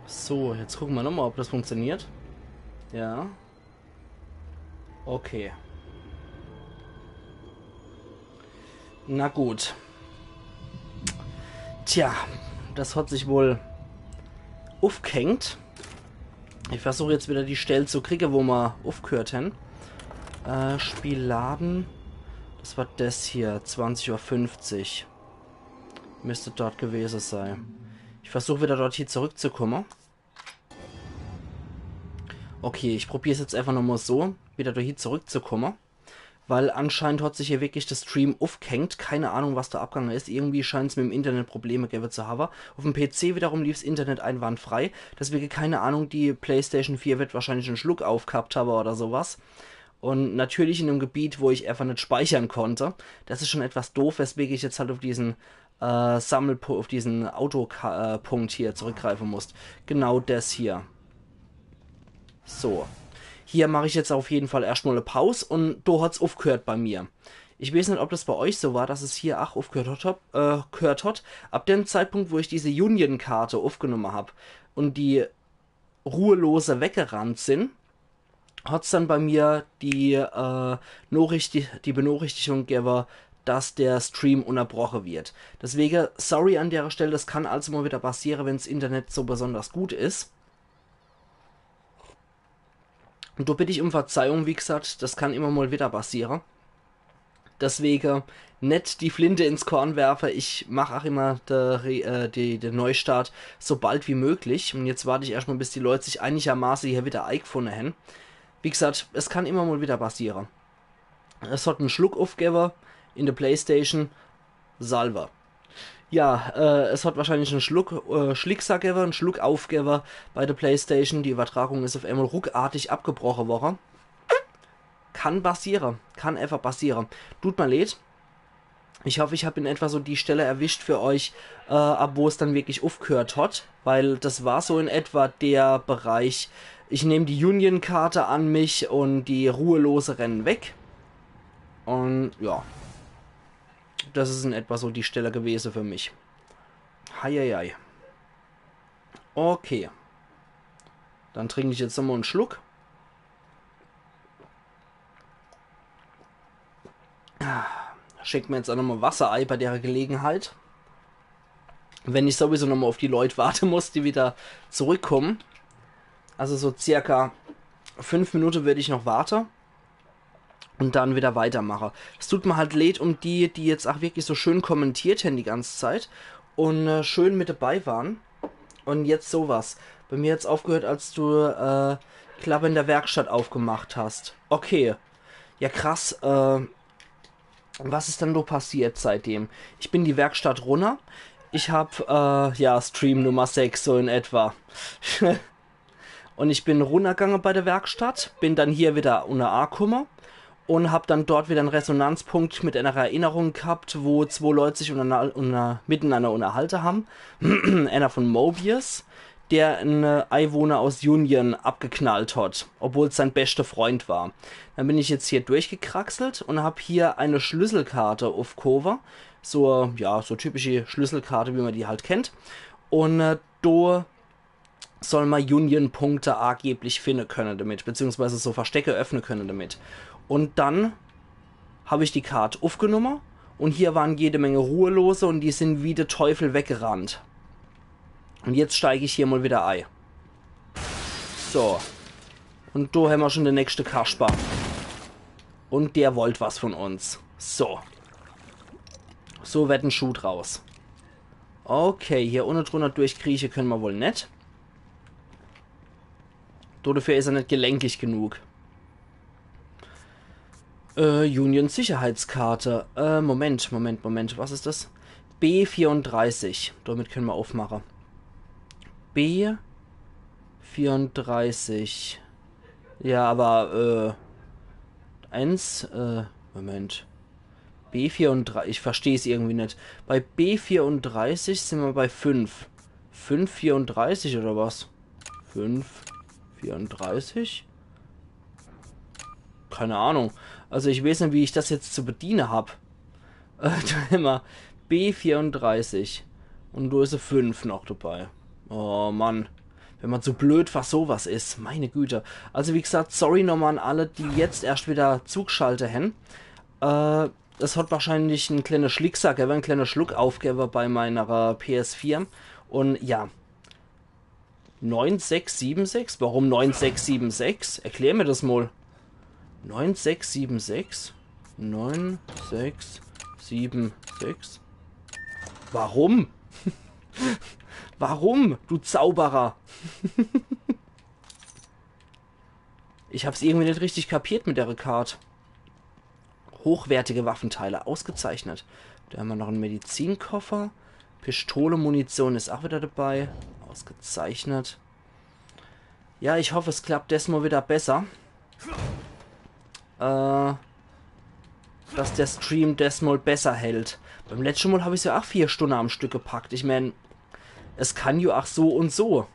So, jetzt gucken wir nochmal, ob das funktioniert. Ja. Okay. Na gut. Tja, das hat sich wohl aufgehängt. Ich versuche jetzt wieder die Stelle zu kriegen, wo wir aufgehört haben. Spiel laden. Das war das hier, 20:50 Uhr. Müsste dort gewesen sein. Ich versuche wieder dort hier zurückzukommen. Okay, ich probiere es jetzt einfach nochmal so, wieder hier zurückzukommen. Weil anscheinend hat sich hier wirklich das Stream aufgehängt. Keine Ahnung, was der Abgang ist. Irgendwie scheint es mit dem Internet Probleme geben zu haben. Auf dem PC wiederum lief das Internet einwandfrei. Deswegen keine Ahnung, die PlayStation 4 wird wahrscheinlich einen Schluck aufgehabt haben oder sowas. Und natürlich in einem Gebiet, wo ich einfach nicht speichern konnte. Das ist schon etwas doof, weswegen ich jetzt halt auf diesen auf diesen Autopunkt hier zurückgreifen muss. Genau das hier. So. Hier mache ich jetzt auf jeden Fall erstmal eine Pause und da hat es aufgehört bei mir. Ich weiß nicht, ob das bei euch so war, dass es hier auch aufgehört hat. Ab dem Zeitpunkt, wo ich diese Union-Karte aufgenommen habe und die ruhelose weggerannt sind, hat es dann bei mir die Benachrichtigung gegeben, dass der Stream unterbrochen wird. Deswegen, sorry an der Stelle, das kann also mal wieder passieren, wenn das Internet so besonders gut ist. Und da bitte ich um Verzeihung, wie gesagt, das kann immer mal wieder passieren. Deswegen nicht die Flinte ins Korn werfen. Ich mache auch immer den Neustart so bald wie möglich. Und jetzt warte ich erstmal, bis die Leute sich einigermaßen hier wieder eingefunden haben. Wie gesagt, es kann immer mal wieder passieren. Es hat einen Schluck aufgegeben in der PlayStation. Salva. Ja, es hat wahrscheinlich einen Schlicksack gegeben, einen Schluck aufgegeben bei der PlayStation. Die Übertragung ist auf einmal ruckartig abgebrochen worden. Kann passieren. Kann einfach passieren. Tut mir leid. Ich hoffe, ich habe in etwa so die Stelle erwischt für euch, ab wo es dann wirklich aufgehört hat. Weil das war so in etwa der Bereich, ich nehme die Union-Karte an mich und die ruhelose rennen weg. Und ja. Das ist in etwa so die Stelle gewesen für mich. Heieiei. Okay. Dann trinke ich jetzt nochmal einen Schluck. Schenkt mir jetzt auch nochmal Wasserei bei der Gelegenheit. Wenn ich sowieso nochmal auf die Leute warten muss, die wieder zurückkommen. Also so circa 5 Minuten würde ich noch warten. Und dann wieder weitermache. Es tut mir halt leid um die jetzt auch wirklich so schön kommentiert haben die ganze Zeit. Und schön mit dabei waren. Und jetzt sowas. Bei mir jetzt aufgehört, als du Klappe in der Werkstatt aufgemacht hast. Okay. Ja krass. Was ist denn so passiert seitdem? Ich bin die Werkstatt runter. Ich habe, ja, Stream Nummer 6 so in etwa. Und ich bin runtergegangen bei der Werkstatt. Bin dann hier wieder unter A gekommen. Und habe dann dort wieder einen Resonanzpunkt mit einer Erinnerung gehabt, wo 2 Leute sich miteinander unterhalten haben. Einer von Mobius, der einen Einwohner aus Union abgeknallt hat, obwohl es sein bester Freund war. Dann bin ich jetzt hier durchgekraxelt und habe hier eine Schlüsselkarte auf Cover. So, ja, so typische Schlüsselkarte, wie man die halt kennt. Und da soll man Union-Punkte angeblich finden können damit, beziehungsweise so Verstecke öffnen können damit. Und dann habe ich die Karte aufgenommen und hier waren jede Menge Ruhelose und die sind wie der Teufel weggerannt. Und jetzt steige ich hier mal wieder ein. So. Und da haben wir schon den nächsten Kasper. Und der wollte was von uns. So. So wird ein Schuh draus. Okay, hier unten drunter durchkriechen können wir wohl nicht. Dafür ist er nicht gelenkig genug. Union Sicherheitskarte. Moment. Was ist das? B34. Damit können wir aufmachen. B34. Ja, aber, Moment. B34. Ich verstehe es irgendwie nicht. Bei B34 sind wir bei 5. 534 oder was? 534? Keine Ahnung. Also ich weiß nicht, wie ich das jetzt zu bedienen habe. Da immer B34. Und da ist eine 5 noch dabei. Oh Mann. Wenn man so blöd was sowas ist. Meine Güte. Also wie gesagt, sorry nochmal an alle, die jetzt erst wieder zugeschaltet haben. Das hat wahrscheinlich ein kleiner Schlicksack, ein kleiner Schluck aufgegeben bei meiner PS4. Und ja. 9676? Warum 9676? Erklär mir das mal. 9676? 9676? Warum? Warum, du Zauberer? Ich hab's irgendwie nicht richtig kapiert mit der Card. Hochwertige Waffenteile, ausgezeichnet. Da haben wir noch einen Medizinkoffer. Pistole, Munition ist auch wieder dabei. Ausgezeichnet. Ja, ich hoffe, es klappt das mal wieder besser. Dass der Stream das mal besser hält. Beim letzten Mal habe ich es ja auch 4 Stunden am Stück gepackt. Ich meine, es kann ja auch so und so.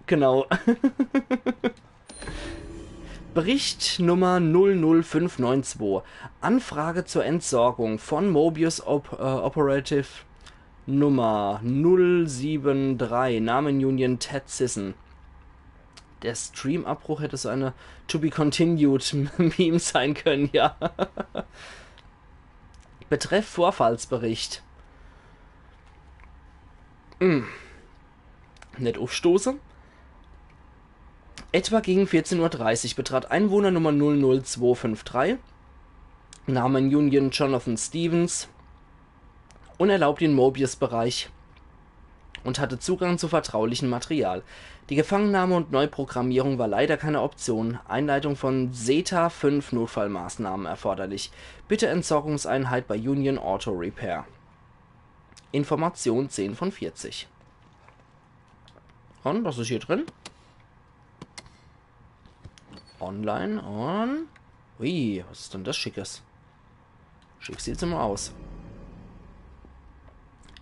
Genau. Bericht Nummer 00592. Anfrage zur Entsorgung von Mobius Operative Nummer 073. Namen Union Ted Sisson. Der Streamabbruch hätte so eine To Be Continued Meme sein können, ja. Betreff Vorfallsbericht. Nicht aufstoße. Etwa gegen 14:30 Uhr betrat Einwohner Nummer 00253, Namen Union Jonathan Stevens, unerlaubt den Mobius-Bereich und hatte Zugang zu vertraulichem Material. Die Gefangennahme und Neuprogrammierung war leider keine Option. Einleitung von Zeta 5 Notfallmaßnahmen erforderlich. Bitte Entsorgungseinheit bei Union Auto Repair. Information 10 von 40. Und was ist hier drin? Online und... Ui, was ist denn das Schickes? Schick sieht's immer aus.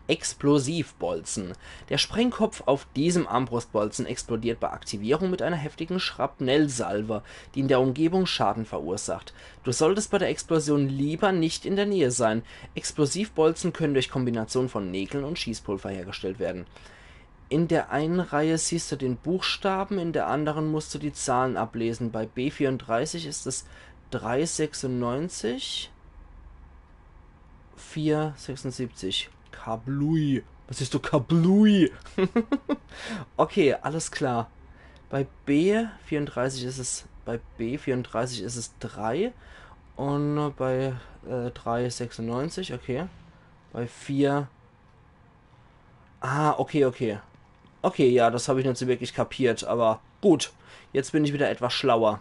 Explosivbolzen. Der Sprengkopf auf diesem Armbrustbolzen explodiert bei Aktivierung mit einer heftigen Schrapnellsalve, die in der Umgebung Schaden verursacht. Du solltest bei der Explosion lieber nicht in der Nähe sein. Explosivbolzen können durch Kombination von Nägeln und Schießpulver hergestellt werden. In der einen Reihe siehst du den Buchstaben, in der anderen musst du die Zahlen ablesen. Bei B34 ist es 396, 476. Kablui. Was ist du Kablui? Okay, alles klar. Bei B34 ist es 3 und bei 396, okay. Bei 4. Ah, okay. Okay, ja, das habe ich nicht so wirklich kapiert, aber gut. Jetzt bin ich wieder etwas schlauer.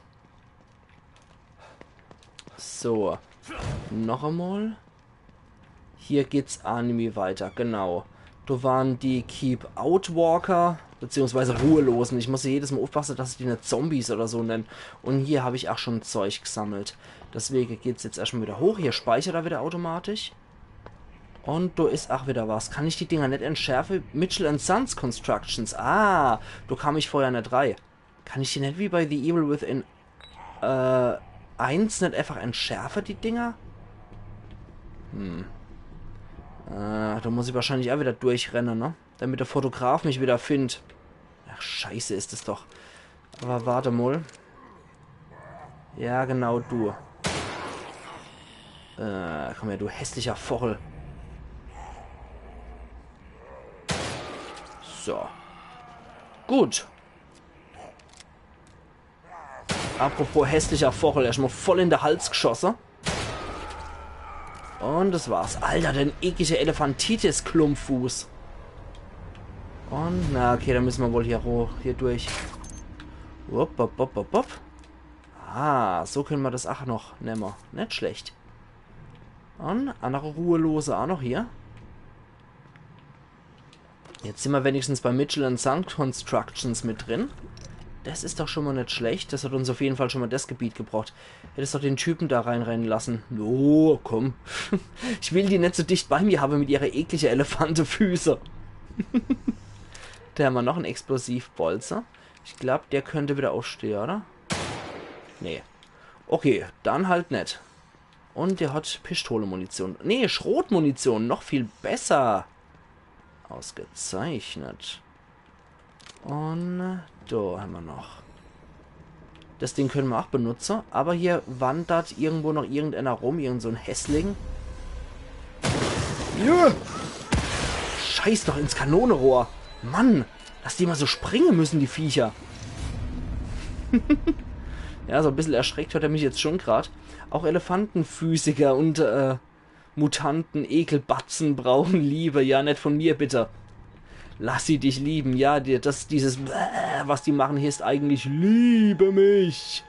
So. Noch einmal. Hier geht's Anime weiter, genau. Da waren die Keep-Out-Walker, beziehungsweise Ruhelosen. Ich muss ja jedes Mal aufpassen, dass ich die nicht Zombies oder so nenne. Und hier habe ich auch schon Zeug gesammelt. Deswegen geht's jetzt erstmal wieder hoch. Hier speichert er wieder automatisch. Und da ist auch wieder was. Kann ich die Dinger nicht entschärfen? Mitchell Sons Constructions. Ah, da kam ich vorher nicht rein. Kann ich die nicht wie bei The Evil Within 1 nicht einfach entschärfen, die Dinger? Da muss ich wahrscheinlich auch wieder durchrennen, ne? Damit der Fotograf mich wieder findet. Ach, scheiße ist es doch. Aber warte mal. Ja, genau, du. Komm her, du hässlicher Vogel. So. Gut. Apropos hässlicher Vogel, erstmal voll in den Hals geschossen. Und das war's. Alter, der eklige Elefantitis-Klumpfuß. Und, na, okay, dann müssen wir wohl hier hoch, hier durch. Wupp. Ah, so können wir das auch noch nehmen. Nicht schlecht. Und andere Ruhelose auch noch hier. Jetzt sind wir wenigstens bei Mitchell Sons Constructions mit drin. Das ist doch schon mal nicht schlecht. Das hat uns auf jeden Fall schon mal das Gebiet gebraucht. Hättest doch den Typen da reinrennen lassen. Oh, komm. Ich will die nicht so dicht bei mir haben mit ihrer ekligen Elefantefüße. Da haben wir noch einen Explosivbolzer. Ich glaube, der könnte wieder aufstehen, oder? Nee. Okay, dann halt nicht. Und der hat Pistolenmunition. Nee, Schrotmunition. Noch viel besser. Ausgezeichnet. Und da haben wir noch. Das Ding können wir auch benutzen. Aber hier wandert irgendwo noch irgendeiner rum. Irgend so ein Hässling. Ja. Scheiß doch ins Kanonenrohr. Mann, lass die mal so springen müssen, die Viecher. Ja, so ein bisschen erschreckt hat er mich jetzt schon gerade. Auch Elefantenphysiker und Mutanten, Ekelbatzen brauchen Liebe. Ja, nicht von mir, bitte. Lass sie dich lieben. Ja, dieses, was die machen hier, ist eigentlich liebe mich.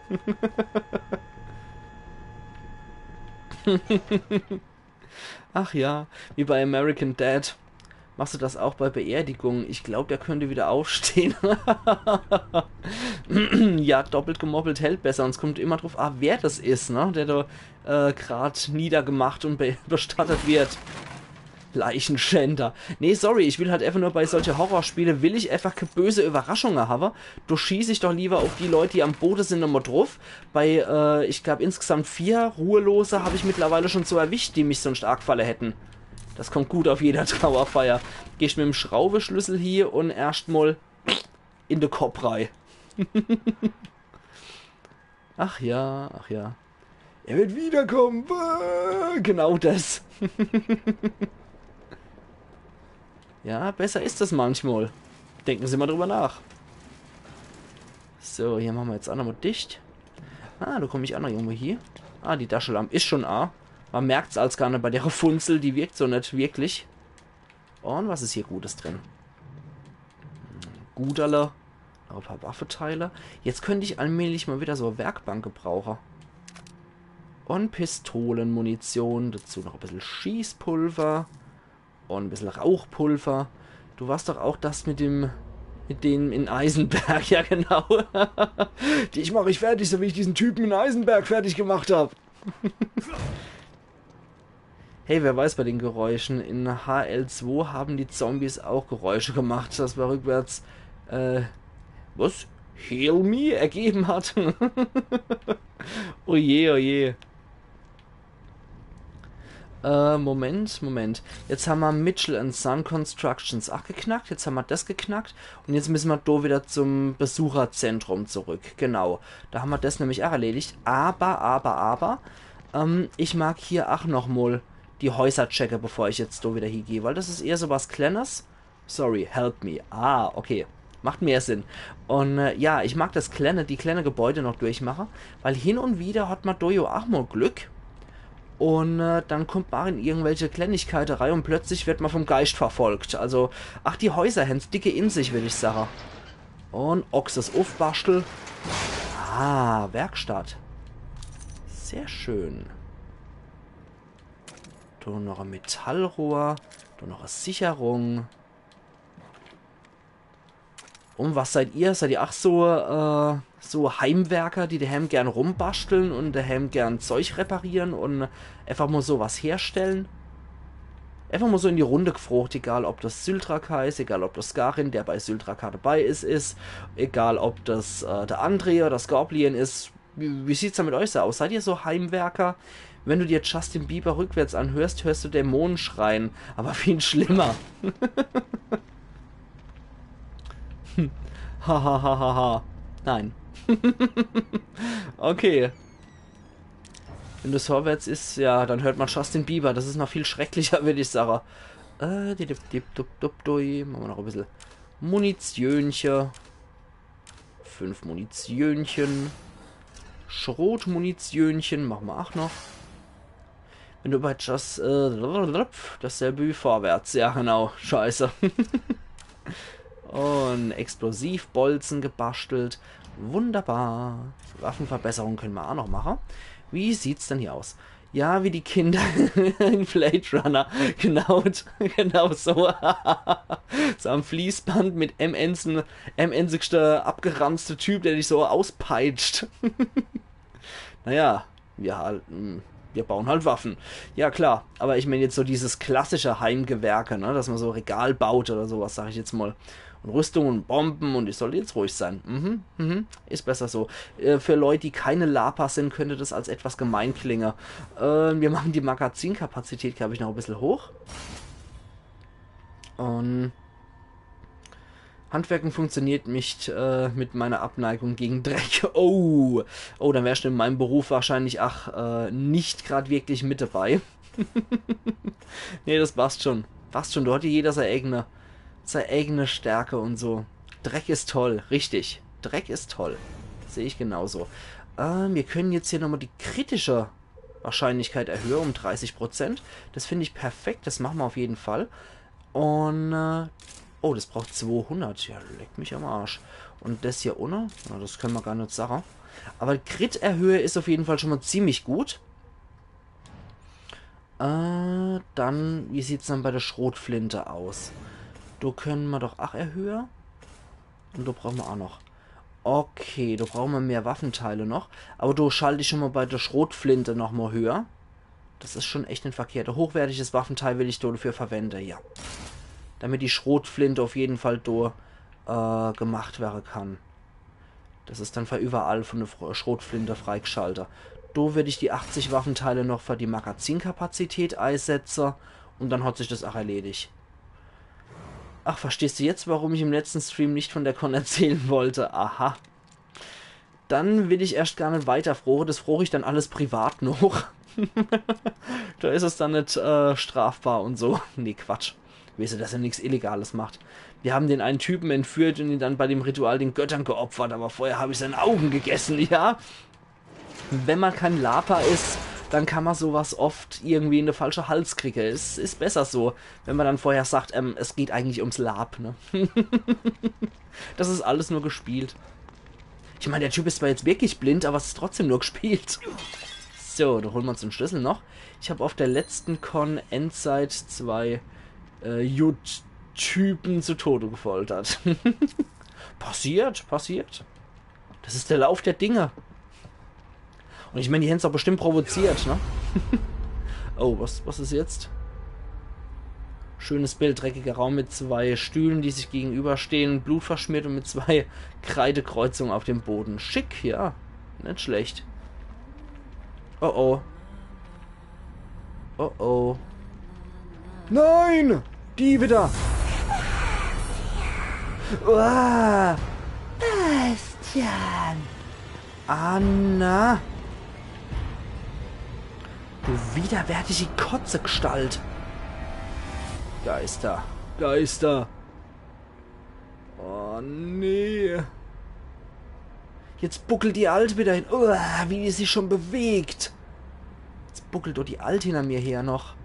Ach ja, wie bei American Dad. Machst du das auch bei Beerdigungen? Ich glaube, der könnte wieder aufstehen. Ja, doppelt gemoppelt hält besser. Und es kommt immer drauf an, wer das ist, ne? Der da gerade niedergemacht und bestattet wird. Leichenschänder. Nee, sorry, ich will halt einfach nur bei solchen Horrorspielen, will ich einfach böse Überraschungen haben. Du schieße ich doch lieber auf die Leute, die am Boden sind, nochmal drauf. Bei, ich glaube, insgesamt 4 Ruhelose habe ich mittlerweile schon so erwischt, die mich sonst arg falle hätten. Das kommt gut auf jeder Trauerfeier. Geh ich mit dem Schraubeschlüssel hier und erstmal in den Kopf rein. Ach ja, ach ja. Er wird wiederkommen. Genau das. Ja, besser ist das manchmal. Denken Sie mal drüber nach. So, hier machen wir jetzt auch nochmal dicht. Ah, da komme ich auch noch irgendwo hier. Ah, die Taschenlampe ist schon A. Man merkt es als gar nicht bei der Funzel, die wirkt so nicht wirklich. Und was ist hier Gutes drin? Guderle. Noch ein paar Waffeteile. Jetzt könnte ich allmählich mal wieder so eine Werkbank gebrauchen. Und Pistolenmunition. Dazu noch ein bisschen Schießpulver. Und ein bisschen Rauchpulver. Du warst doch auch das mit dem in Eisenberg. Ja, genau. Dich mache ich fertig, so wie ich diesen Typen in Eisenberg fertig gemacht habe. Hey, wer weiß bei den Geräuschen. In HL2 haben die Zombies auch Geräusche gemacht. Das war rückwärts, was? Heal Me ergeben hat. Oje, oje. Moment. Jetzt haben wir Mitchell Son Constructions auch geknackt. Jetzt haben wir das geknackt. Und jetzt müssen wir da wieder zum Besucherzentrum zurück. Genau. Da haben wir das nämlich auch erledigt. Aber, ich mag hier auch nochmal die Häuser checken, bevor ich jetzt da wieder hingehe. Weil das ist eher so was Kleines. Sorry, help me. Ah, okay. Macht mehr Sinn. Und ja, ich mag das die kleine Gebäude noch durchmachen. Weil hin und wieder hat man da ja auch mal Glück. Und dann kommt man in irgendwelche Kleinigkeiten rein und plötzlich wird man vom Geist verfolgt. Also, ach, die Häuser haben dicke in sich, würde ich sagen. Und Ochses Aufbastel. Ah, Werkstatt. Sehr schön. Da noch ein Metallrohr. Da noch eine Sicherung. Und was seid ihr? Seid ihr auch so, so Heimwerker, die daheim gern rumbasteln und daheim gern Zeug reparieren und einfach mal sowas herstellen? Einfach mal so in die Runde gefragt, egal ob das Syltrak heißt, egal ob das Skarin, der bei Syltrak dabei ist, egal ob das der André oder das Goblin ist. Wie sieht's da mit euch so aus? Seid ihr so Heimwerker? Wenn du dir Justin Bieber rückwärts anhörst, hörst du Dämonen schreien, aber viel schlimmer. Hahaha. Nein. Okay. Wenn das vorwärts ist, ja, dann hört man Justin Bieber. Das ist noch viel schrecklicher, würde ich sagen. Machen wir noch ein bisschen Munitionchen. 5 Munitionchen. Schrotmunitionchen machen wir auch noch. Wenn du bei dasselbe wie vorwärts. Ja, genau. Scheiße. Und Explosivbolzen gebastelt. Wunderbar. Waffenverbesserung können wir auch noch machen. Wie sieht's denn hier aus? Ja, wie die Kinder in Blade Runner. Genau so. So am Fließband mit M-Enzigster abgeranzte Typ, der dich so auspeitscht. Naja, wir bauen halt Waffen. Ja, klar. Aber ich meine jetzt so dieses klassische Heimgewerke, ne? Dass man so Regal baut oder sowas, sage ich jetzt mal. Und Rüstung und Bomben und ich soll jetzt ruhig sein. Ist besser so. Für Leute, die keine Lapas sind, könnte das als etwas gemein klingen. Wir machen die Magazinkapazität, glaube ich, noch ein bisschen hoch. Und Handwerken funktioniert nicht mit meiner Abneigung gegen Dreck. Oh, oh, dann wärst du in meinem Beruf wahrscheinlich nicht gerade wirklich mit dabei. Nee, das passt schon. Passt schon, da hat ja jeder seine eigene Stärke und so. Dreck ist toll, richtig. Dreck ist toll. Sehe ich genauso. Wir können jetzt hier nochmal die kritische Wahrscheinlichkeit erhöhen um 30%. Das finde ich perfekt, das machen wir auf jeden Fall. Und, oh, das braucht 200. Ja, leck mich am Arsch. Und das hier ohne? Na, das können wir gar nicht sagen. Aber Crit-Erhöhe ist auf jeden Fall schon mal ziemlich gut. Dann, wie sieht es dann bei der Schrotflinte aus? Da können wir doch auch erhöhen. Und da brauchen wir auch noch. Okay, da brauchen wir mehr Waffenteile noch. Aber da schalte ich schon mal bei der Schrotflinte nochmal höher. Das ist schon echt ein verkehrter. Hochwertiges Waffenteil will ich dafür verwenden, ja. Damit die Schrotflinte auf jeden Fall da gemacht werden kann. Das ist dann für überall von der Schrotflinte freigeschaltet. Da würde ich die 80 Waffenteile noch für die Magazinkapazität einsetzen. Und dann hat sich das auch erledigt. Ach, verstehst du jetzt, warum ich im letzten Stream nicht von der Con erzählen wollte? Aha. Dann will ich erst gar nicht weiter frohe. Das frohe ich dann alles privat noch. Da ist es dann nicht strafbar und so. Nee, Quatsch. Weißt du, dass er nichts Illegales macht. Wir haben den einen Typen entführt und ihn dann bei dem Ritual den Göttern geopfert. Aber vorher habe ich seine Augen gegessen, ja? Wenn man kein Lapa ist, dann kann man sowas oft irgendwie in eine falsche Hals kriegen. Es ist besser so, wenn man dann vorher sagt, es geht eigentlich ums Lab, ne? Das ist alles nur gespielt. Ich meine, der Typ ist zwar jetzt wirklich blind, aber es ist trotzdem nur gespielt. So, da holen wir uns den Schlüssel noch. Ich habe auf der letzten Con Endzeit 2 Typen zu Tode gefoltert. Passiert. Das ist der Lauf der Dinge. Und ich meine, die hätten es auch bestimmt provoziert, ne? Oh, was ist jetzt? Schönes Bild, dreckiger Raum mit 2 Stühlen, die sich gegenüberstehen, blutverschmiert und mit 2 Kreidekreuzungen auf dem Boden. Schick, ja. Nicht schlecht. Oh oh. Oh oh. Nein! Die wieder! Uah! Bastian! Anna! Du widerwärtige Kotzegestalt! Geister! Oh nee! Jetzt buckelt die Alte wieder hin. Uah, wie die sich schon bewegt! Jetzt buckelt doch die Alte hinter mir her noch.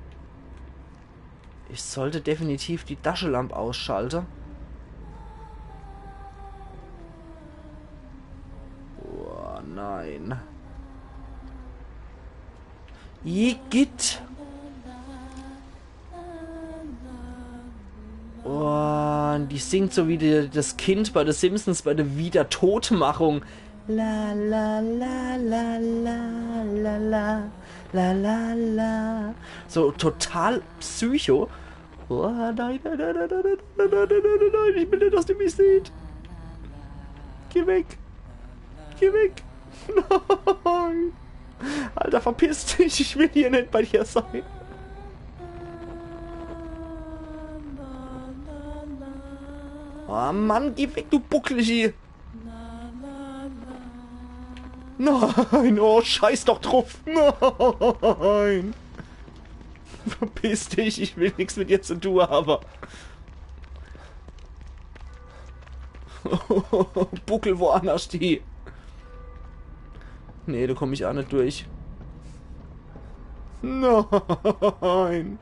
Ich sollte definitiv die Taschenlampe ausschalten. Oh nein. Igitt. Oh, die singt so wie das Kind bei The Simpsons bei der Wiedertotmachung. La la la la la la la la la la. So total psycho. Oh nein, ich will nicht, dass du mich seht. Geh weg. Nein. Alter, verpiss dich, ich will hier nicht bei dir sein. Oh Mann, geh weg, du Bucklige. Nein, oh, scheiß doch drauf. Nein. Verpiss dich, ich will nichts mit dir zu tun haben. Buckel woanders die. Nee, da komme ich auch nicht durch. Nein.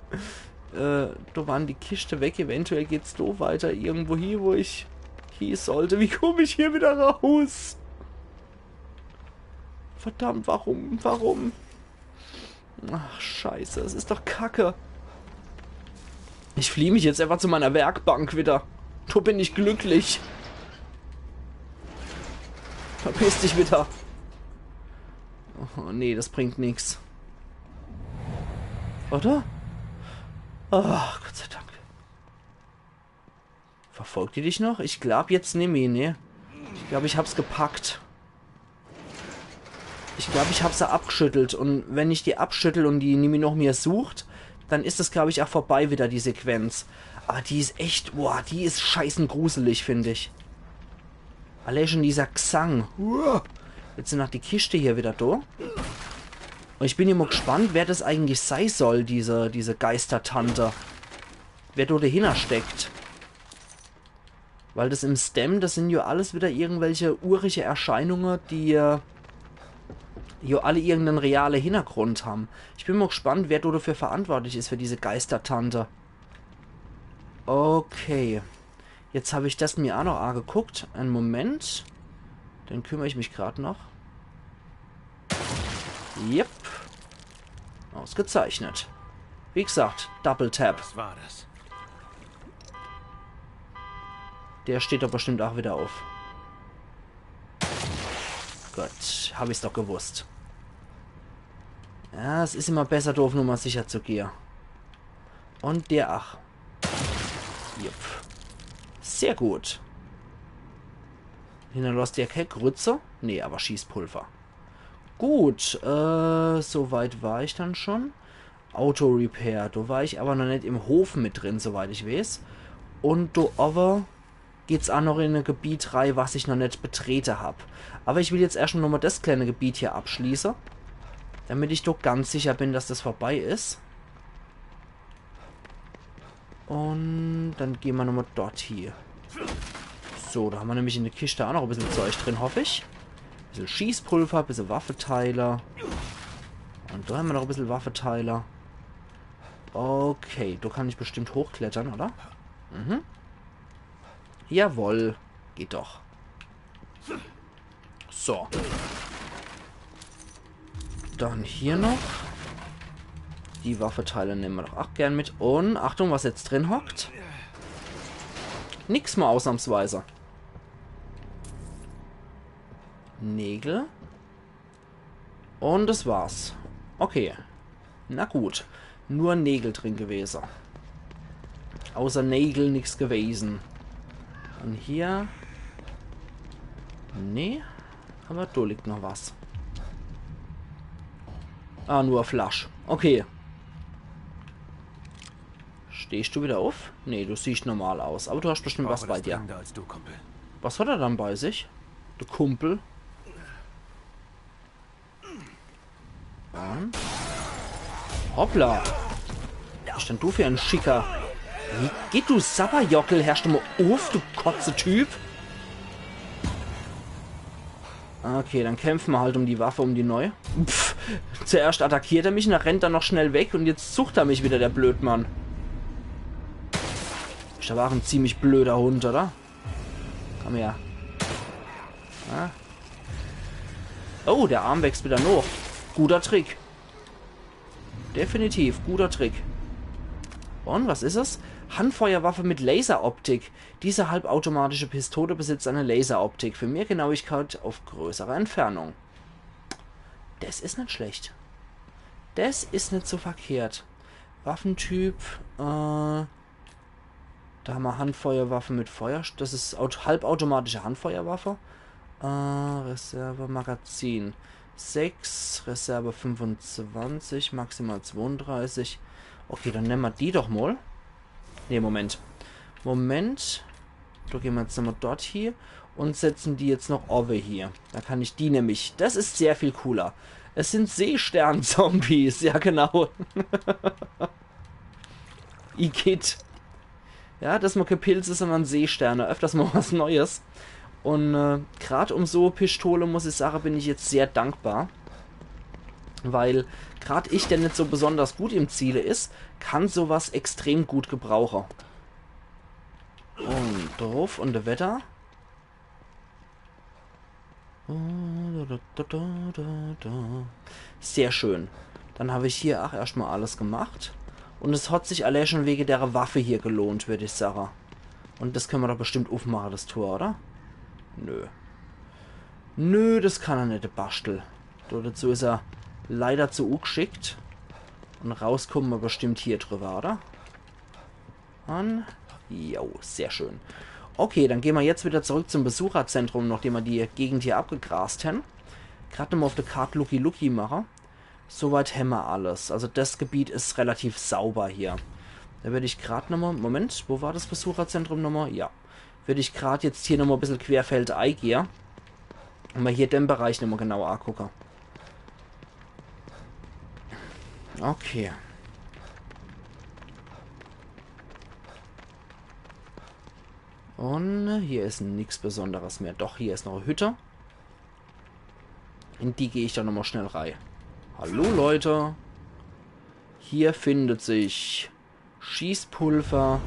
Da waren die Kiste weg. Eventuell geht's da weiter. Irgendwo hier, wo ich hier sollte. Wie komme ich hier wieder raus? Verdammt, warum? Ach, scheiße. Es ist doch Kacke. Ich fliehe mich jetzt einfach zu meiner Werkbank wieder. Da bin ich glücklich. Verpiss dich wieder. Oh, nee, das bringt nichts. Oder? Ach, Gott sei Dank. Verfolgt die dich noch? Ich glaube jetzt nicht mehr, ne? Ich glaube, ich hab's gepackt. Ich glaube, ich habe sie abgeschüttelt. Und wenn ich die abschüttel und die Nimi noch mehr sucht, dann ist das, glaube ich, auch vorbei wieder, die Sequenz. Aber die ist echt, boah, die ist scheißen gruselig, finde ich. Allein schon dieser Gesang. Jetzt sind noch die Kiste hier wieder da. Und ich bin immer gespannt, wer das eigentlich sein soll, diese Geistertante. Wer da dahinter steckt. Weil das im Stem, das sind ja alles wieder irgendwelche urige Erscheinungen, die ja alle irgendeinen realen Hintergrund haben. Ich bin mal gespannt, wer da dafür verantwortlich ist, für diese Geistertante. Okay. Jetzt habe ich das mir auch noch angeguckt. Einen Moment. Dann kümmere ich mich gerade noch. Yep. Ausgezeichnet. Wie gesagt, Double Tap. Was war das? Der steht doch bestimmt auch wieder auf. Gut, habe ich es doch gewusst. Ja, es ist immer besser, doof Nummer sicher zu gehen. Und der ach. Jupp. Sehr gut. Hinterlässt der kein Grütze? Nee, aber Schießpulver. Gut, soweit war ich dann schon. Auto-Repair, da war ich aber noch nicht im Hof mit drin, soweit ich weiß. Und da aber geht's auch noch in ein Gebiet rein, was ich noch nicht betreten habe. Aber ich will jetzt erst noch mal das kleine Gebiet hier abschließen, damit ich doch ganz sicher bin, dass das vorbei ist. Und dann gehen wir nochmal dort hier. So, da haben wir nämlich in der Kiste auch noch ein bisschen Zeug drin, hoffe ich. Ein bisschen Schießpulver, ein bisschen Waffeteiler. Und da haben wir noch ein bisschen Waffeteiler. Okay, da kann ich bestimmt hochklettern, oder? Mhm. Jawohl. Geht doch. So. Dann hier noch. Die Waffeteile nehmen wir doch auch gern mit. Und Achtung, was jetzt drin hockt. Nix mal ausnahmsweise. Nägel. Und das war's. Okay. Na gut. Nur Nägel drin gewesen. Außer Nägel nichts gewesen. Und hier... Nee. Aber da liegt noch was. Ah, nur Flasch. Okay. Stehst du wieder auf? Nee, du siehst normal aus. Aber du hast bestimmt was bei dir. Als du, Kumpel. Was hat er dann bei sich? Der Kumpel. Und? Hoppla. Was ist denn du für ein Schicker? Wie geht du Sabberjockel? Herrst du mal auf, du Kotze-Typ? Okay, dann kämpfen wir halt um die Waffe, um die neue. Pff, zuerst attackiert er mich und dann rennt er noch schnell weg und jetzt sucht er mich wieder, der Blödmann. Das war ein ziemlich blöder Hund, oder? Komm her. Ah. Oh, der Arm wächst wieder noch. Guter Trick. Definitiv, guter Trick. Und, was ist es? Handfeuerwaffe mit Laseroptik. Diese halbautomatische Pistole besitzt eine Laseroptik für mehr Genauigkeit auf größere Entfernung. Das ist nicht schlecht. Das ist nicht so verkehrt. Waffentyp, da haben wir Handfeuerwaffe mit Feuer. Das ist halbautomatische Handfeuerwaffe. Reserve Magazin 6, Reserve 25, maximal 32. Okay, dann nehmen wir die doch mal. Ne, Moment. Moment. Da gehen wir jetzt nochmal dort hier und setzen die jetzt noch over hier. Da kann ich die nämlich... Das ist sehr viel cooler. Es sind Seestern-Zombies. Ja, genau. Igitt. Ja, das mal Pilze, sondern Seesterne. Öfters mal was Neues. Und gerade um so Pistole, muss ich sagen, bin ich jetzt sehr dankbar. Weil gerade ich, der nicht so besonders gut im Ziele ist, kann sowas extrem gut gebrauchen. Und drauf und der Wetter. Sehr schön. Dann habe ich hier auch erstmal alles gemacht. Und es hat sich alle schon wegen der Waffe hier gelohnt, würde ich sagen. Und das können wir doch bestimmt aufmachen, das Tor, oder? Nö. Nö, das kann er nicht, der Bastel. Dazu ist er leider zu geschickt. Und rauskommen wir bestimmt hier drüber, oder? Und... Jo, sehr schön. Okay, dann gehen wir jetzt wieder zurück zum Besucherzentrum, nachdem wir die Gegend hier abgegrast haben. Gerade nochmal auf der Karte Lucky machen. Soweit haben wir alles. Also das Gebiet ist relativ sauber hier. Da werde ich gerade nochmal... Moment, wo war das Besucherzentrum nochmal? Ja. Würde ich gerade jetzt hier nochmal ein bisschen querfeldein gehen. Und mal hier den Bereich nochmal genauer angucken. Okay. Und hier ist nichts Besonderes mehr. Doch, hier ist noch eine Hütte. In die gehe ich dann nochmal schnell rein. Hallo Leute. Hier findet sich Schießpulver,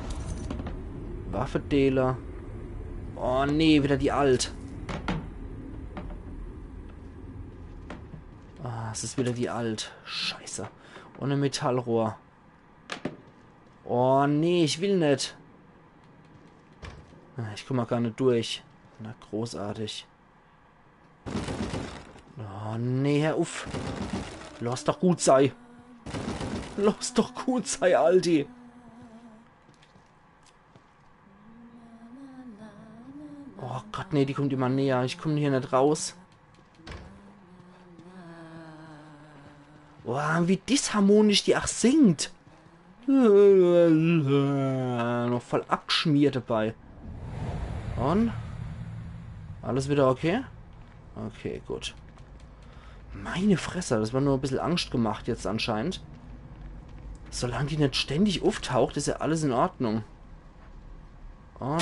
Waffendealer. Oh nee, wieder die Alt. Ah, es ist wieder die Alt. Scheiße. Und ein Metallrohr. Oh nee, ich will nicht. Ich komme mal gar nicht durch. Na, großartig. Oh nee, Herr Uff. Lass doch gut sei. Lass doch gut sei, Aldi. Oh Gott, nee, die kommt immer näher. Ich komme hier nicht raus. Oh, wie disharmonisch die auch singt. Noch voll abgeschmiert dabei. Und? Alles wieder okay? Okay, gut. Meine Fresse, das war nur ein bisschen Angst gemacht jetzt anscheinend. Solange die nicht ständig auftaucht, ist ja alles in Ordnung. Und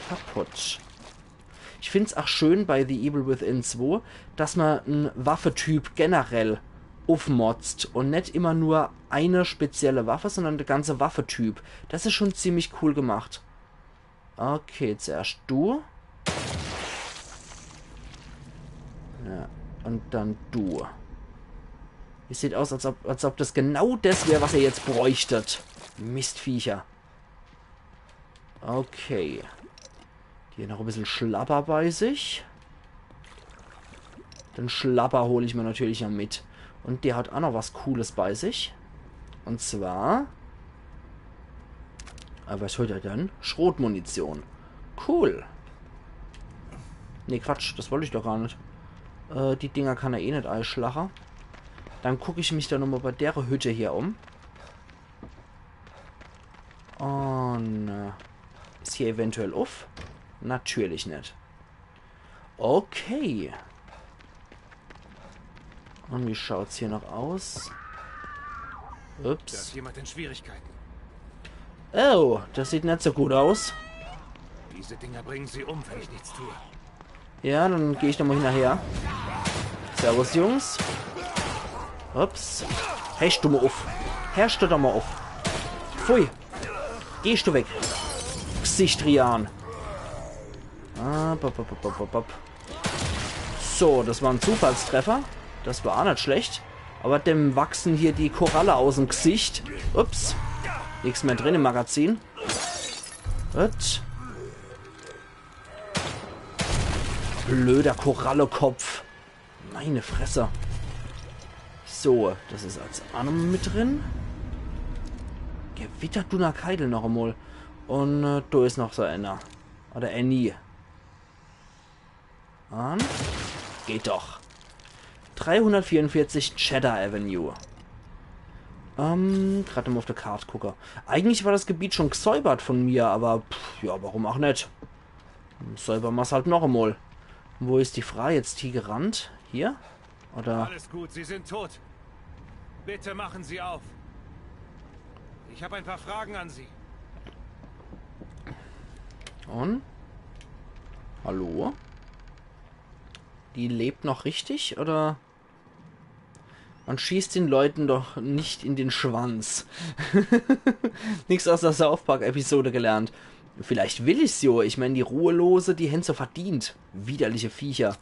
kaputt. Ich finde es auch schön bei The Evil Within 2, dass man einen Waffetyp generell aufmotzt und nicht immer nur eine spezielle Waffe, sondern der ganze Waffetyp. Das ist schon ziemlich cool gemacht. Okay, zuerst du. Ja, und dann du. Es sieht aus, als ob das genau das wäre, was ihr jetzt bräuchtet. Mistviecher. Okay. Hier noch ein bisschen Schlapper bei sich. Den Schlapper hole ich mir natürlich ja mit. Und der hat auch noch was Cooles bei sich. Und zwar... was holt er denn? Schrotmunition. Cool. Nee, Quatsch. Das wollte ich doch gar nicht. Die Dinger kann er eh nicht einschlagen. Dann gucke ich mich da nochmal bei der Hütte hier um. Und... ist hier eventuell auf? Natürlich nicht. Okay. Und wie schaut's hier noch aus? Ups. Da ist jemand in Schwierigkeiten. Oh, das sieht nicht so gut aus. Diese Dinger bringen sie um, wenn ich nichts tue. Ja, dann gehe ich nochmal hinterher. Servus, Jungs. Ups. Herrst du mal auf. Herrst du doch mal auf. Pfui. Gehst du weg. Gesicht Rian. So, das war ein Zufallstreffer. Das war auch nicht schlecht. Aber dem wachsen hier die Koralle aus dem Gesicht. Ups. Nichts mehr drin im Magazin. What? Blöder Korallekopf. Meine Fresse. So, das ist als Arm mit drin. Gewittert du nach Keidel noch einmal. Und da ist noch so einer. Oder Annie. Und geht doch. 344 Cheddar Avenue. Gerade mal auf der Karte gucken. Eigentlich war das Gebiet schon gesäubert von mir, aber ja, warum auch nicht? Säubern wir es halt noch einmal. Wo ist die Frau jetzt hier gerannt? Hier? Oder? Alles gut, Sie sind tot. Bitte machen Sie auf. Ich habe ein paar Fragen an Sie. Und? Hallo? Die lebt noch richtig, oder? Man schießt den Leuten doch nicht in den Schwanz. Nichts aus der South Park-Episode gelernt. Vielleicht will ich's so. Ich meine, die Ruhelose, die hätten so verdient. Widerliche Viecher.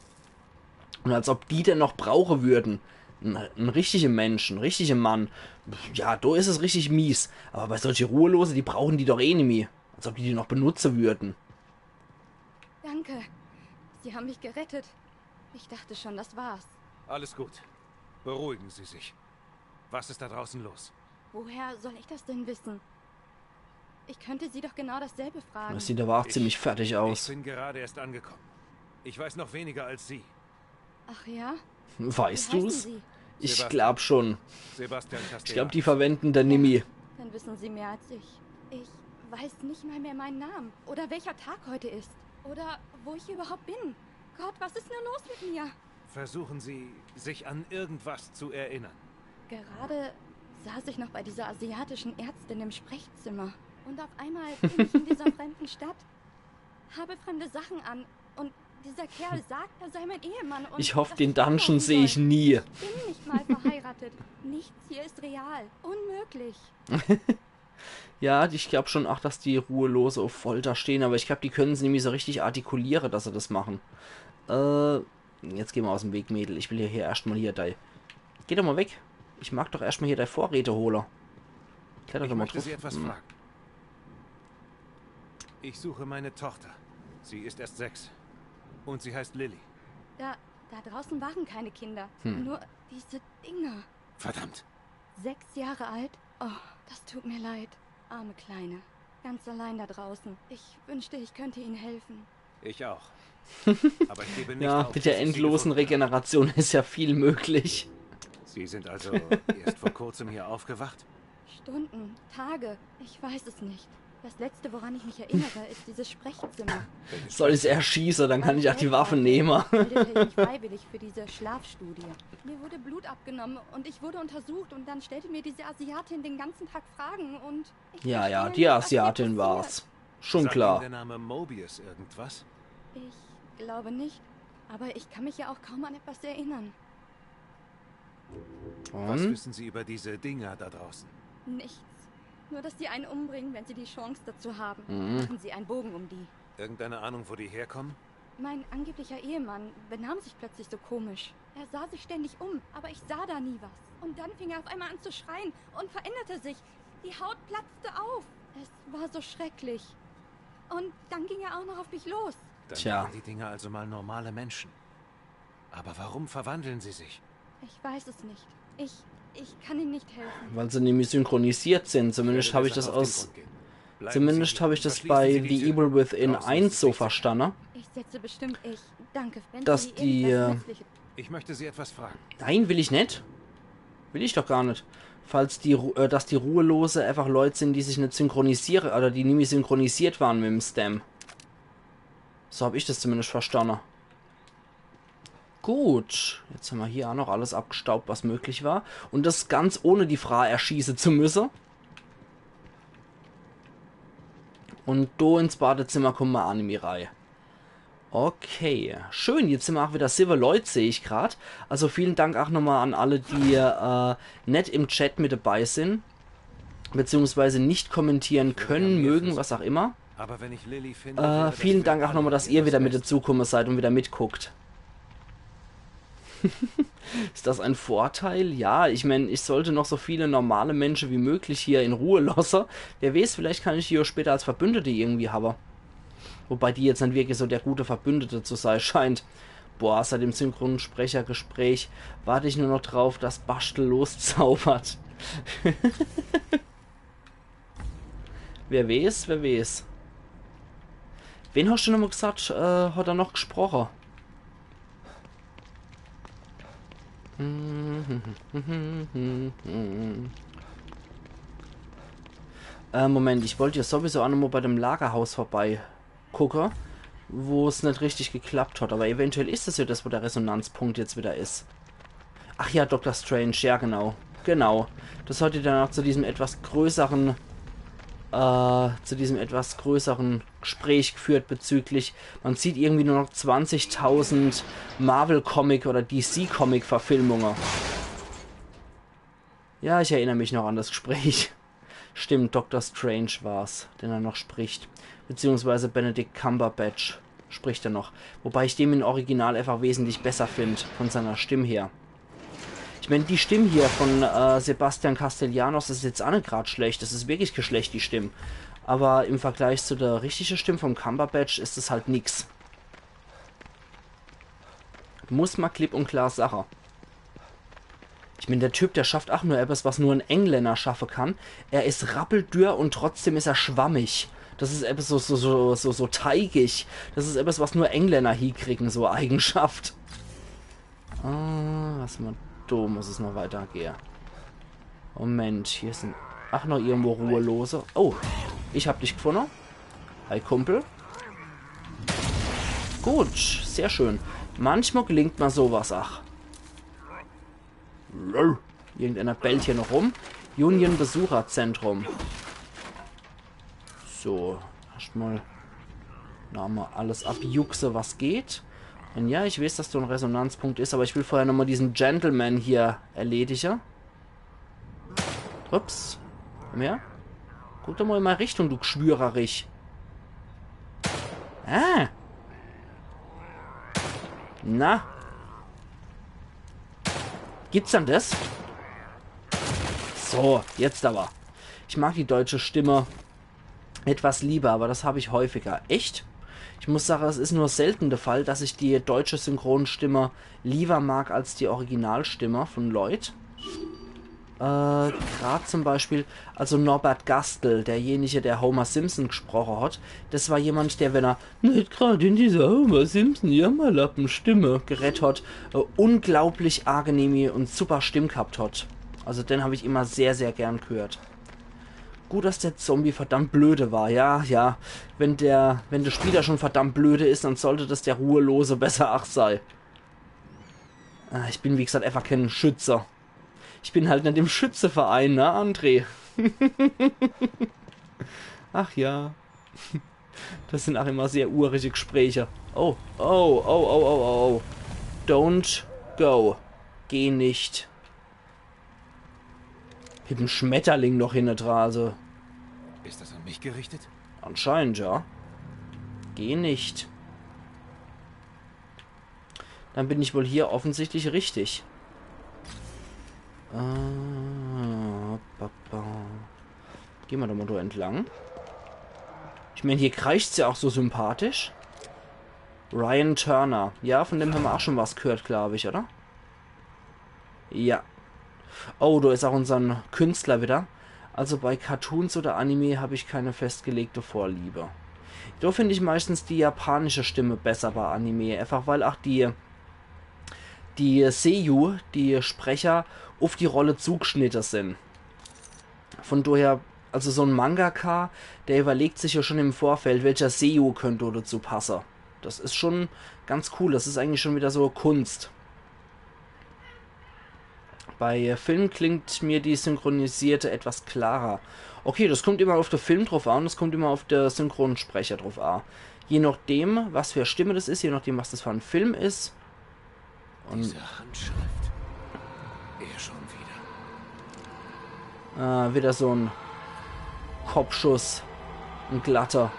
Und als ob die denn noch brauchen würden. Ein richtiger Mensch, ein richtiger Mann. Ja, da ist es richtig mies. Aber bei solchen Ruhelose, die brauchen die doch eh nicht mehr. Als ob die noch benutzen würden. Danke. Sie haben mich gerettet. Ich dachte schon, das war's. Alles gut. Beruhigen Sie sich. Was ist da draußen los? Woher soll ich das denn wissen? Ich könnte Sie doch genau dasselbe fragen. Das sieht aber auch ziemlich fertig aus. Ich bin gerade erst angekommen. Ich weiß noch weniger als Sie. Ach ja? Weißt Wie heißen du's? Sie? Ich glaube schon. Sebastian Ich Castellanos. glaube, die verwenden der Nimi. Dann wissen Sie mehr als ich. Ich weiß nicht mal mehr meinen Namen. Oder welcher Tag heute ist. Oder wo ich überhaupt bin. Gott, was ist nur los mit mir? Versuchen Sie, sich an irgendwas zu erinnern. Gerade saß ich noch bei dieser asiatischen Ärztin im Sprechzimmer. Und auf einmal bin ich in dieser fremden Stadt, habe fremde Sachen an und dieser Kerl sagt, er sei mein Ehemann. Und Ich hoffe, dass den ich abhauen Dungeon sehe ich soll. nie. Ich bin nicht mal verheiratet. Nichts hier ist real. Unmöglich. Ja, ich glaube schon auch, dass die Ruhelose auf Folter stehen, aber ich glaube, die können sie nämlich so richtig artikulieren, dass sie das machen. Jetzt gehen wir aus dem Weg, Mädel. Ich will hier erstmal hier dein... Geh doch mal weg. Ich mag doch erstmal hier dein Vorräteholer. Kletter Ich doch mal möchte drauf. Sie etwas fragen. Ich suche meine Tochter. Sie ist erst 6. Und sie heißt Lilly. Da draußen waren keine Kinder. Nur diese Dinger. Verdammt. 6 Jahre alt? Oh, das tut mir leid. Arme Kleine. Ganz allein da draußen. Ich wünschte, ich könnte ihnen helfen. Ich auch. Aber ich gebe nicht Ja, auf, mit der bis ich sie endlosen gefunden habe. Regeneration ist ja viel möglich. Sie sind also erst vor kurzem hier aufgewacht? Stunden, Tage, ich weiß es nicht. Das Letzte, woran ich mich erinnere, ist dieses Sprechzimmer. Soll ich es erschießen, dann kann ich auch die Waffe nehmen. Meldete ich mich freiwillig für diese Schlafstudie. Mir wurde Blut abgenommen und ich wurde untersucht und dann stellte mir diese Asiatin den ganzen Tag Fragen und... ich Ja, verstehe ja, nicht, die was hier Asiatin passiert. war's. Schon Sagt Ihnen klar. der Name Mobius irgendwas? Ich glaube nicht, aber ich kann mich ja auch kaum an etwas erinnern. Was Und? wissen Sie über diese Dinger da draußen? Nichts. Nur, dass sie einen umbringen, wenn sie die Chance dazu haben. Mhm. Machen sie einen Bogen um die. Irgendeine Ahnung, wo die herkommen? Mein angeblicher Ehemann benahm sich plötzlich so komisch. Er sah sich ständig um, aber ich sah da nie was. Und dann fing er auf einmal an zu schreien und veränderte sich. Die Haut platzte auf. Es war so schrecklich. Und dann ging er auch noch auf mich los. Dann Tja. waren die Dinger also mal normale Menschen. Aber warum verwandeln sie sich? Ich weiß es nicht. Ich kann ihm nicht helfen. Weil sie nämlich synchronisiert sind. Zumindest habe ich das aus... Zumindest habe ich das bei The Evil Within 1 so verstanden. Ich setze bestimmt ich. Danke. Wenn Dass Sie die, irgendwas Nützliches... Ich möchte Sie etwas fragen. Nein, will ich nicht. Will ich doch gar nicht. Falls die, dass die Ruhelose einfach Leute sind, die sich nicht synchronisieren, oder die nie synchronisiert waren mit dem Stem. So habe ich das zumindest verstanden. Gut, jetzt haben wir hier auch noch alles abgestaubt, was möglich war. Und das ganz ohne die Frau erschießen zu müssen. Und da ins Badezimmer kommen wir an in die Reihe. Okay, schön, jetzt sind wir auch wieder 7 Leute, sehe ich gerade. Also vielen Dank auch nochmal an alle, die nett im Chat mit dabei sind. Beziehungsweise nicht kommentieren können, mögen, was auch immer. Aber wenn ich Lilly finde, wäre das Vielen für Dank auch alle nochmal, dass hier ihr das wieder mit Beste. dazugekommen seid und wieder mitguckt. Ist das ein Vorteil? Ja, ich meine, ich sollte noch so viele normale Menschen wie möglich hier in Ruhe lassen. Wer weiß, vielleicht kann ich die auch später als Verbündete irgendwie haben. Wobei die jetzt nicht wirklich so der gute Verbündete zu sein scheint. Boah, seit dem Synchronsprechergespräch warte ich nur noch drauf, dass Bastel loszaubert. Wer weiß, wer weiß. Wen hast du nochmal gesagt, hat er noch gesprochen? Moment, ich wollte ja sowieso auch nochmal bei dem Lagerhaus vorbei gucken, wo es nicht richtig geklappt hat. Aber eventuell ist es ja das, wo der Resonanzpunkt jetzt wieder ist. Ach ja, Dr. Strange, ja genau. Genau. Das hat ja dann auch zu diesem etwas größeren Gespräch geführt bezüglich, man sieht irgendwie nur noch 20.000 Marvel-Comic oder DC-Comic-Verfilmungen. Ja, ich erinnere mich noch an das Gespräch. Stimmt, Dr. Strange war's, den er noch spricht. Beziehungsweise Benedict Cumberbatch spricht er noch. Wobei ich dem im Original einfach wesentlich besser finde, von seiner Stimme her. Ich meine, die Stimme hier von Sebastian Castellanos ist jetzt auch nicht gerade schlecht. Das ist wirklich schlecht, die Stimme. Aber im Vergleich zu der richtigen Stimme vom Cumberbatch ist es halt nix. Muss mal klipp und klar Sache. Ich meine, der Typ, der schafft auch nur etwas, was nur ein Engländer schaffen kann. Er ist rappeldürr und trotzdem ist er schwammig. Das ist etwas so teigig. Das ist etwas, was nur Engländer hinkriegen, so Eigenschaft. Was man Da muss es noch weitergehen. Moment, hier sind... Ach, noch irgendwo Ruhelose. Oh, ich hab dich gefunden. Hi, Kumpel. Gut, sehr schön. Manchmal gelingt mal sowas, ach. Irgendeiner bellt hier noch rum. Union Besucherzentrum. So, erstmal mal alles abjuchse, was geht. Und ja, ich weiß, dass du ein Resonanzpunkt ist, aber ich will vorher nochmal diesen Gentleman hier erledigen. Ups. Komm her. Guck doch mal in meine Richtung, du Geschwürerich. Ah. Na. Gibt's dann das? So, jetzt aber. Ich mag die deutsche Stimme etwas lieber, aber das habe ich häufiger. Echt? Ich muss sagen, es ist nur selten der Fall, dass ich die deutsche Synchronstimme lieber mag als die Originalstimme von Lloyd. Gerade zum Beispiel, also Norbert Gastel, derjenige, der Homer Simpson gesprochen hat, das war jemand, der, wenn er nicht gerade in dieser Homer Simpson Jammerlappen-Stimme gerettet hat, unglaublich angenehme und super Stimme gehabt hat. Also den habe ich immer sehr, sehr gern gehört. Gut, dass der Zombie verdammt blöde war, ja, ja. Wenn der Spieler schon verdammt blöde ist, dann sollte das der Ruhelose besser ach sei. Ich bin, wie gesagt, einfach kein Schützer. Ich bin halt nicht im Schützeverein, ne, André? Ach ja. Das sind auch immer sehr urige Gespräche. Oh, oh, oh, oh, oh, oh, oh. Don't go. Geh nicht. Mit dem Schmetterling noch hinten dran, also. Ist das an mich gerichtet? Anscheinend, ja. Geh nicht. Dann bin ich wohl hier offensichtlich richtig. Gehen wir doch mal da entlang. Ich meine, hier kreischt's ja auch so sympathisch. Ryan Turner. Ja, von dem haben wir auch schon was gehört, glaube ich, oder? Ja. Oh, da ist auch unser Künstler wieder. Also bei Cartoons oder Anime habe ich keine festgelegte Vorliebe. Da finde ich meistens die japanische Stimme besser bei Anime. Einfach weil auch die Seiyuu, die Sprecher, auf die Rolle zugeschnitten sind. Von daher, also so ein Mangaka, der überlegt sich ja schon im Vorfeld, welcher Seiyuu könnte dazu passen. Das ist schon ganz cool. Das ist eigentlich schon wieder so Kunst. Bei Film klingt mir die Synchronisierte etwas klarer. Okay, das kommt immer auf den Film drauf an, das kommt immer auf den Synchronsprecher drauf an. Je nachdem, was für Stimme das ist, je nachdem, was das für ein Film ist. Und diese Handschrift. Er schon wieder. Wieder so ein Kopfschuss. Ein glatter.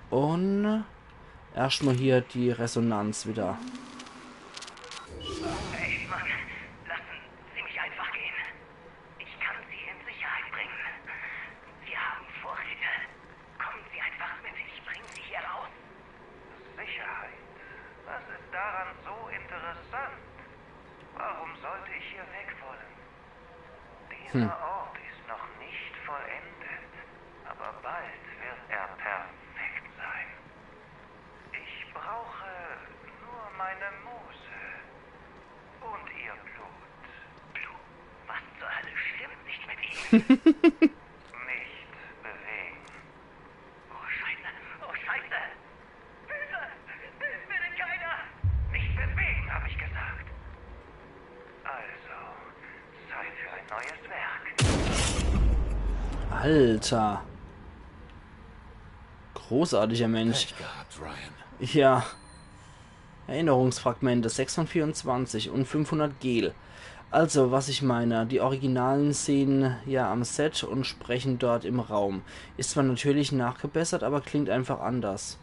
Und erstmal hier die Resonanz wieder. Hey, Mann, lassen Sie mich einfach gehen. Ich kann Sie in Sicherheit bringen. Wir haben Vorräte. Kommen Sie einfach mit, ich bringe Sie hier raus. Sicherheit? Was ist daran so interessant? Warum sollte ich hier weg wollen? Dieser Ort ist noch nicht vollendet, aber bald wird er perfekt sein. Ich brauche nur meine Muse und ihr Blut. Blut? Was zur Hölle stimmt nicht mit Ihnen? Nicht bewegen. Oh, Scheiße. Oh, Scheiße. Hilfe! Hilft mir denn keiner? Nicht bewegen, habe ich gesagt. Also, Zeit für ein neues Werk. Alter. Großartiger Mensch. Pech gehabt, Ryan. Ja. Erinnerungsfragmente 6 von 24 und 500 Gel. Also, was ich meine, die originalen Szenen ja am Set und sprechen dort im Raum. Ist zwar natürlich nachgebessert, aber klingt einfach anders.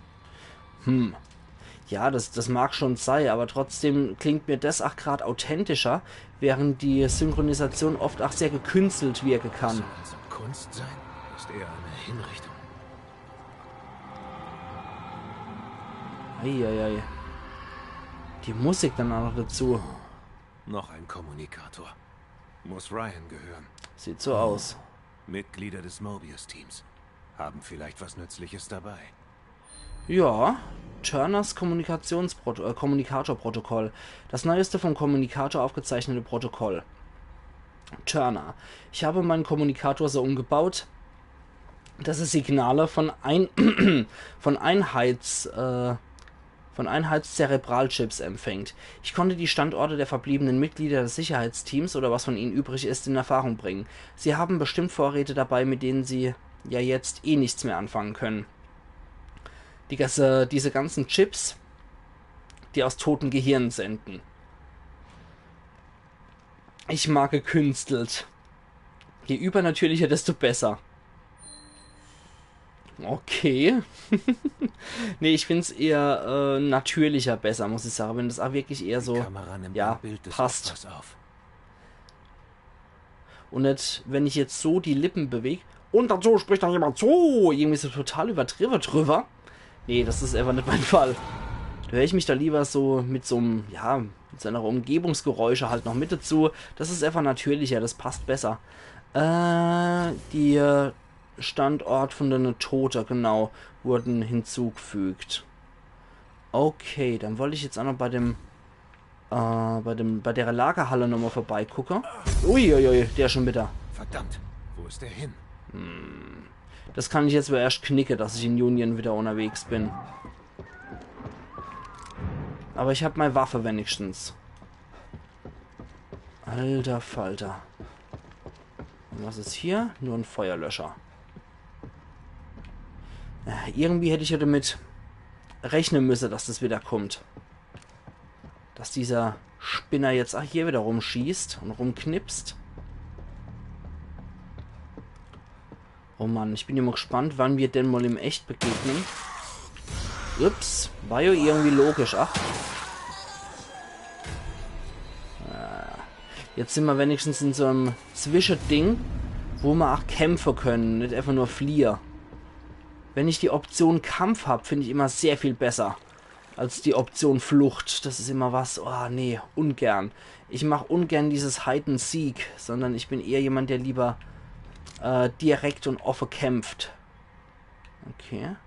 Ja, das mag schon sein, aber trotzdem klingt mir das auch gerade authentischer, während die Synchronisation oft auch sehr gekünstelt wirken kann. Soll also Kunst sein? Ist eher eine Hinrichtung. Eieiei. Die Musik dann auch noch dazu. Noch ein Kommunikator. Muss Ryan gehören. Sieht so aus. Mitglieder des Mobius-Teams. Haben vielleicht was Nützliches dabei. Ja, Turners Kommunikatorprotokoll. Das neueste vom Kommunikator aufgezeichnete Protokoll. Turner. Ich habe meinen Kommunikator so umgebaut, dass es Signale von Einheitszerebralchips empfängt. Ich konnte die Standorte der verbliebenen Mitglieder des Sicherheitsteams oder was von ihnen übrig ist in Erfahrung bringen. Sie haben bestimmt Vorräte dabei, mit denen sie ja jetzt eh nichts mehr anfangen können. Diese ganzen Chips, die aus toten Gehirnen senden. Ich mag gekünstelt. Je übernatürlicher, desto besser. Okay. Nee, ich finde es eher natürlicher besser, muss ich sagen. Wenn das auch wirklich eher so, ja, passt. Und nicht, wenn ich jetzt so die Lippen bewege und dazu spricht dann jemand so, irgendwie so total übertrieben drüber. Nee, das ist einfach nicht mein Fall. Da höre ich mich da lieber so mit so einem, ja, mit seiner Umgebungsgeräusche halt noch mit dazu. Das ist einfach natürlicher, das passt besser. Die Standort von der Tote, genau, wurden hinzugefügt. Okay, dann wollte ich jetzt auch noch bei der Lagerhalle nochmal vorbeigucken. Uiuiui, der ist schon wieder. Verdammt, wo ist der hin? Das kann ich jetzt aber erst knicken, dass ich in Union wieder unterwegs bin. Aber ich habe meine Waffe wenigstens. Alter Falter. Und was ist hier? Nur ein Feuerlöscher. Irgendwie hätte ich ja damit rechnen müssen, dass das wieder kommt. Dass dieser Spinner jetzt hier wieder rumschießt und rumknipst. Oh Mann, ich bin immer gespannt, wann wir denn mal im Echt begegnen. Ups, war ja irgendwie logisch, ach. Jetzt sind wir wenigstens in so einem Zwischending, wo wir auch kämpfen können, nicht einfach nur fliehen. Wenn ich die Option Kampf habe, finde ich immer sehr viel besser als die Option Flucht. Das ist immer was, oh nee, ungern. Ich mache ungern dieses Hide and Seek, sondern ich bin eher jemand, der lieber direkt und offen kämpft. Okay.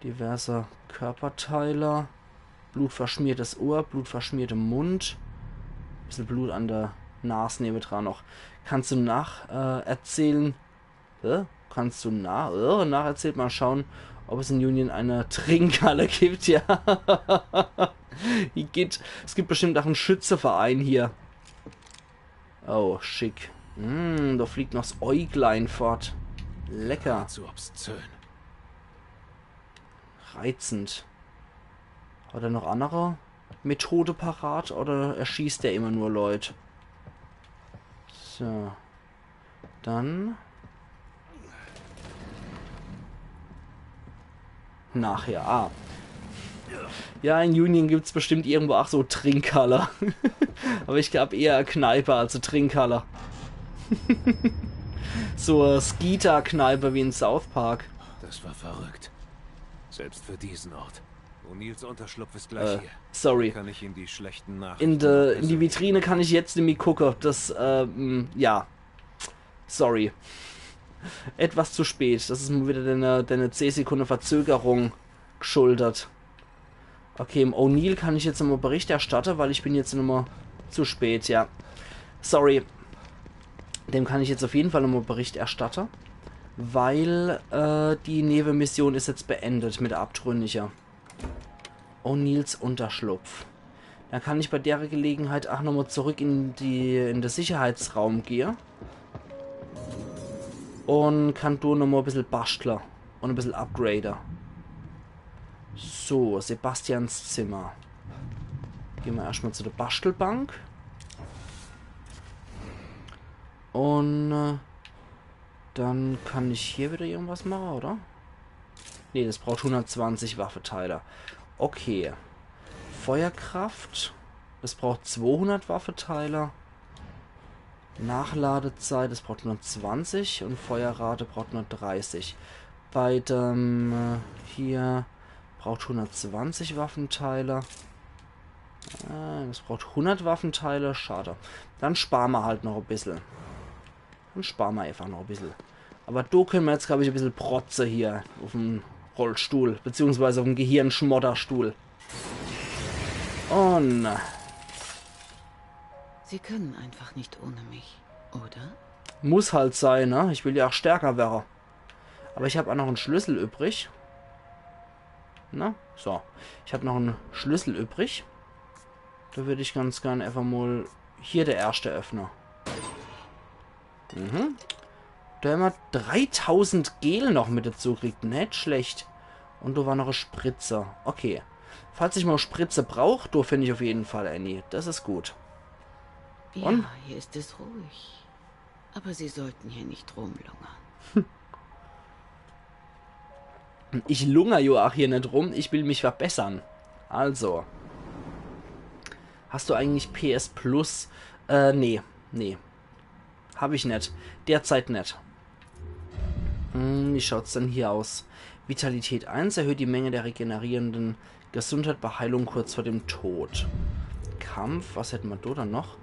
Diverse Körperteile. Blutverschmiertes Ohr, blutverschmierter Mund. Bisschen Blut an der Nasennebenhöhle dran noch. Kannst du erzählen? Kannst du nacherzählt mal schauen, ob es in Union eine Trinkhalle gibt? Ja. Es gibt bestimmt auch einen Schützeverein hier. Oh, schick. Da fliegt noch das Äuglein fort. Lecker. Zu obszön. Reizend. Hat er noch andere Methode parat oder erschießt er immer nur Leute? So. Dann. Nachher. Ja, in Union gibt es bestimmt irgendwo auch so Trinkhalle. Aber ich glaube eher eine Kneipe als eine Trinkhalle. So eine Skeeter-Kneipe wie in South Park. Das war verrückt. Selbst für diesen Ort. O'Neills Unterschlupf ist gleich hier. Sorry. Kann ich ihm die schlechten Nachrichten In die Vitrine kann ich jetzt nämlich gucken. Das, ja. Sorry. Etwas zu spät. Das ist mal wieder deine 10 Sekunden Verzögerung geschuldet. Okay, im O'Neill kann ich jetzt nochmal Bericht erstatten, weil ich bin jetzt nochmal zu spät, ja. Sorry. Dem kann ich jetzt auf jeden Fall nochmal Bericht erstatten, weil die Nebenmission ist jetzt beendet mit der Abtrünniger. O'Neills Unterschlupf. Dann kann ich bei der Gelegenheit auch nochmal zurück in den Sicherheitsraum gehen. Und kann du nochmal ein bisschen basteln und ein bisschen upgraden. So, Sebastians Zimmer. Gehen wir erstmal zu der Bastelbank. Und dann kann ich hier wieder irgendwas machen, oder? Ne, das braucht 120 Waffenteile. Okay. Feuerkraft. Das braucht 200 Waffenteile. Nachladezeit, das braucht nur 20 und Feuerrate braucht nur 30. Bei dem hier braucht 120 Waffenteile. Das braucht 100 Waffenteile, schade. Dann sparen wir halt noch ein bisschen. Dann sparen wir einfach noch ein bisschen. Aber da können wir jetzt, glaube ich, ein bisschen Protze hier auf dem Rollstuhl, beziehungsweise auf dem Gehirnschmodderstuhl. Und Sie können einfach nicht ohne mich, oder? muss halt sein, ne? Ich will ja auch stärker werden. Aber ich habe auch noch einen Schlüssel übrig. Na, so. Ich habe noch einen Schlüssel übrig. Da würde ich ganz gerne einfach mal hier der erste Öffner. Mhm. Da haben wir 3000 Gel noch mit dazu gekriegt. Nicht schlecht. Und da war noch eine Spritze. Okay. Falls ich mal eine Spritze brauche, da finde ich auf jeden Fall Annie. Das ist gut. Und? Ja, hier ist es ruhig. Aber Sie sollten hier nicht rumlungern. Ich lungere ja auch hier nicht rum. Ich will mich verbessern. Also. Hast du eigentlich PS Plus? Nee. Nee. Habe ich nicht. Derzeit nicht. Wie schaut es denn hier aus? Vitalität 1 erhöht die Menge der regenerierenden Gesundheit bei Heilung kurz vor dem Tod. Kampf, was hätten wir da dann noch?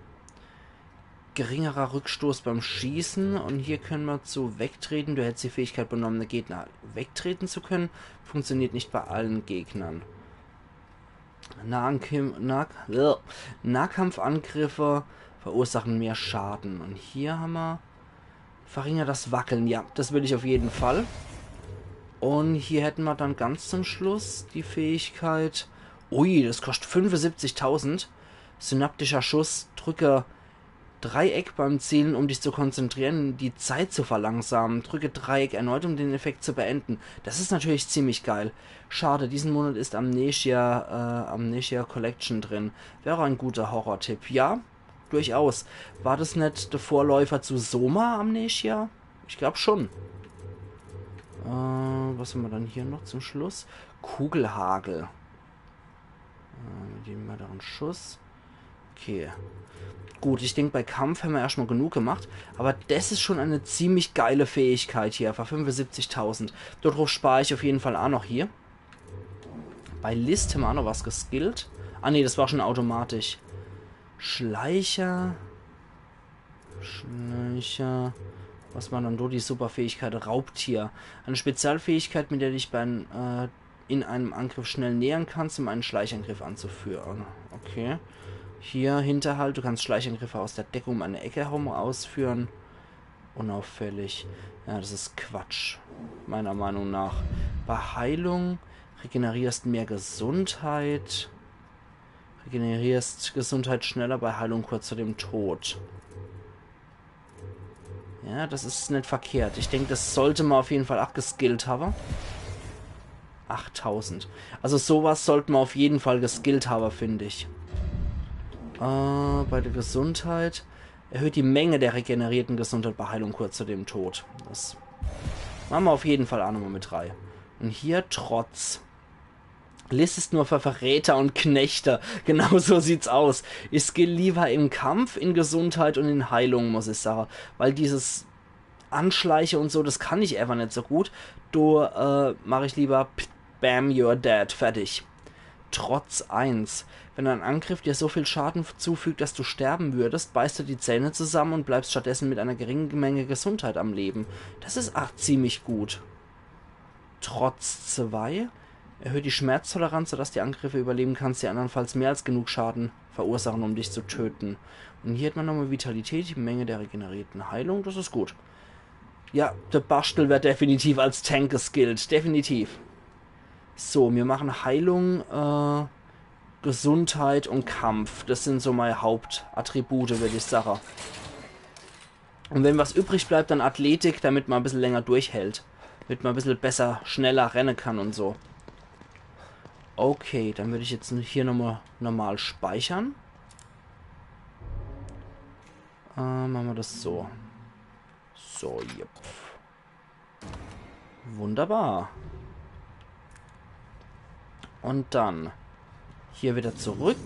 Geringerer Rückstoß beim Schießen. Und hier können wir zu Wegtreten. Du hättest die Fähigkeit, benommene Gegner wegtreten zu können. Funktioniert nicht bei allen Gegnern. Nahkampfangriffe verursachen mehr Schaden. Und hier haben wir verringert das Wackeln. Ja, das will ich auf jeden Fall. Und hier hätten wir dann ganz zum Schluss die Fähigkeit. Ui, das kostet 75.000. Synaptischer Schuss. Drücke Dreieck beim Zielen, um dich zu konzentrieren, die Zeit zu verlangsamen. Drücke Dreieck erneut, um den Effekt zu beenden. Das ist natürlich ziemlich geil. Schade, diesen Monat ist Amnesia Collection drin. Wäre ein guter Horror-Tipp. Ja, durchaus. War das nicht der Vorläufer zu Soma Amnesia? Ich glaube schon. Was haben wir dann hier noch zum Schluss? Kugelhagel. Mit dem weiteren Schuss. Okay. Gut, ich denke, bei Kampf haben wir erstmal genug gemacht. Aber das ist schon eine ziemlich geile Fähigkeit hier. Für 75.000. Darauf spare ich auf jeden Fall auch noch hier. Bei List haben wir auch noch was geskillt. Ah ne, das war schon automatisch. Schleicher. Was war dann da die Superfähigkeit? Raubtier. Eine Spezialfähigkeit, mit der du dich in einem Angriff schnell nähern kannst, um einen Schleichangriff anzuführen. Okay. Hier Hinterhalt. Du kannst Schleichangriffe aus der Deckung um eine Ecke herum ausführen. Unauffällig. Ja, das ist Quatsch. Meiner Meinung nach. Bei Heilung regenerierst mehr Gesundheit. Regenerierst Gesundheit schneller bei Heilung kurz vor dem Tod. Ja, das ist nicht verkehrt. Ich denke, das sollte man auf jeden Fall auch geskillt haben. 8000. Also sowas sollte man auf jeden Fall geskillt haben, finde ich. Bei der Gesundheit erhöht die Menge der regenerierten Gesundheit bei Heilung kurz vor dem Tod. Das machen wir auf jeden Fall auch nochmal mit 3. Und hier Trotz. Liz ist nur für Verräter und Knechte. Genau so sieht's aus. Ich skill lieber im Kampf, in Gesundheit und in Heilung, muss ich sagen. Weil dieses Anschleiche und so, das kann ich einfach nicht so gut. Da mache ich lieber Bam, you're dead. Fertig. Trotz 1. Wenn ein Angriff dir so viel Schaden zufügt, dass du sterben würdest, beißt du die Zähne zusammen und bleibst stattdessen mit einer geringen Menge Gesundheit am Leben. Das ist auch ziemlich gut. Trotz 2. Erhöht die Schmerztoleranz, sodass die Angriffe überleben kannst, die andernfalls mehr als genug Schaden verursachen, um dich zu töten. Und hier hat man nochmal Vitalität, die Menge der regenerierten Heilung, das ist gut. Ja, der Bastel wird definitiv als Tank geskillt, definitiv. So, wir machen Heilung, Gesundheit und Kampf. Das sind so meine Hauptattribute, würde ich sagen. Und wenn was übrig bleibt, dann Athletik, damit man ein bisschen länger durchhält. Damit man ein bisschen besser, schneller rennen kann und so. Okay, dann würde ich jetzt hier nochmal normal speichern. Machen wir das so. So, yep. Wunderbar. Und dann hier wieder zurück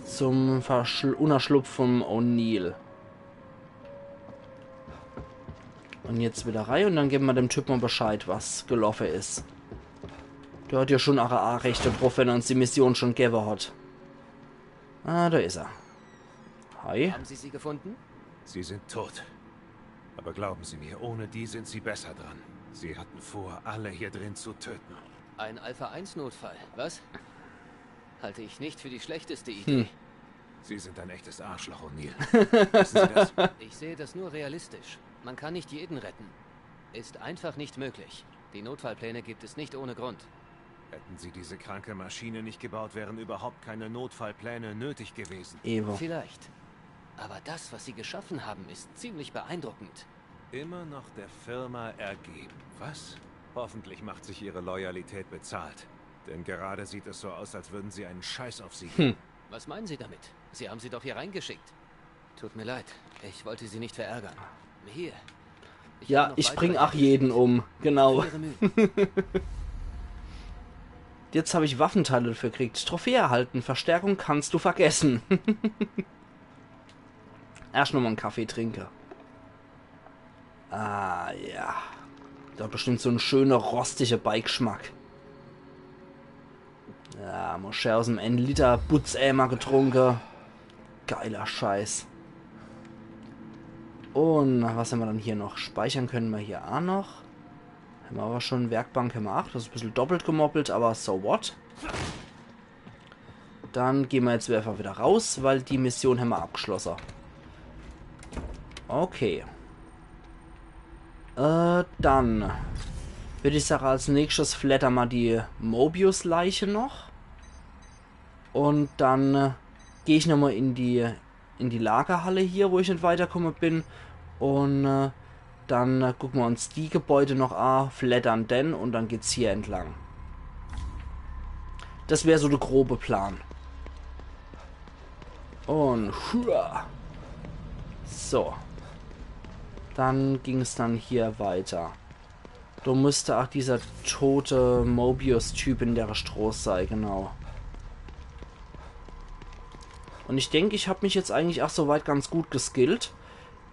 zum Unerschlupf vom O'Neill. Und jetzt wieder rein und dann geben wir dem Typ mal Bescheid, was gelaufen ist. Der hat ja schon AA-Rechte drauf, wenn er uns die Mission schon gegeben hat. Ah, da ist er. Hi. Haben Sie sie gefunden? Sie sind tot. Aber glauben Sie mir, ohne die sind Sie besser dran. Sie hatten vor, alle hier drin zu töten. Ein Alpha-1-Notfall, was? Halte ich nicht für die schlechteste Idee. Sie sind ein echtes Arschloch, O'Neill. Wissen Sie das? Ich sehe das nur realistisch. Man kann nicht jeden retten. Ist einfach nicht möglich. Die Notfallpläne gibt es nicht ohne Grund. Hätten Sie diese kranke Maschine nicht gebaut, wären überhaupt keine Notfallpläne nötig gewesen. Evo. Vielleicht. Aber das, was sie geschaffen haben, ist ziemlich beeindruckend. Immer noch der Firma ergeben. Was? Hoffentlich macht sich Ihre Loyalität bezahlt. Denn gerade sieht es so aus, als würden Sie einen Scheiß auf Sie geben. Was meinen Sie damit? Sie haben sie doch hier reingeschickt. Tut mir leid. Ich wollte Sie nicht verärgern. Hier. Ja, ich bring auch jeden um. Genau. Jetzt habe ich Waffenteile dafür gekriegt. Trophäe erhalten. Verstärkung kannst du vergessen. Erst nochmal einen Kaffee trinke. Ah, ja. Da hat bestimmt so ein schöner, rostiger Beigeschmack. Ja, Moschee aus dem 1 Liter Butzämer getrunken. Geiler Scheiß. Und was haben wir dann hier noch? Speichern können wir hier auch noch. Haben wir aber schon Werkbank haben wir 8. Das ist ein bisschen doppelt gemoppelt, aber so what? Dann gehen wir jetzt einfach wieder raus, weil die Mission haben wir abgeschlossen. Okay. Dann würde ich sagen, als nächstes flattern wir die Mobius-Leiche noch. Und dann gehe ich nochmal in die Lagerhalle hier, wo ich nicht weitergekommen bin. Und dann gucken wir uns die Gebäude noch an, flattern denn und dann geht's hier entlang. Das wäre so der grobe Plan. Und so. Dann ging es dann hier weiter. Da müsste auch dieser tote Mobius-Typ in der Stroß sein, genau. Und ich denke, ich habe mich jetzt eigentlich auch soweit ganz gut geskillt.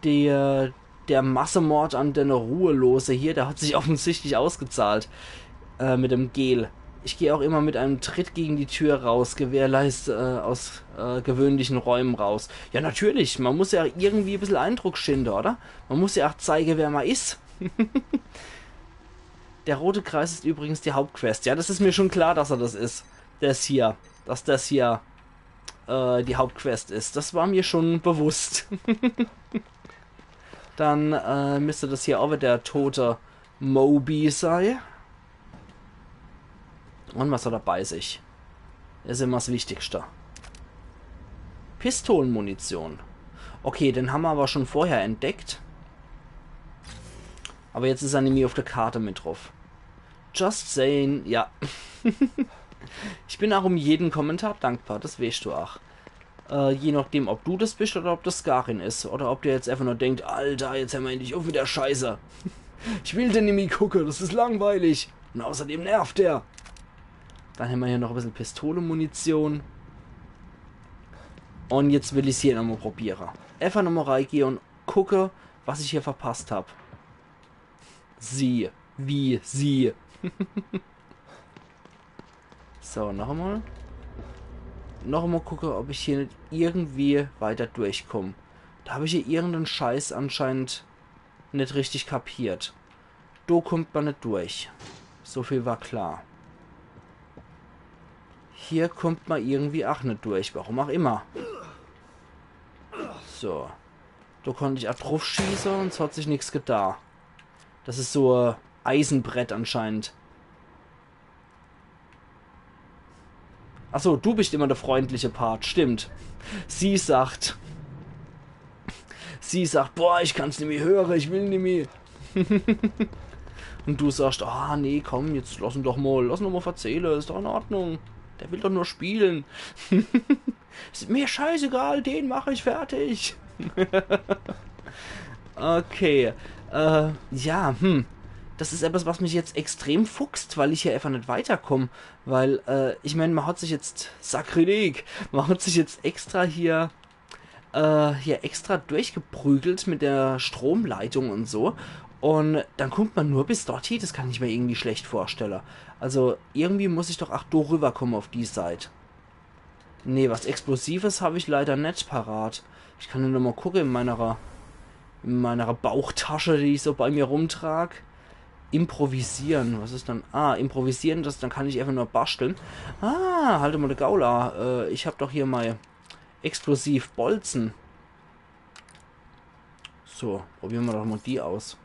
Der Massenmord an der Ruhelose hier, der hat sich offensichtlich ausgezahlt. Mit dem Gel. Ich gehe auch immer mit einem Tritt gegen die Tür raus, gewährleiste aus gewöhnlichen Räumen raus. Ja, natürlich, man muss ja irgendwie ein bisschen Eindruck schinden, oder? Man muss ja auch zeigen, wer man ist. Der rote Kreis ist übrigens die Hauptquest. Ja, das ist mir schon klar, dass er das ist. Dass das hier die Hauptquest ist. Das war mir schon bewusst. Dann müsste das hier auch wieder der tote Moby sein. Und was hat er bei sich? Das ist immer das Wichtigste. Pistolenmunition. Okay, den haben wir aber schon vorher entdeckt. Aber jetzt ist er nämlich auf der Karte mit drauf. Just saying, ja. Ich bin auch um jeden Kommentar dankbar, das weißt du auch. Je nachdem, ob du das bist oder ob das Garin ist. Oder ob der jetzt einfach nur denkt, Alter, jetzt haben wir endlich auf wieder Scheiße. Ich will den nämlich gucken, das ist langweilig. Und außerdem nervt der. Dann haben wir hier noch ein bisschen Pistolenmunition. Und jetzt will ich es hier nochmal probieren. Einfach nochmal reingehen und gucke, was ich hier verpasst habe. Sie. Wie sie. So, noch einmal. Noch einmal gucke, ob ich hier nicht irgendwie weiter durchkomme. Da habe ich hier irgendeinen Scheiß anscheinend nicht richtig kapiert. Da kommt man nicht durch. So viel war klar. Hier kommt man irgendwie auch nicht durch. Warum auch immer. So. Da konnte ich auch drauf schießen und es hat sich nichts getan. Das ist so ein Eisenbrett anscheinend. Achso, du bist immer der freundliche Part. Stimmt. Sie sagt, boah, ich kann's nicht mehr hören, ich will nicht mehr. Und du sagst, ah nee, komm, jetzt lass ihn doch mal erzählen, ist doch in Ordnung. Der will doch nur spielen. Ist mir scheißegal, den mache ich fertig. Okay. Ja, das ist etwas, was mich jetzt extrem fuchst, weil ich hier einfach nicht weiterkomme. Weil, ich meine, man hat sich jetzt, Sakrileg, man hat sich jetzt extra hier extra durchgeprügelt mit der Stromleitung und so. Und dann kommt man nur bis dorthin, das kann ich mir irgendwie schlecht vorstellen. Also, irgendwie muss ich doch auch da rüberkommen auf die Seite. Nee, was Explosives habe ich leider nicht parat. Ich kann nur noch mal gucken in meiner Bauchtasche, die ich so bei mir rumtrage. Improvisieren. Was ist dann? Ah, improvisieren, dann kann ich einfach nur basteln. Ah, halte mal die Gaula. Ich habe doch hier mal explosiv Bolzen. So, probieren wir doch mal die aus.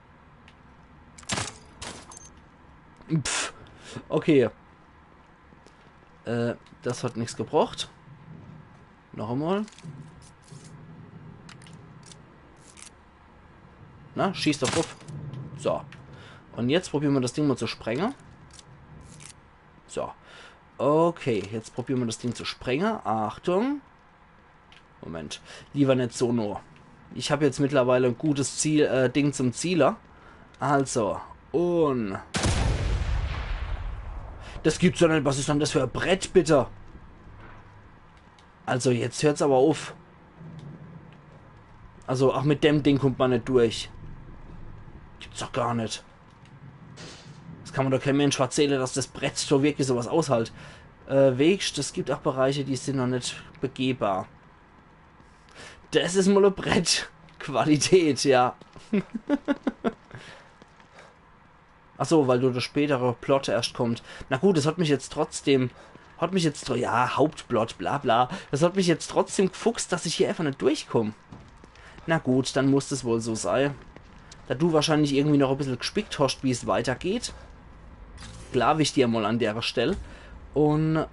Pff, okay. Das hat nichts gebracht. Noch einmal. Na, schieß doch drauf. So. Und jetzt probieren wir das Ding mal zu sprengen. So. Okay, jetzt probieren wir das Ding zu sprengen. Achtung. Moment. Lieber nicht so nur. Ich habe jetzt mittlerweile ein gutes Ding zum Zieler. Also. Und... Das gibt's doch nicht. Was ist denn das für ein Brett, bitte? Also, jetzt hört's aber auf. Also, auch mit dem Ding kommt man nicht durch. Gibt's doch gar nicht. Das kann man doch kein Mensch erzählen, dass das Brett so wirklich sowas aushält. Weg, es gibt auch Bereiche, die sind noch nicht begehbar. Das ist mal ein Brett. Qualität, ja. Achso, weil du der spätere Plot erst kommt. Na gut, das hat mich jetzt trotzdem... Ja, Hauptplot, bla bla. Das hat mich jetzt trotzdem gefuchst, dass ich hier einfach nicht durchkomme. Na gut, dann muss es wohl so sein. Da du wahrscheinlich irgendwie noch ein bisschen gespickt hast, wie es weitergeht. Glaube ich dir mal an der Stelle. Und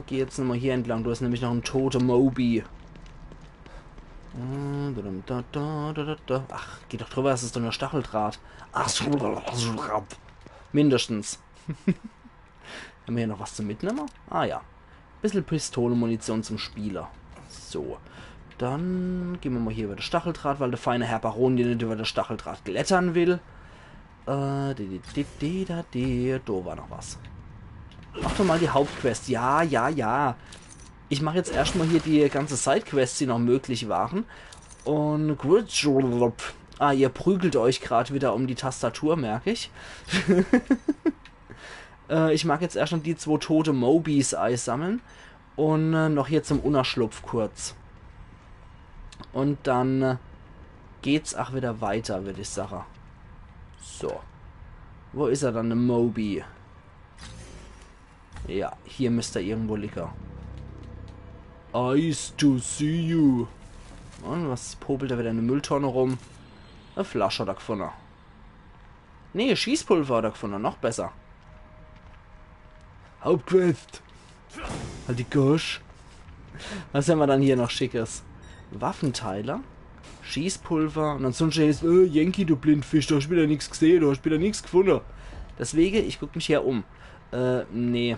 geh jetzt nochmal hier entlang. Du hast nämlich noch einen toten Moby. Ach, geh doch drüber, das ist doch nur Stacheldraht. Ach, mindestens. Haben wir hier noch was zum Mitnehmen? Ah ja. Bisschen Pistolenmunition zum Spieler. So. Dann gehen wir mal hier über das Stacheldraht, weil der feine Herr Baron hier nicht über das Stacheldraht klettern will. Da war noch was. Mach doch mal die Hauptquest. Ja, ja, ja. Ich mache jetzt erstmal hier die ganze Sidequests, die noch möglich waren. Und... Ah, ihr prügelt euch gerade wieder um die Tastatur, merke ich. Ich mag jetzt erst noch die 2 tote Mobys einsammeln. Und noch hier zum Unerschlupf kurz. Und dann geht's auch wieder weiter, würde ich sagen. So. Wo ist er dann, der Moby? Ja, hier müsste er irgendwo liegen. Nice to see you. Und was popelt da wieder eine Mülltonne rum? Eine Flasche da gefunden. Nee, Schießpulver da gefunden, noch besser. Hauptquest. Halt die Gosch. Was haben wir dann hier noch Schickes? Waffenteile. Schießpulver. Und dann sonst ist Yankee, du Blindfisch, du hast wieder nichts gesehen, du hast wieder nichts gefunden. Deswegen, ich gucke mich hier um. Nee.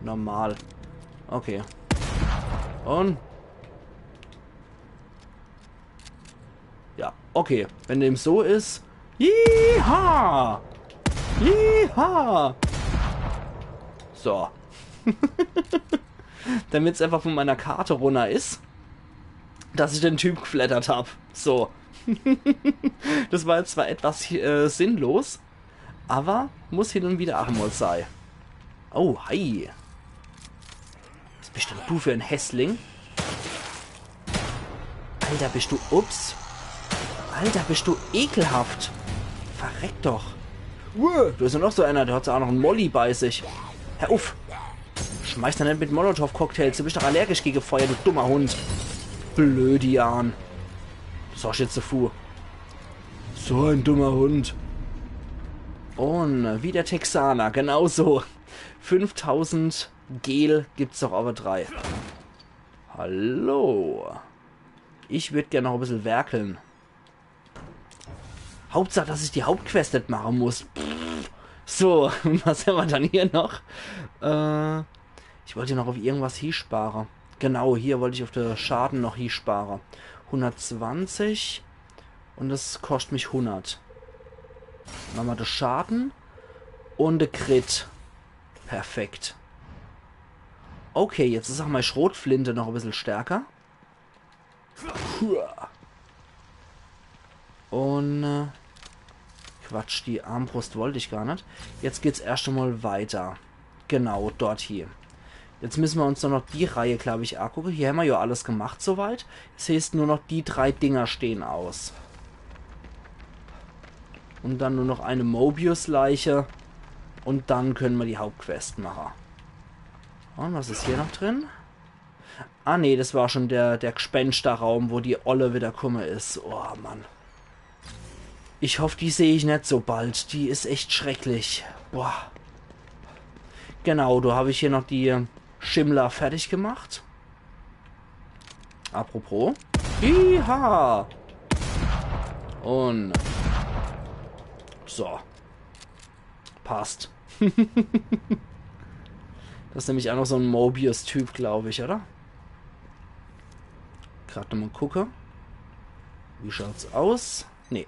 Normal. Okay. Und? Ja, okay. Wenn dem so ist. Jiha! Jiha! So. Damit es einfach von meiner Karte runter ist, dass ich den Typ geflattert habe. So. Das war jetzt zwar etwas sinnlos, aber muss hin und wieder auch mal sein. Oh, hi. Was bist denn du für ein Hässling? Alter, bist du... Ups. Alter, bist du ekelhaft. Verreck doch. Du bist ja noch so einer, der hat auch noch einen Molly bei sich. Hör auf. Schmeiß da nicht mit Molotow-Cocktails. Du bist doch allergisch gegen Feuer, du dummer Hund. Blödian. Das ist auch jetzt so fu. So ein dummer Hund. Und wie der Texaner, genauso. 5000 Gel gibt's doch aber 3. Hallo. Ich würde gerne noch ein bisschen werkeln. Hauptsache, dass ich die Hauptquest nicht machen muss. So, und was haben wir dann hier noch? Ich wollte noch auf irgendwas hier sparen. Genau, hier wollte ich auf den Schaden noch hier sparen. 120 und das kostet mich 100. Machen wir den Schaden und den Crit. Perfekt. Okay, jetzt ist auch meine Schrotflinte noch ein bisschen stärker. Und Quatsch, die Armbrust wollte ich gar nicht. Jetzt geht's erst einmal weiter. Genau, dort hier. Jetzt müssen wir uns noch die Reihe, glaube ich, angucken. Hier haben wir ja alles gemacht soweit. Jetzt heißt nur noch die 3 Dinger stehen aus. Und dann nur noch eine Mobius-Leiche. Und dann können wir die Hauptquest machen. Und was ist hier noch drin? Ah nee, das war schon der Gespensterraum, wo die Olle wieder komme ist. Oh Mann. Ich hoffe, die sehe ich nicht so bald. Die ist echt schrecklich. Boah. Genau, da habe ich hier noch die Schimmler fertig gemacht. Apropos. Hiha! Und so. Passt. Das ist nämlich auch noch so ein Mobius-Typ, glaube ich, oder? Gerade nochmal gucke. Wie schaut's aus? Nee.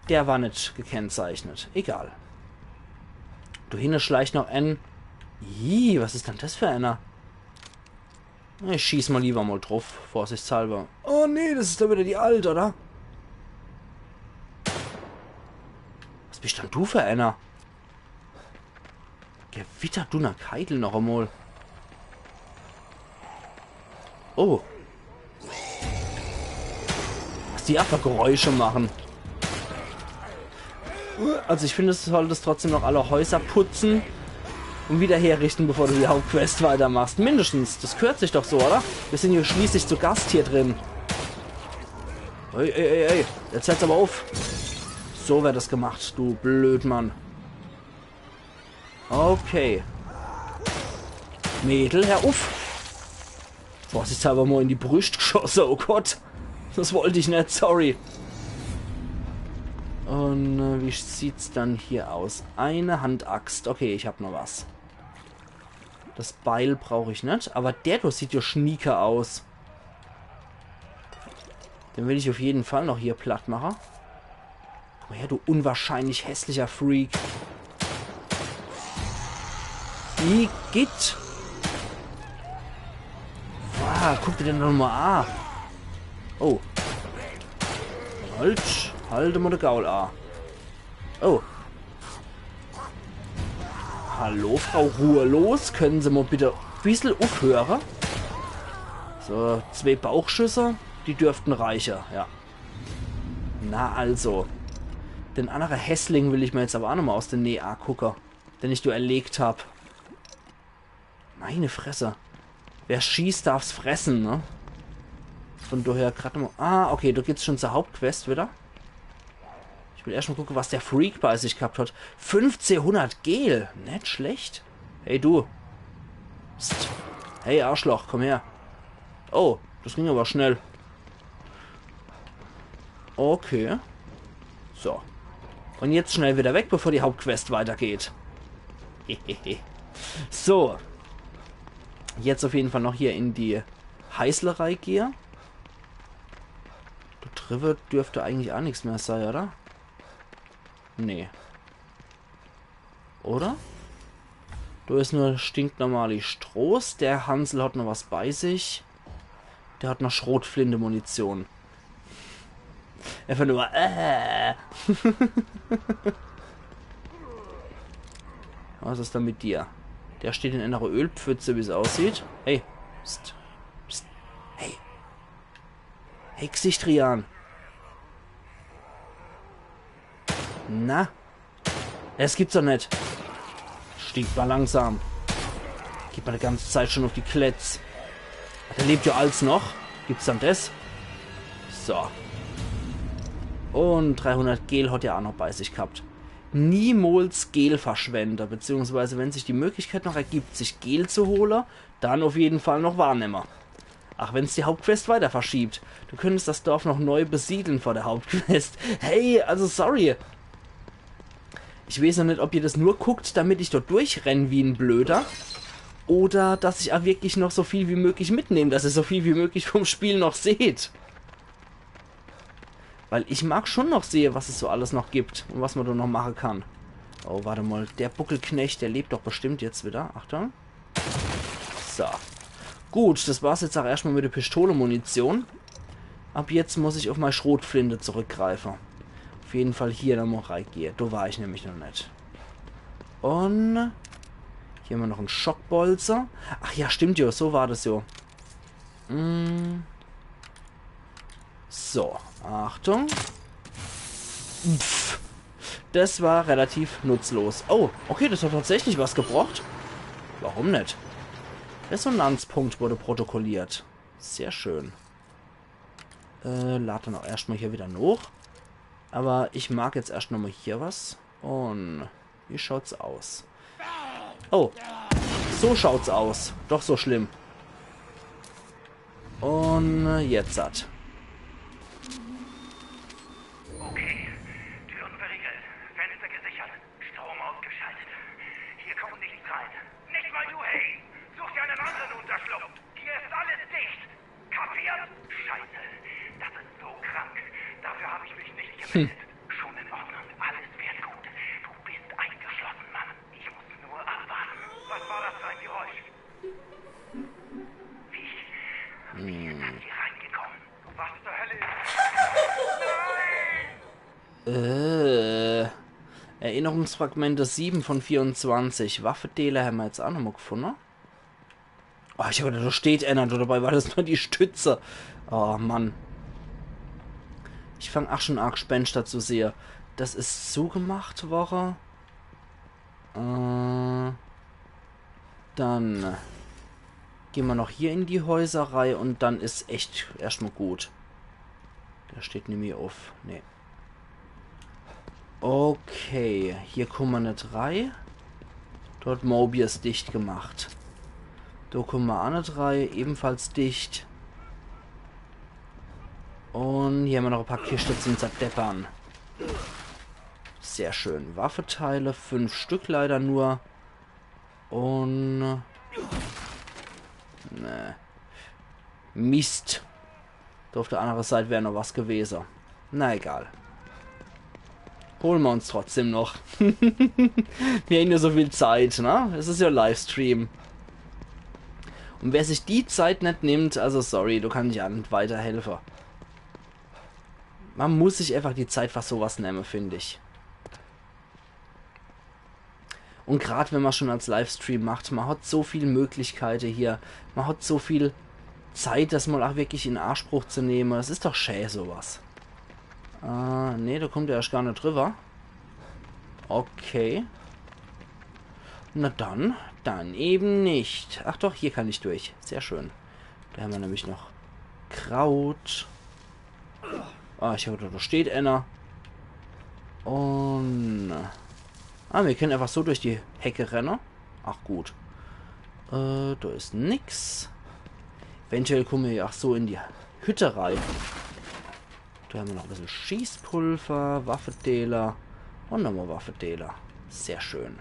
Der war nicht gekennzeichnet. Egal. Du hinten schleicht noch ein. Ih, was ist denn das für einer? Ich schieß mal lieber mal drauf, vorsichtshalber. Oh nee, das ist doch wieder die Alte, oder? Was bist denn du für einer? Gewitter du nach Keitel noch einmal. Oh. Was die einfach Geräusche machen. Also ich finde, es solltest trotzdem noch alle Häuser putzen und wieder herrichten, bevor du die Hauptquest weitermachst. Mindestens. Das gehört sich doch so, oder? Wir sind hier schließlich zu Gast hier drin. Ey. Jetzt hört's aber auf. So wird das gemacht, du Blödmann. Okay. Mädel, Herr Uff. Vorsichtshalber mal in die Brust geschossen, oh Gott. Das wollte ich nicht, sorry. Und wie sieht's dann hier aus? Eine Handaxt. Okay, ich habe noch was. Das Beil brauche ich nicht. Aber der sieht ja schnieker aus. Den will ich auf jeden Fall noch hier platt machen. Komm mal her, du unwahrscheinlich hässlicher Freak. Wie geht? Wow, guck dir den doch mal an. Oh. Halte mal den Gaul an. Oh. Hallo, Frau Ruhelos. Können Sie mal bitte ein bisschen aufhören? So, 2 Bauchschüsse. Die dürften reicher, ja. Na also. Den anderen Hässling will ich mir jetzt aber auch nochmal aus der Nähe angucken. Den ich erlegt habe. Meine Fresse. Wer schießt, darf's fressen, ne? Von daher gerade mal... Ah, okay, du geht's schon zur Hauptquest wieder. Ich will erst mal gucken, was der Freak bei sich gehabt hat. 1500 Gel. Nicht schlecht. Hey, du. Psst. Hey, Arschloch, komm her. Oh, das ging aber schnell. Okay. So. Und jetzt schnell wieder weg, bevor die Hauptquest weitergeht. So. Jetzt auf jeden Fall noch hier in die Heißlerei gehe. Da drüber dürfte eigentlich auch nichts mehr sein, oder? Nee. Oder? Da ist nur stinknormale Stroß. Der Hansel hat noch was bei sich. Der hat noch Schrotflinte-Munition. Einfach nur Was ist da mit dir? Der steht in einer Ölpfütze, wie es aussieht. Hey. Psst. Psst. Hey. Hey, Gesichtrian. Na? Es gibt's doch nicht. Stinkt mal langsam. Geht mal die ganze Zeit schon auf die Kletz. Der lebt ja als noch. Gibt's dann das? So. Und 300 Gel hat er auch noch bei sich gehabt. Niemals Gel-Verschwender, beziehungsweise wenn sich die Möglichkeit noch ergibt, sich Gel zu holen, dann auf jeden Fall noch Wahrnehmer. Ach, wenn es die Hauptquest weiter verschiebt. Du könntest das Dorf noch neu besiedeln vor der Hauptquest. Hey, also sorry. Ich weiß noch nicht, ob ihr das nur guckt, damit ich dort durchrenne wie ein Blöder. Oder dass ich auch wirklich noch so viel wie möglich mitnehme, dass ihr so viel wie möglich vom Spiel noch seht. Weil ich mag schon noch sehen, was es so alles noch gibt und was man da noch machen kann. Oh, warte mal. Der Buckelknecht, der lebt doch bestimmt jetzt wieder. Achtung. So. Gut, das war's jetzt auch erstmal mit der Pistole-Munition. Ab jetzt muss ich auf meine Schrotflinte zurückgreifen. Auf jeden Fall hier nochmal reingehe. Da war ich nämlich noch nicht. Und hier haben wir noch einen Schockbolzer. Ach ja, stimmt ja. So war das ja. So, Achtung. Pff, Das war relativ nutzlos. Oh, okay, das hat tatsächlich was gebracht. Warum nicht? Resonanzpunkt wurde protokolliert. Sehr schön. Lad dann auch erstmal hier wieder noch. Aber ich mag jetzt erst nochmal hier was. Und wie schaut's aus? Oh, so schaut's aus. Doch so schlimm. Und jetzt hat. Okay, Türen verriegelt, Fenster gesichert, Strom ausgeschaltet. Hier kommt nichts rein. Nicht mal du, hey! Such dir einen anderen Unterschlupf. Hier ist alles dicht. Kapiert? Scheiße, das ist so krank. Dafür habe ich mich nicht gemeldet. Schon in Ordnung, alles wird gut. Du bist eingeschlossen, Mann. Ich muss nur abwarten. Was war das für ein Geräusch? Wie ist das hier reingekommen? Was zur Hölle ist... Nein! Erinnerungsfragmente 7 von 24. Waffendeler haben wir jetzt auch nochmal gefunden. Oh, ich habe gedacht, da steht einer, dabei war das nur die Stütze. Oh, Mann. Ich fange auch schon arg Gespenster zu sehen. Das ist zugemacht worden. Dann gehen wir noch hier in die Häuserei und dann ist echt erstmal gut. Da steht nämlich auf. Nee. Okay, hier kommen wir nicht rein. Dort Mobius dicht gemacht. Da kommen wir an nicht rein, ebenfalls dicht. Und hier haben wir noch ein paar Kisten zum Zerdeppern. Sehr schön. Waffenteile, 5 Stück leider nur. Und... Ne. Mist. Da auf der anderen Seite wäre noch was gewesen. Na egal. Holen wir uns trotzdem noch. Wir haben ja so viel Zeit, ne? Es ist ja Livestream. Und wer sich die Zeit nicht nimmt, also sorry, du kannst ja nicht weiterhelfen. Man muss sich einfach die Zeit für sowas nehmen, finde ich. Und gerade wenn man schon als Livestream macht, man hat so viele Möglichkeiten hier. Man hat so viel Zeit, das mal auch wirklich in Anspruch zu nehmen. Das ist doch schön, sowas. Nee, da kommt er erst gar nicht drüber. Okay. Na dann eben nicht. Ach doch, hier kann ich durch. Sehr schön. Da haben wir nämlich noch Kraut. Ah, ich habe da steht einer. Und... wir können einfach so durch die Hecke rennen. Ach gut. Da ist nix. Eventuell kommen wir ja auch so in die Hütte rein. Da haben wir noch ein bisschen Schießpulver, Waffendeler und nochmal Waffendeler. Sehr schön.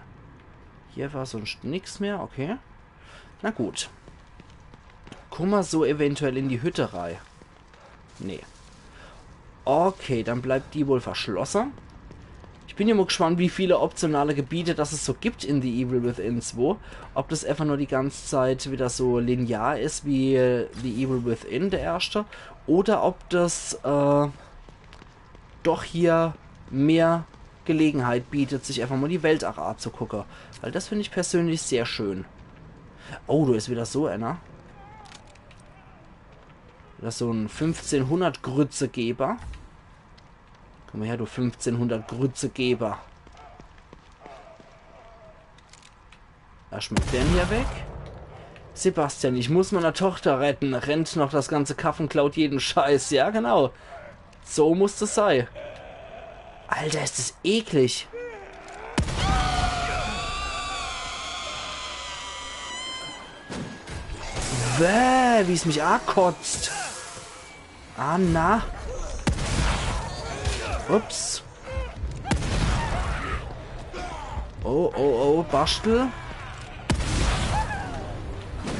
Hier war sonst nichts mehr, okay. Na gut. Kommen wir so eventuell in die Hütte rein? Nee. Okay, dann bleibt die wohl verschlossen. Ich bin ja mal gespannt, wie viele optionale Gebiete das es so gibt in The Evil Within 2. Ob das einfach nur die ganze Zeit wieder so linear ist wie The Evil Within, der erste. Oder ob das doch hier mehr Gelegenheit bietet, sich einfach mal die Weltart zu gucken. Weil das finde ich persönlich sehr schön. Oh, du ist wieder so einer. Das ist so ein 1500 Grützegeber. Komm mal her, du 1500 Grützegeber. Erstmal den hier weg. Sebastian, ich muss meiner Tochter retten. Rennt noch das ganze Kaff und klaut jeden Scheiß. Ja, genau. So muss das sein. Alter, ist das eklig. Bäh, wie es mich kotzt. Ah, na. Ups. Oh, oh, oh, Bastel.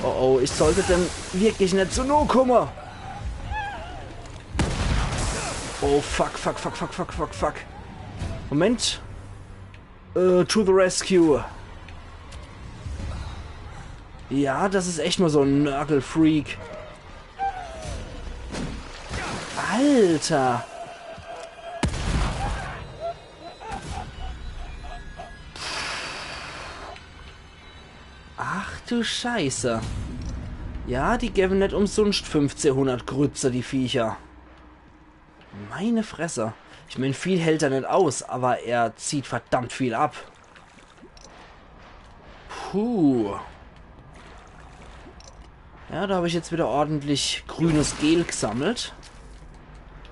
Oh, oh, ich sollte denn wirklich nicht zu nur kommen. Oh, fuck, fuck, fuck, fuck, fuck, fuck, fuck. Moment. To the rescue. Ja, das ist echt nur so ein Nörgelfreak. Alter. Ach du Scheiße. Ja, die geben nicht umsonst 1500 Grütze, die Viecher. Meine Fresse. Ich meine, viel hält er nicht aus, aber er zieht verdammt viel ab. Puh. Ja, da habe ich jetzt wieder ordentlich grünes Gel gesammelt.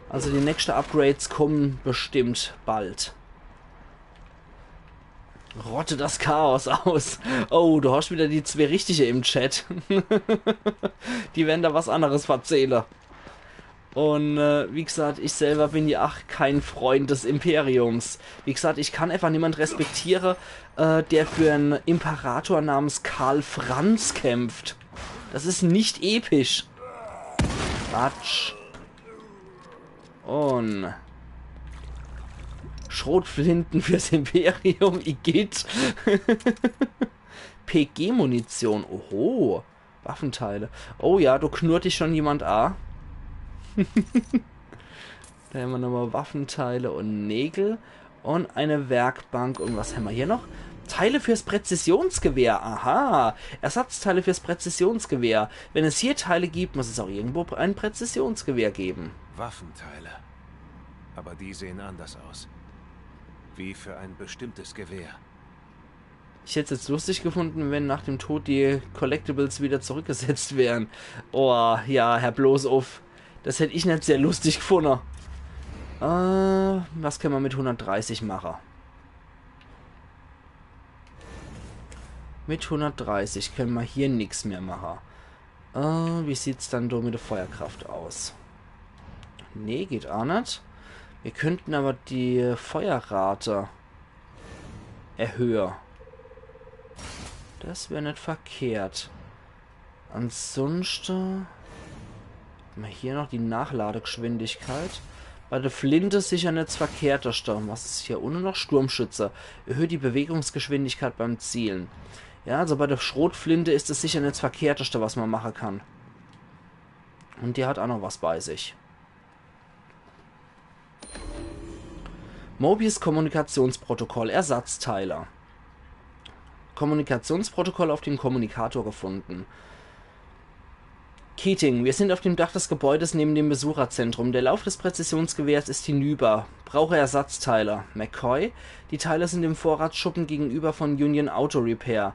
Also die nächsten Upgrades kommen bestimmt bald. Rotte das Chaos aus. Oh, du hast wieder die zwei Richtige im Chat. Die werden da was anderes erzählen. Und wie gesagt, ich selber bin ja auch kein Freund des Imperiums. Wie gesagt, ich kann einfach niemand respektieren, der für einen Imperator namens Karl Franz kämpft. Das ist nicht episch. Quatsch. Und Schrotflinten fürs Imperium, Igitt. PG-Munition. Oho. Waffenteile. Oh ja, du knurrt dich schon jemand an. Da haben wir nochmal Waffenteile und Nägel. Und eine Werkbank. Und was haben wir hier noch? Teile fürs Präzisionsgewehr. Aha. Ersatzteile fürs Präzisionsgewehr. Wenn es hier Teile gibt, muss es auch irgendwo ein Präzisionsgewehr geben. Waffenteile. Aber die sehen anders aus. Wie für ein bestimmtes Gewehr. Ich hätte es jetzt lustig gefunden, wenn nach dem Tod die Collectibles wieder zurückgesetzt wären. Oh, ja, Herr Bloßoff. Das hätte ich nicht sehr lustig gefunden. Was können wir mit 130 machen? Mit 130 können wir hier nichts mehr machen. Wie sieht es dann da mit der Feuerkraft aus? Nee, geht auch nicht. Wir könnten aber die Feuerrate erhöhen. Das wäre nicht verkehrt. Ansonsten haben wir hier noch die Nachladegeschwindigkeit. Bei der Flinte ist sicher nicht das Verkehrteste. Was ist hier unten noch? Sturmschütze. Erhöht die Bewegungsgeschwindigkeit beim Zielen. Ja, also bei der Schrotflinte ist es sicher nicht das Verkehrteste, was man machen kann. Und die hat auch noch was bei sich. Mobius Kommunikationsprotokoll, Ersatzteile. Kommunikationsprotokoll auf dem Kommunikator gefunden. Keating, wir sind auf dem Dach des Gebäudes neben dem Besucherzentrum. Der Lauf des Präzisionsgewehrs ist hinüber. Brauche Ersatzteile. McCoy, die Teile sind im Vorratsschuppen gegenüber von Union Auto Repair.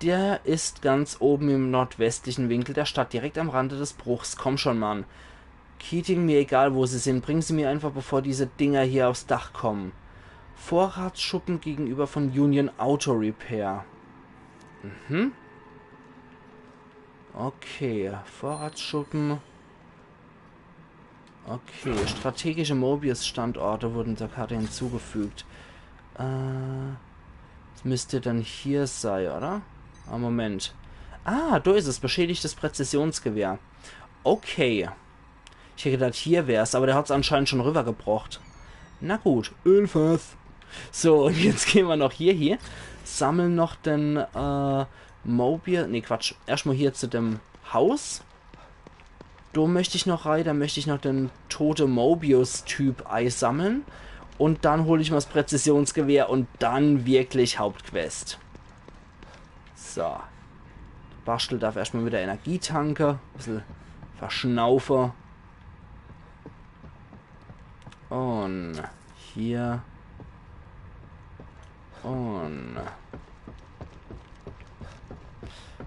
Der ist ganz oben im nordwestlichen Winkel der Stadt, direkt am Rande des Bruchs. Komm schon, Mann. Keating, mir egal, wo sie sind. Bring sie mir einfach, bevor diese Dinger hier aufs Dach kommen. Vorratsschuppen gegenüber von Union Auto Repair. Mhm. Okay, Vorratsschuppen. Okay, strategische Mobius-Standorte wurden der Karte hinzugefügt. Das müsste dann hier sein, oder? Ah, Moment. Ah, da ist es. Beschädigtes Präzisionsgewehr. Okay. Ich hätte gedacht, hier wäre es, aber der hat es anscheinend schon rübergebracht. Na gut, Ölfass. So, und jetzt gehen wir noch hier. Sammeln noch den Mobius. Ne, Quatsch. Erstmal hier zu dem Haus. Da möchte ich noch rein. Da möchte ich noch den tote Mobius-Typ einsammeln. Und dann hole ich mal das Präzisionsgewehr und dann wirklich Hauptquest. So. Bastel darf erstmal wieder Energie tanken. Ein bisschen verschnaufen. Und hier. Und.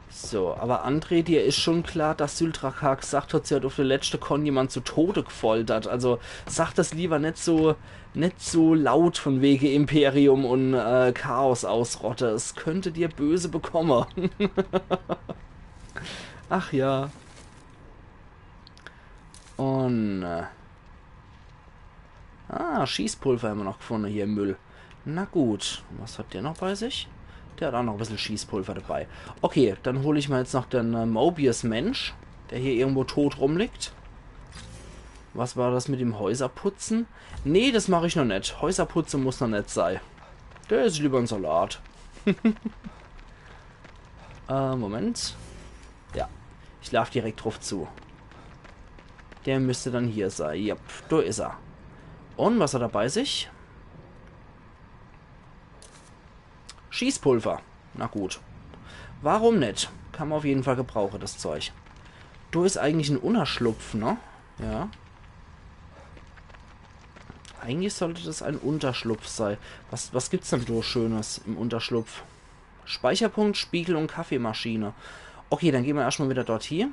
So, aber André, dir ist schon klar, dass Syltrakar gesagt hat, sie hat auf der letzten Con jemand zu Tode gefoltert. Also sag das lieber nicht so laut von wegen Imperium und Chaos ausrotte. Es könnte dir böse bekommen. Ach ja. Und Schießpulver haben wir noch gefunden hier im Müll. Na gut, was hat der noch bei sich? Der hat auch noch ein bisschen Schießpulver dabei. Okay, dann hole ich mal jetzt noch den Mobius-Mensch, der hier irgendwo tot rumliegt. Was war das mit dem Häuserputzen? Nee, das mache ich noch nicht. Häuserputzen muss noch nicht sein. Der ist lieber ein Salat. Moment. Ja, ich laufe direkt drauf zu. Der müsste dann hier sein. Ja, da ist er. Und was hat er bei sich? Schießpulver. Na gut. Warum nicht? Kann man auf jeden Fall gebrauchen, das Zeug. Du ist eigentlich ein Unerschlupf, ne? Ja. Eigentlich sollte das ein Unterschlupf sein. Was gibt's denn so Schönes im Unterschlupf? Speicherpunkt, Spiegel und Kaffeemaschine. Okay, dann gehen wir erstmal wieder dort hier.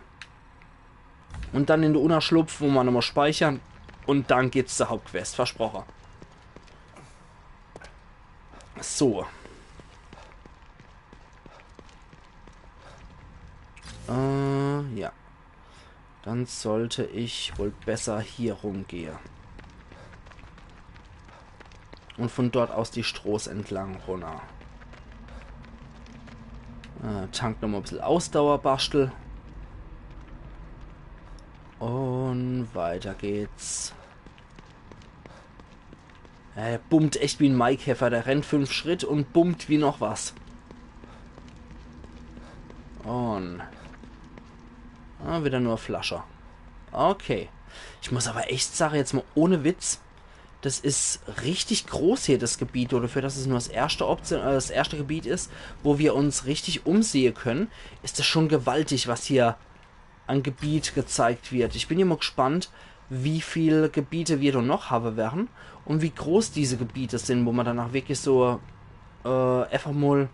Und dann in den Unterschlupf, wo wir nochmal speichern. Und dann geht's zur Hauptquest. Versprochen. So. Ja. Dann sollte ich wohl besser hier rumgehen. Und von dort aus die Stroß entlang runter. Tank nochmal ein bisschen Ausdauerbastel. Und weiter geht's. Er bummt echt wie ein Maikäfer. Der rennt 5 Schritt und bummt wie noch was. Und... wieder nur Flasche. Okay. Ich muss aber echt sagen, jetzt mal ohne Witz, das ist richtig groß hier, das Gebiet. Oder dafür, dass es nur das erste Gebiet ist, wo wir uns richtig umsehen können, ist das schon gewaltig, was hier an Gebiet gezeigt wird. Ich bin hier mal gespannt, wie viele Gebiete wir noch haben werden und wie groß diese Gebiete sind, wo man danach wirklich so einfach mal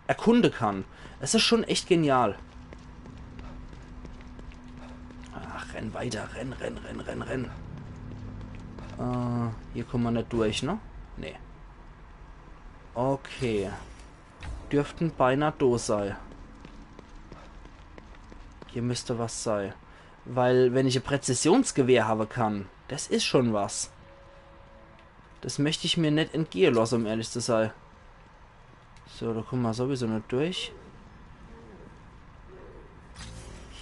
erkunden kann. Es ist schon echt genial. Ach, renn weiter, renn. Hier kommen wir nicht durch, ne? Nee. Okay. Dürften beinahe da sein. Hier müsste was sein. Weil, wenn ich ein Präzisionsgewehr haben kann, das ist schon was. Das möchte ich mir nicht entgehen lassen, um ehrlich zu sein. So, da kommen wir sowieso nicht durch.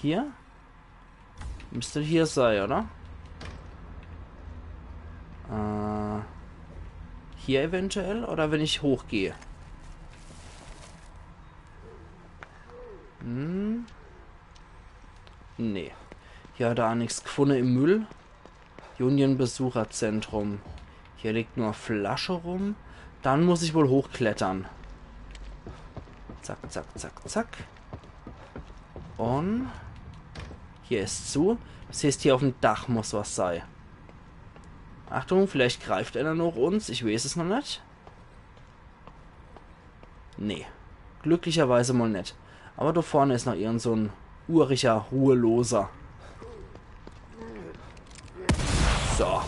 Hier? Müsste hier sein, oder? Hier eventuell? Oder wenn ich hochgehe? Nee. Hier hat er auch nichts gefunden im Müll. Union Besucherzentrum. Hier liegt nur Flasche rum. Dann muss ich wohl hochklettern. Zack. Und hier ist zu. Das heißt, hier auf dem Dach muss was sein. Achtung, vielleicht greift einer noch uns. Ich weiß es noch nicht. Nee. Glücklicherweise mal nicht. Aber da vorne ist noch irgend so ein uriger Ruheloser. So.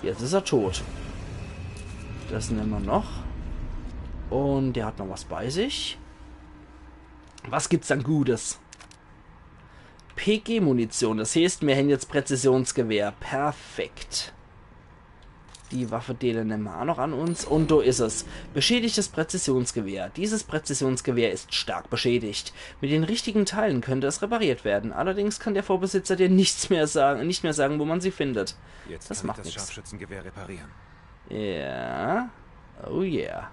Jetzt ist er tot. Das nehmen wir noch. Und der hat noch was bei sich. Was gibt's dann Gutes? PG-Munition. Das heißt, wir haben jetzt Präzisionsgewehr. Perfekt. Die Waffe, die nehmen wir auch noch an uns. Und da ist es. Beschädigtes Präzisionsgewehr. Dieses Präzisionsgewehr ist stark beschädigt. Mit den richtigen Teilen könnte es repariert werden. Allerdings kann der Vorbesitzer dir nicht mehr sagen, wo man sie findet. Jetzt das kann macht ich das nichts. Scharfschützengewehr reparieren. Ja. Oh yeah.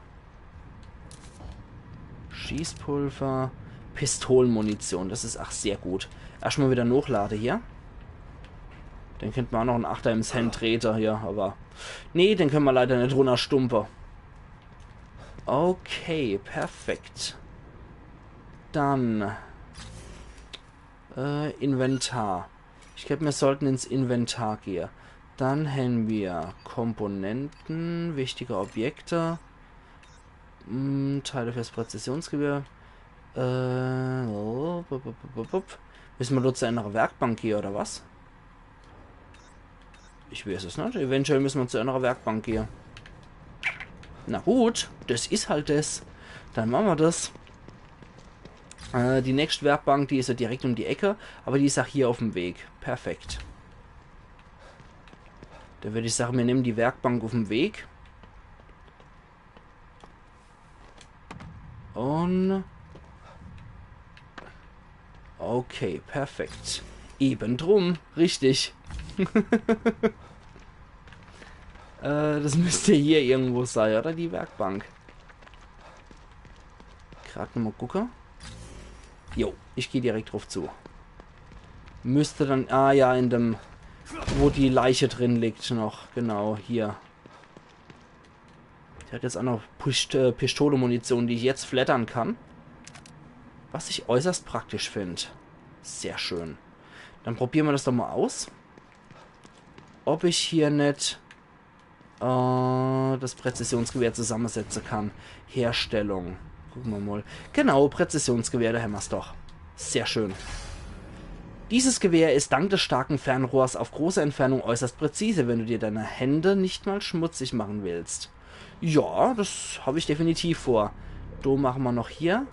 Schießpulver. Pistolenmunition. Das ist ach sehr gut. Erstmal wieder hochlade hier. Den könnten wir auch noch einen Achter im Handtreter hier, aber... Nee, den können wir leider nicht runterstumpen. Okay, perfekt. Dann... Inventar. Ich glaube, wir sollten ins Inventar gehen. Dann haben wir Komponenten, wichtige Objekte, Teile fürs Präzisionsgewehr. Müssen wir dort zu einer Werkbank hier, oder was? Ich weiß es nicht. Eventuell müssen wir zu einer Werkbank gehen. Na gut, das ist halt das. Dann machen wir das. Die nächste Werkbank, die ist ja direkt um die Ecke, aber die ist auch hier auf dem Weg. Perfekt. Dann würde ich sagen, wir nehmen die Werkbank auf dem Weg. Und... Okay, perfekt. Eben drum, richtig. Das müsste hier irgendwo sein, oder? Die Werkbank. Gerade nochmal gucken. Jo, ich gehe direkt drauf zu. Müsste dann... Ah ja, in dem... Wo die Leiche drin liegt noch. Genau, hier. Der hat jetzt auch noch Pistole-Munition, die ich jetzt flattern kann. Was ich äußerst praktisch finde. Sehr schön. Dann probieren wir das doch mal aus. Ob ich hier nicht das Präzisionsgewehr zusammensetzen kann. Herstellung. Gucken wir mal. Genau, Präzisionsgewehr, da haben wir es doch. Sehr schön. Dieses Gewehr ist dank des starken Fernrohrs auf große Entfernung äußerst präzise, wenn du dir deine Hände nicht mal schmutzig machen willst. Ja, das habe ich definitiv vor. Do machen wir noch hier.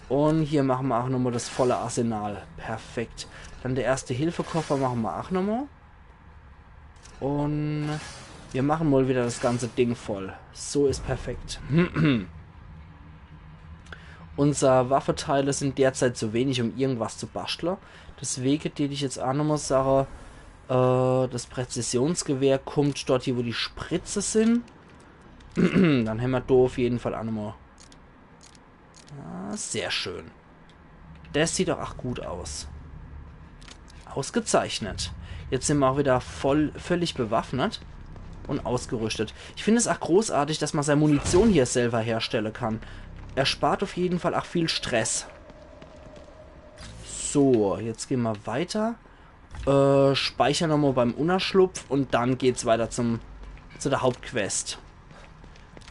Und hier machen wir auch nochmal das volle Arsenal. Perfekt. Dann der Erste-Hilfe-Koffer machen wir auch nochmal. Und wir machen mal wieder das ganze Ding voll. So ist perfekt. Unsere Waffenteile sind derzeit zu wenig, um irgendwas zu basteln. Deswegen die ich jetzt auch nochmal sage, das Präzisionsgewehr kommt dort hier, wo die Spritze sind. Dann haben wir da auf jeden Fall auch nochmal. Ja, sehr schön. Das sieht doch auch gut aus. Ausgezeichnet. Jetzt sind wir auch wieder völlig bewaffnet und ausgerüstet. Ich finde es auch großartig, dass man seine Munition hier selber herstellen kann. Erspart auf jeden Fall auch viel Stress. So, jetzt gehen wir weiter. Speichern nochmal beim Unerschlupf und dann geht's weiter zu der Hauptquest.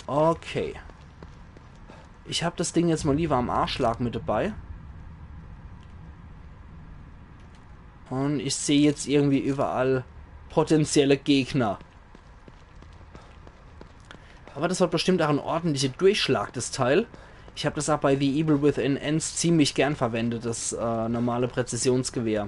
Okay. Ich habe das Ding jetzt mal lieber am Arschlag mit dabei. Und ich sehe jetzt irgendwie überall potenzielle Gegner. Aber das hat bestimmt auch einen ordentlichen Durchschlag, das Teil. Ich habe das auch bei The Evil Within Ends ziemlich gern verwendet, das normale Präzisionsgewehr.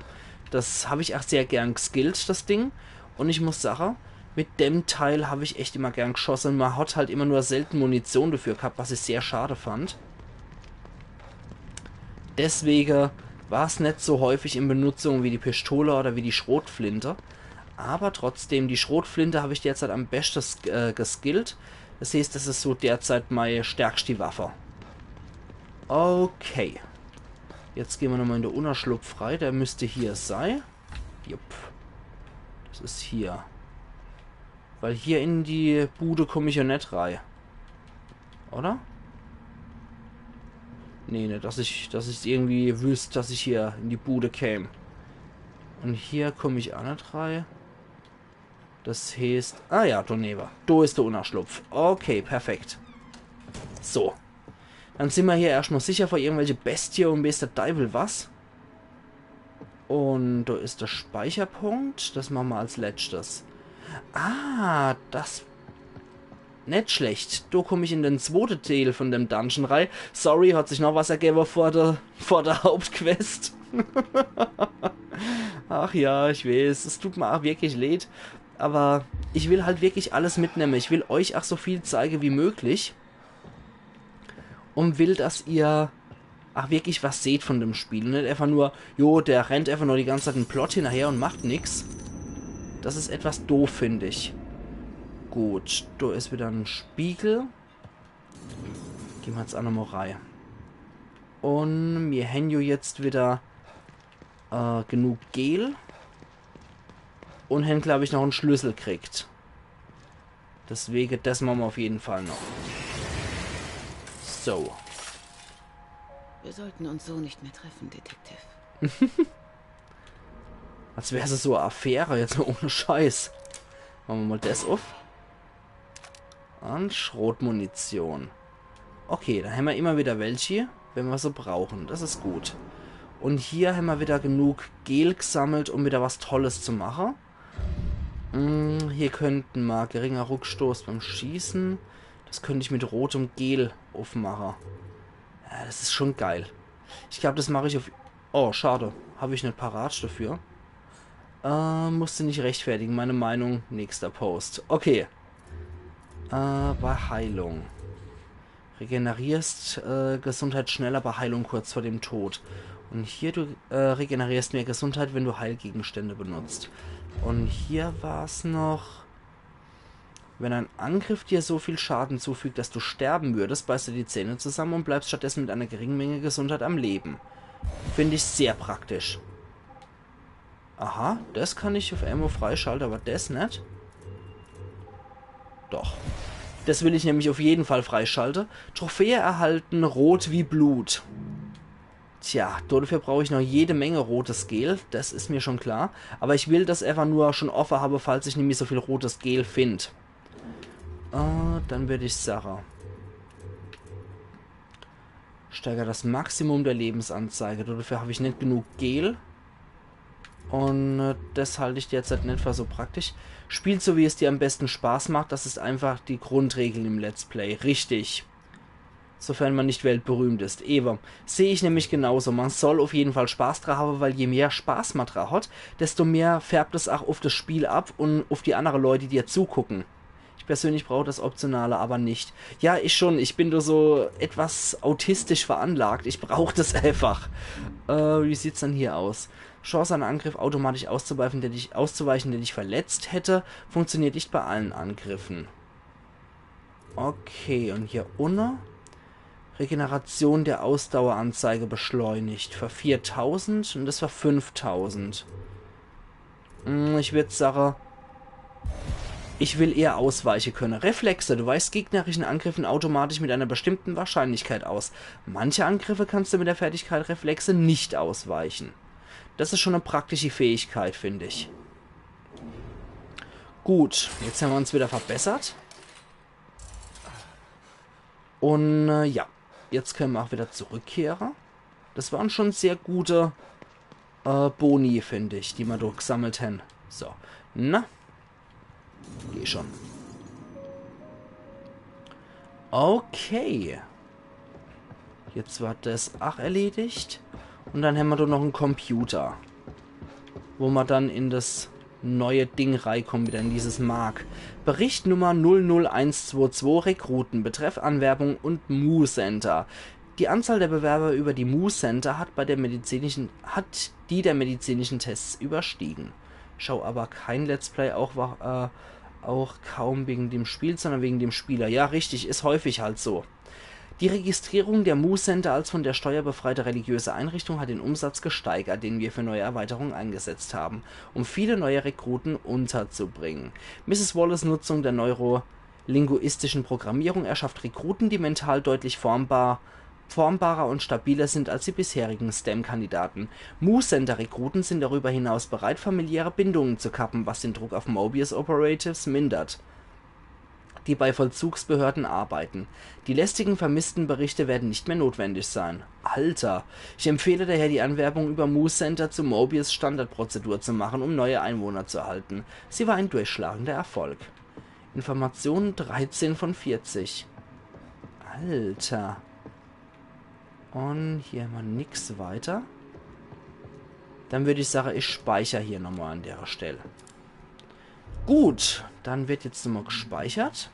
Das habe ich auch sehr gern geskillt, das Ding. Und ich muss sagen, mit dem Teil habe ich echt immer gern geschossen. Man hat halt immer nur selten Munition dafür gehabt, was ich sehr schade fand. Deswegen war es nicht so häufig in Benutzung wie die Pistole oder wie die Schrotflinte. Aber trotzdem, die Schrotflinte habe ich derzeit am besten geskillt. Das heißt, das ist so derzeit meine stärkste Waffe. Okay. Jetzt gehen wir nochmal in den Unerschlupf frei. Der müsste hier sein. Jupp. Das ist hier. Weil hier in die Bude komme ich ja nicht rein. Oder? Nee, nicht, dass ich irgendwie wüsste, dass ich hier in die Bude käme. Und hier komme ich auch nicht rein. Das heißt... Ah ja, Doneva. Da ist der Unerschlupf. Okay, perfekt. So. Dann sind wir hier erstmal sicher vor irgendwelche Bestie und weiß der Teufel was. Und da ist der Speicherpunkt. Das machen wir als letztes. Ah, das... Nicht schlecht. Da komme ich in den zweiten Teil von dem Dungeon rein. Sorry, hat sich noch was ergeben vor der Hauptquest. Ach ja, ich weiß. Es tut mir auch wirklich leid. Aber ich will halt wirklich alles mitnehmen. Ich will euch auch so viel zeigen wie möglich. Und will, dass ihr auch wirklich was seht von dem Spiel. Nicht einfach nur, jo, der rennt einfach nur die ganze Zeit einen Plot hinterher und macht nichts. Das ist etwas doof, finde ich. Gut, da ist wieder ein Spiegel. Gehen wir jetzt auch nochmal rein. Und wir haben jetzt wieder genug Gel. Und haben, glaube ich, noch einen Schlüssel gekriegt. Deswegen, das machen wir auf jeden Fall noch. So. Wir sollten uns so nicht mehr treffen, Detektiv. Als wäre es so eine Affäre, jetzt mal ohne Scheiß. Machen wir mal das auf. Und Schrotmunition. Okay, dann haben wir immer wieder welche, wenn wir sie brauchen. Das ist gut. Und hier haben wir wieder genug Gel gesammelt, um wieder was Tolles zu machen. Hier könnten wir geringer Rückstoß beim Schießen. Das könnte ich mit rotem Gel aufmachen. Ja, das ist schon geil. Ich glaube, das mache ich auf... Oh, schade. Habe ich nicht parat dafür. Musste nicht rechtfertigen. Meine Meinung, nächster Post. Okay. Bei Heilung. Regenerierst Gesundheit schneller bei Heilung kurz vor dem Tod. Und hier du regenerierst mehr Gesundheit, wenn du Heilgegenstände benutzt. Und hier war es noch... Wenn ein Angriff dir so viel Schaden zufügt, dass du sterben würdest, beißt du die Zähne zusammen und bleibst stattdessen mit einer geringen Menge Gesundheit am Leben. Finde ich sehr praktisch. Aha, das kann ich auf Ammo freischalten, aber das nicht. Doch. Das will ich nämlich auf jeden Fall freischalten. Trophäe erhalten, rot wie Blut. Tja, dafür brauche ich noch jede Menge rotes Gel, das ist mir schon klar. Aber ich will das einfach nur schon offen haben, falls ich nämlich so viel rotes Gel finde. Dann würde ich sagen, steigere das Maximum der Lebensanzeige. Dafür habe ich nicht genug Gel. Und das halte ich derzeit nicht für so praktisch. Spielt so, wie es dir am besten Spaß macht. Das ist einfach die Grundregel im Let's Play. Richtig. Sofern man nicht weltberühmt ist. Eben. Sehe ich nämlich genauso. Man soll auf jeden Fall Spaß dran haben, weil je mehr Spaß man dran hat, desto mehr färbt es auch auf das Spiel ab und auf die anderen Leute, die dir zugucken. Ich persönlich brauche das Optionale aber nicht. Ja, ich schon. Ich bin nur so etwas autistisch veranlagt. Ich brauche das einfach. Wie sieht's dann hier aus? Chance, einen Angriff automatisch auszuweichen, der dich verletzt hätte, funktioniert nicht bei allen Angriffen. Okay, und hier unten Regeneration der Ausdaueranzeige beschleunigt. Für 4000 und das für 5000. Ich würde sagen, ich will eher ausweichen können. Reflexe, du weichst gegnerischen Angriffen automatisch mit einer bestimmten Wahrscheinlichkeit aus. Manche Angriffe kannst du mit der Fertigkeit Reflexe nicht ausweichen. Das ist schon eine praktische Fähigkeit, finde ich. Gut, jetzt haben wir uns wieder verbessert. Und ja, jetzt können wir auch wieder zurückkehren. Das waren schon sehr gute Boni, finde ich, die wir da gesammelt haben. So, na. Geh schon. Okay. Jetzt war das auch erledigt. Und dann haben wir da noch einen Computer. Wo wir dann in das neue Ding reinkommen, wieder in dieses Mark. Bericht Nummer 00122, Rekruten, Betreff Anwerbung und Mu Center. Die Anzahl der Bewerber über die Mu Center hat die der medizinischen Tests überstiegen. Schau aber kein Let's Play, auch kaum wegen dem Spiel, sondern wegen dem Spieler. Ja, richtig, ist häufig halt so. Die Registrierung der Mu Center als von der Steuer befreite religiöse Einrichtung hat den Umsatz gesteigert, den wir für neue Erweiterungen eingesetzt haben, um viele neue Rekruten unterzubringen. Mrs. Wallace' Nutzung der neurolinguistischen Programmierung erschafft Rekruten, die mental deutlich formbarer und stabiler sind als die bisherigen STEM-Kandidaten. Mu-Center-Rekruten sind darüber hinaus bereit, familiäre Bindungen zu kappen, was den Druck auf Mobius Operatives mindert, die bei Vollzugsbehörden arbeiten. Die lästigen Vermisstenberichte werden nicht mehr notwendig sein. Alter, ich empfehle daher die Anwerbung über Mu-Center zu Mobius Standardprozedur zu machen, um neue Einwohner zu erhalten. Sie war ein durchschlagender Erfolg. Informationen 13 von 40. Alter. Und hier haben wir nichts weiter. Dann würde ich sagen, ich speichere hier nochmal an der Stelle. Gut, dann wird jetzt nochmal gespeichert.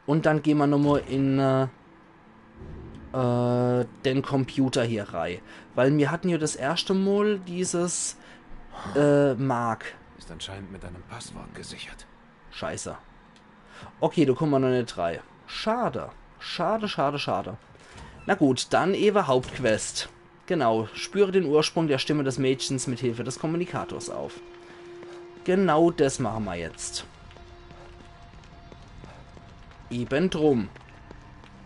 Und dann gehen wir nochmal in den Computer hier rein. Weil wir hatten ja das erste Mal dieses Mark. Ist anscheinend mit einem Passwort gesichert. Scheiße. Okay, da kommen wir noch nicht rein. Schade. Schade, schade, schade. Na gut, dann Eva Hauptquest. Genau, spüre den Ursprung der Stimme des Mädchens mit Hilfe des Kommunikators auf. Genau das machen wir jetzt. Eben drum.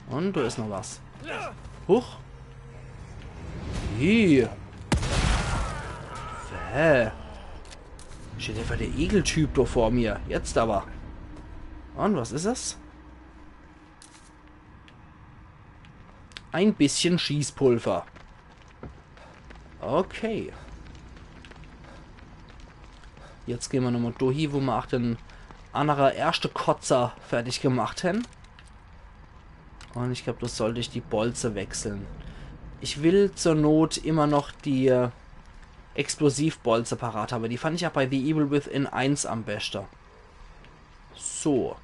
Und da ist noch was. Huch. Hier. Steht einfach der Egeltyp da vor mir. Jetzt aber. Und was ist es? Ein bisschen Schießpulver. Okay. Jetzt gehen wir nochmal durch, wo wir auch den anderen erste Kotzer fertig gemacht haben. Und ich glaube, das sollte ich die Bolze wechseln. Ich will zur Not immer noch die Explosivbolze parat haben. Die fand ich auch bei The Evil Within 1 am besten. So.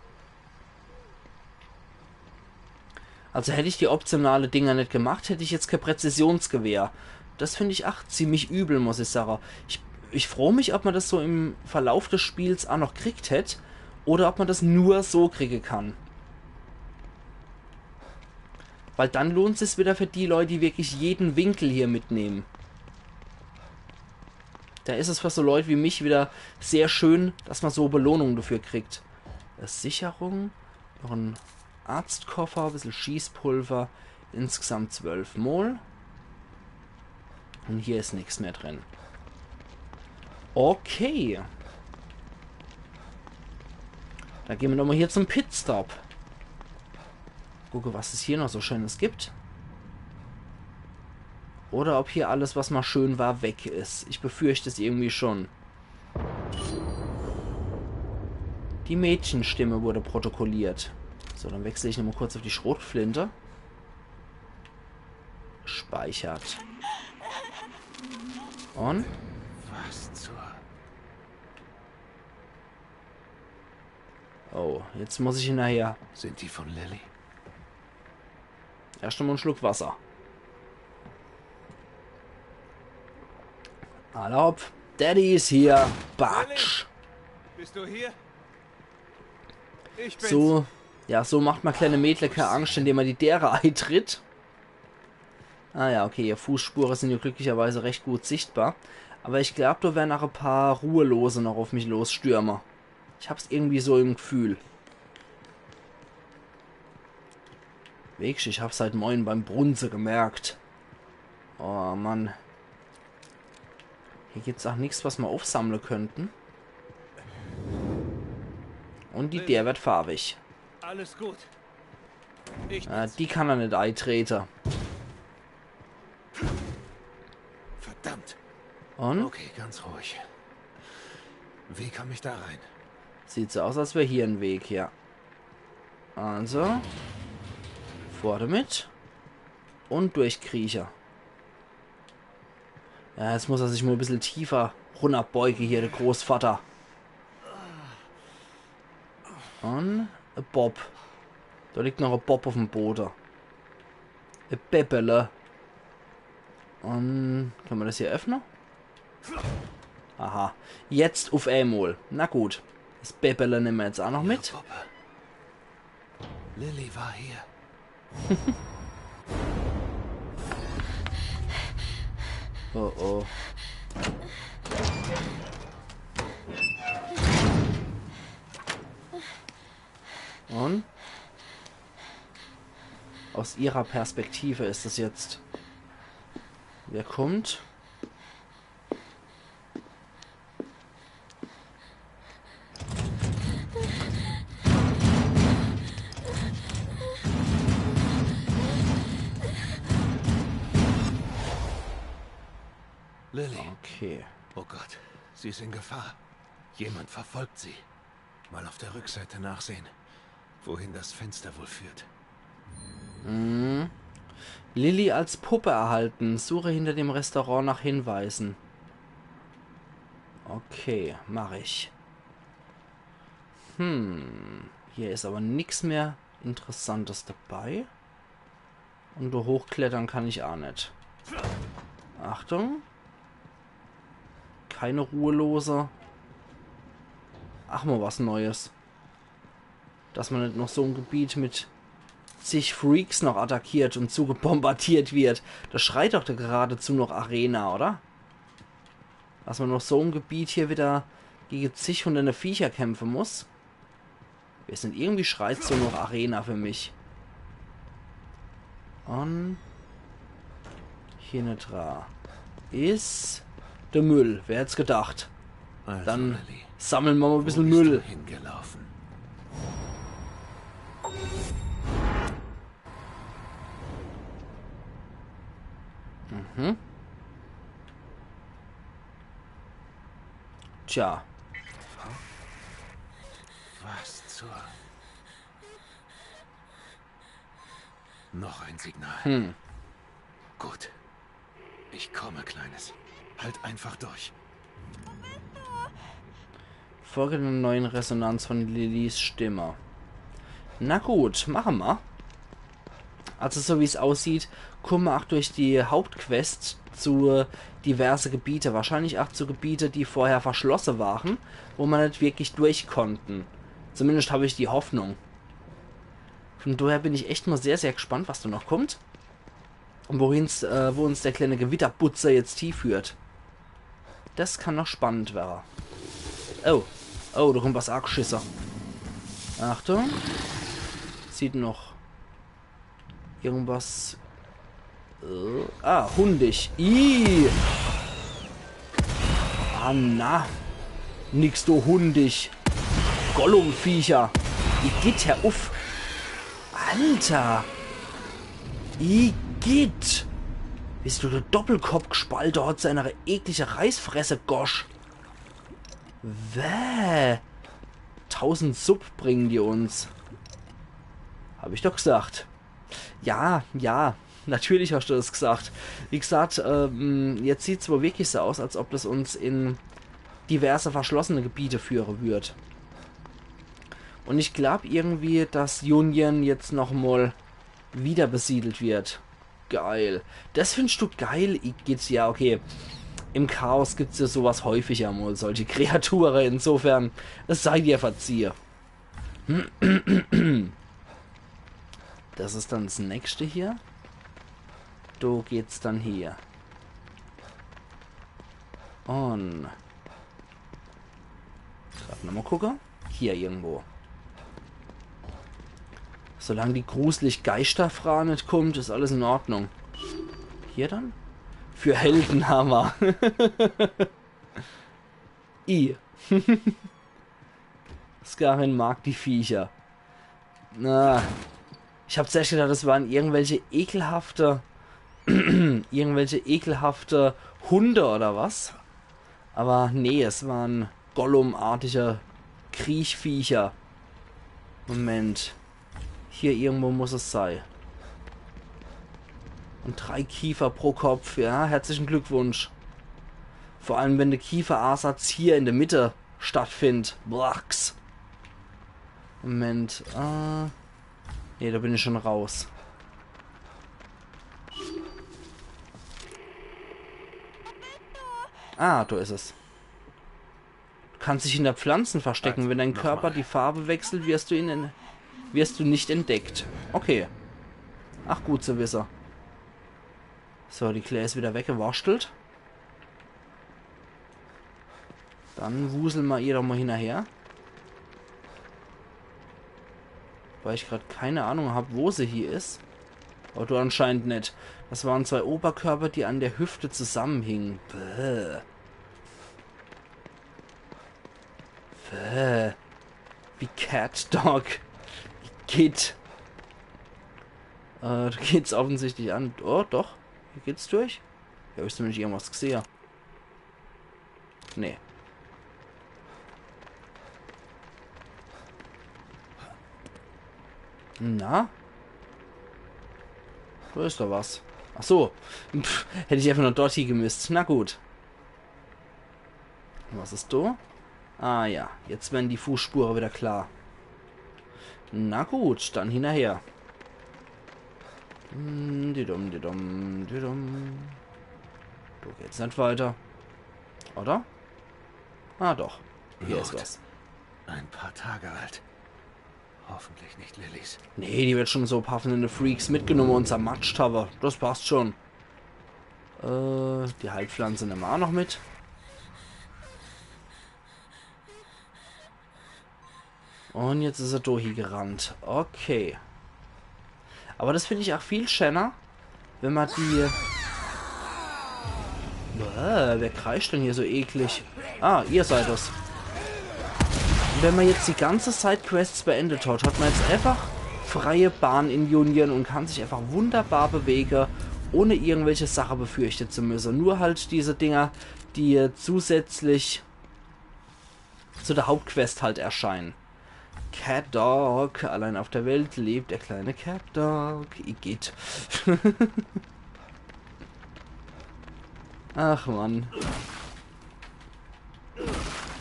Also hätte ich die optionale Dinger nicht gemacht, hätte ich jetzt kein Präzisionsgewehr. Das finde ich auch ziemlich übel, muss ich sagen. Ich freue mich, ob man das so im Verlauf des Spiels auch noch kriegt hätte. Oder ob man das nur so kriegen kann. Weil dann lohnt es sich wieder für die Leute, die wirklich jeden Winkel hier mitnehmen. Da ist es für so Leute wie mich wieder sehr schön, dass man so Belohnungen dafür kriegt. Sicherung, noch ein Arztkoffer, ein bisschen Schießpulver, insgesamt 12 Mol. Und hier ist nichts mehr drin. Da gehen wir doch mal hier zum Pitstop. Gucke, was es hier noch so Schönes gibt. Oder ob hier alles, was mal schön war, weg ist. Ich befürchte es irgendwie schon. Die Mädchenstimme wurde protokolliert. So, dann wechsle ich nochmal kurz auf die Schrotflinte. Speichert. Und? Was zur... Oh, jetzt muss ich hinterher. Sind die von Lily? Erst einmal einen Schluck Wasser. Erlaub. Daddy ist hier. Batsch. Bist du hier? Ich bin's. So, ja, so macht man kleine Mädle keine Angst, indem man die deren eintritt. Ah ja, okay, ihr Fußspuren sind ja glücklicherweise recht gut sichtbar. Aber ich glaube, da werden auch ein paar Ruhelose noch auf mich losstürmen. Ich hab's irgendwie so im Gefühl. Wirklich, ich hab's seit Moin beim Brunse gemerkt. Oh Mann. Hier gibt's auch nichts, was wir aufsammeln könnten. Und die der wird farbig. Alles gut. Ich Die kann er nicht eintreten. Verdammt. Und? Okay, ganz ruhig. Wie komme ich da rein? Sieht so aus, als wäre hier ein Weg, ja. Also. Vor damit. Und durch Kriecher. Ja, jetzt muss er sich mal ein bisschen tiefer runterbeugen hier, der Großvater. Und ein Bob. Da liegt noch ein Bob auf dem Boden. Ein Bäbbele. Und können wir das hier öffnen? Aha. Jetzt auf einmal. Na gut. Das Bäbbele nehmen wir jetzt auch noch mit. Puppe. Lily war hier. Oh oh. Und? Aus ihrer Perspektive ist es jetzt. Wer kommt? Lily. Okay. Oh Gott, sie ist in Gefahr. Jemand verfolgt sie. Mal auf der Rückseite nachsehen, wohin das Fenster wohl führt. Mhm. Lily als Puppe erhalten. Suche hinter dem Restaurant nach Hinweisen. Okay, mache ich. Hier ist aber nichts mehr Interessantes dabei. Und da hochklettern kann ich auch nicht. Achtung. Keine Ruhelose. Ach, mal was Neues. Dass man nicht noch so ein Gebiet mit zig Freaks noch attackiert und zugebombardiert wird. Das schreit doch da geradezu noch Arena, oder? Dass man noch so ein Gebiet hier wieder gegen zig hunderte Viecher kämpfen muss. Wir sind irgendwie schreit so noch Arena für mich. Und hier nicht dran. Ist der Müll. Wer hätte es gedacht? Also, Dann Lily, sammeln wir mal ein bisschen wo bist Müll. du hingelaufen? Tja. Was zur... Noch ein Signal. Gut. Ich komme, Kleines. Halt einfach durch. Folge der neuen Resonanz von Lillys Stimme. Na gut, machen wir. Also so wie es aussieht, kommen wir auch durch die Hauptquest zu diverse Gebiete. Wahrscheinlich auch zu Gebiete, die vorher verschlossen waren, wo man nicht wirklich durch konnten. Zumindest habe ich die Hoffnung. Von daher bin ich echt mal sehr, sehr gespannt, was da noch kommt. Und wo uns der kleine Gewitterbutzer jetzt hinführt. Das kann noch spannend werden. Oh. Oh, da kommt was Argschisser. Achtung. Sieht noch irgendwas. Hundig. Ih. Ah, na. Nix, du hundig. Gollum-Viecher. Igitt, Herr Uff. Alter. Igitt. Bist du der Doppelkopfspalter hat seine eklige Reißfresse, gosch. Wäh. 1000 Sub bringen die uns. Habe ich doch gesagt. Ja, ja. Natürlich hast du das gesagt. Wie gesagt, jetzt sieht es wohl wirklich so aus, als ob das uns in diverse verschlossene Gebiete führen wird. Und ich glaube irgendwie, dass Union jetzt nochmal wieder besiedelt wird. Geil. Das findest du geil? Geht's ja, okay. Im Chaos gibt es ja sowas häufiger mal, solche Kreaturen. Insofern, es sei dir verziehe. Das ist dann das nächste hier. Da geht's dann hier. Und gerade nochmal gucken. Hier irgendwo. Solange die gruselig Geisterfrau nicht kommt, ist alles in Ordnung. Hier dann? Für Heldenhammer. Skarin mag die Viecher. Na, ich habe zuerst gedacht, das waren irgendwelche ekelhafte Hunde oder was. Aber nee, es waren Gollum-artige Kriechviecher. Moment. Hier irgendwo muss es sein. Und 3 Kiefer pro Kopf. Ja, herzlichen Glückwunsch. Vor allem, wenn der Kieferersatz hier in der Mitte stattfindet. Blacks. Moment. Ne, da bin ich schon raus. Ah, da ist es. Du kannst dich in der Pflanzen verstecken. Wenn dein Körper die Farbe wechselt, wirst du nicht entdeckt. Okay. Ach, gut zu wissen. So, die Claire ist wieder weggewurstelt. Dann wuseln wir ihr doch mal hinterher. Weil ich gerade keine Ahnung habe, wo sie hier ist. Aber du anscheinend nicht. Das waren 2 Oberkörper, die an der Hüfte zusammenhingen. Bäh. Bäh. Wie Cat Dog. Wie geht. Da geht's offensichtlich an. Oh, doch. Hier geht's durch. Ja, habe ich zumindest irgendwas gesehen. Nee. Na? Da ist doch was. Ach so. Pff, hätte ich einfach nur dort hier gemisst. Na gut. Was ist da? Ah ja, jetzt werden die Fußspuren wieder klar. Na gut, dann hinterher. Didum. Du geht's nicht weiter. Oder? Ah doch. Hier ist was. Ein paar Tage alt. Hoffentlich nicht Lillys. Nee, die wird schon so paffende Freaks mitgenommen und zermatscht haben. Das passt schon. Die Heilpflanze nehmen wir auch noch mit. Und jetzt ist er durch gerannt. Okay. Aber das finde ich auch viel schöner, wenn man die... wer kreischt denn hier so eklig? Ah, ihr seid es. Wenn man jetzt die ganze Sidequests beendet hat, hat man jetzt einfach freie Bahn in Union und kann sich einfach wunderbar bewegen, ohne irgendwelche Sachen befürchten zu müssen. Nur halt diese Dinger, die zusätzlich zu der Hauptquest halt erscheinen. Cat Dog, allein auf der Welt lebt der kleine Cat Dog. Igitt. Ach Mann.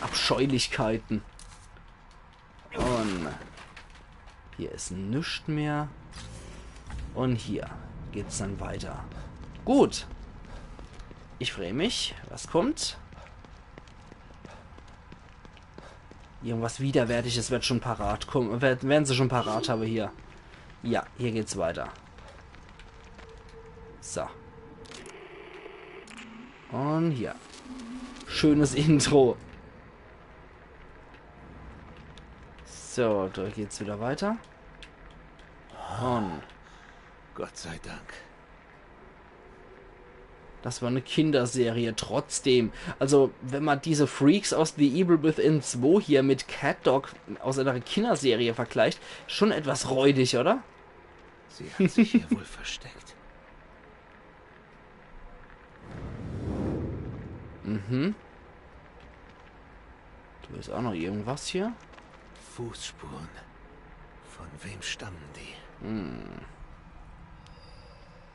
Abscheulichkeiten. Und hier ist nichts mehr. Und hier geht's dann weiter. Gut. Ich freue mich. Was kommt? Irgendwas Widerwärtiges wird schon parat kommen. Werden sie schon parat haben hier. Ja, hier geht's weiter. So. Und hier. Schönes Intro. So, da geht's wieder weiter. Und Gott sei Dank. Das war eine Kinderserie, trotzdem. Also, wenn man diese Freaks aus The Evil Within 2 hier mit Cat Dog aus einer Kinderserie vergleicht, schon etwas räudig, oder? Sie hat sich hier wohl versteckt. Mhm. Du ist auch noch irgendwas hier? Fußspuren. Von wem stammen die?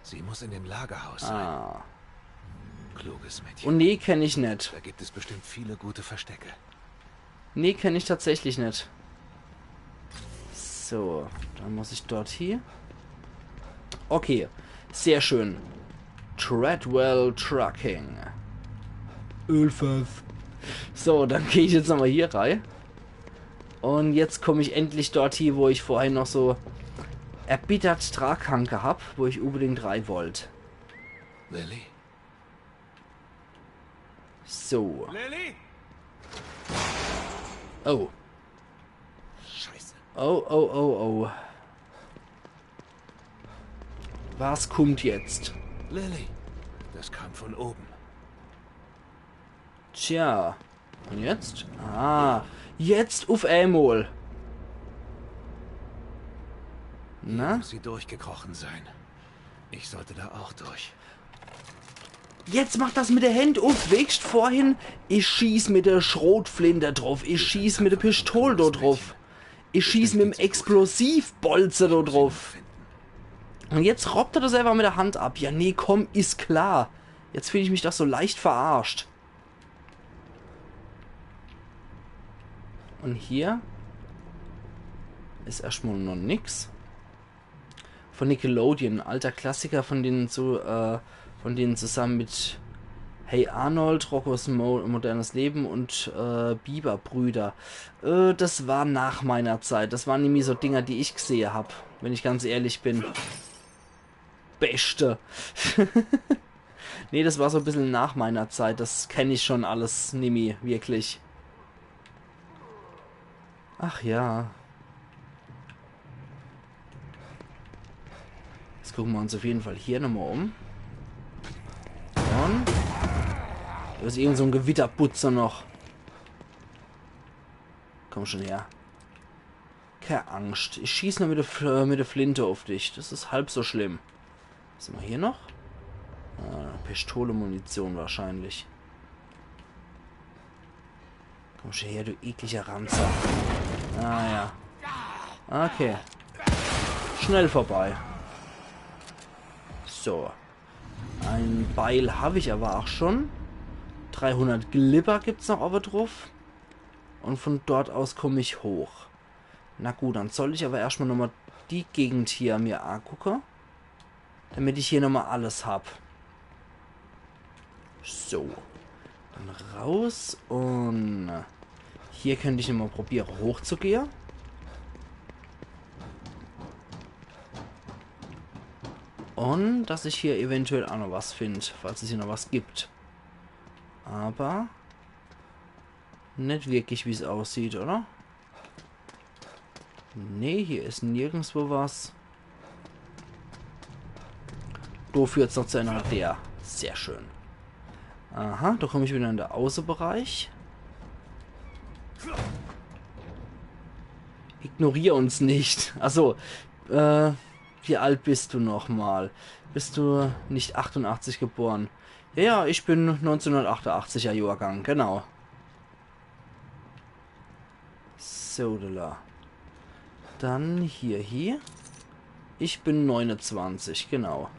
Sie muss in dem Lagerhaus sein. Ah. Kluges Mädchen. Und nee, kenne ich nicht. Da gibt es bestimmt viele gute Verstecke. Nee, kenne ich tatsächlich nicht. So, dann muss ich dort hier. Okay, sehr schön. Treadwell Trucking. Ölfass. So, dann gehe ich jetzt nochmal hier rein. Und jetzt komme ich endlich dort hier, wo ich vorhin noch so erbittert Traghanke habe, wo ich unbedingt rein wollte. Lily? So. Lily? Oh. Scheiße. Oh, oh, oh, oh. Was kommt jetzt? Lily. Das kam von oben. Tja. Und jetzt? Ah. Jetzt auf einmal. Na? Muss sie durchgekrochen sein. Ich sollte da auch durch. Jetzt macht das mit der Hand auf. Wächst vorhin. Ich schieß mit der Schrotflinte drauf. Ich schieß mit der Pistole da drauf. Ich schieß mit dem Explosivbolzer da drauf. Und jetzt robbt er das einfach mit der Hand ab. Ja, nee, komm, ist klar. Jetzt fühle ich mich doch so leicht verarscht. Und hier ist erstmal noch nix. Von Nickelodeon, alter Klassiker, von denen zusammen mit Hey Arnold, Roccos modernes Leben und Biber-Brüder. Das war nach meiner Zeit. Das waren nämlich so Dinger, die ich gesehen habe, wenn ich ganz ehrlich bin. Beste. Nee, das war so ein bisschen nach meiner Zeit. Das kenne ich schon alles, Nimi, wirklich. Ach ja. Jetzt gucken wir uns auf jeden Fall hier nochmal um. Und da ist irgend so ein Gewitterputzer noch. Komm schon her. Keine Angst. Ich schieße nur mit der Flinte auf dich. Das ist halb so schlimm. Was haben wir hier noch? Pistole, Munition wahrscheinlich. Komm schon her, du ekliger Ranzer. Ah ja. Okay. Schnell vorbei. So. Ein Beil habe ich aber auch schon. 300 Glibber gibt es noch aber drauf. Und von dort aus komme ich hoch. Na gut, dann soll ich aber erstmal nochmal die Gegend hier mir angucken. Damit ich hier nochmal alles habe. So. Dann raus und hier könnte ich nochmal probieren hochzugehen. Und dass ich hier eventuell auch noch was finde, falls es hier noch was gibt. Aber nicht wirklich, wie es aussieht, oder? Nee, hier ist nirgendwo was. Da führt es noch zu einer der. Sehr schön. Aha, da komme ich wieder in den Außenbereich. Ignoriere uns nicht. Achso, wie alt bist du nochmal? Bist du nicht 88 geboren? Ja, ich bin 1988er Jahrgang, genau. So, dann hier. Ich bin 29, genau.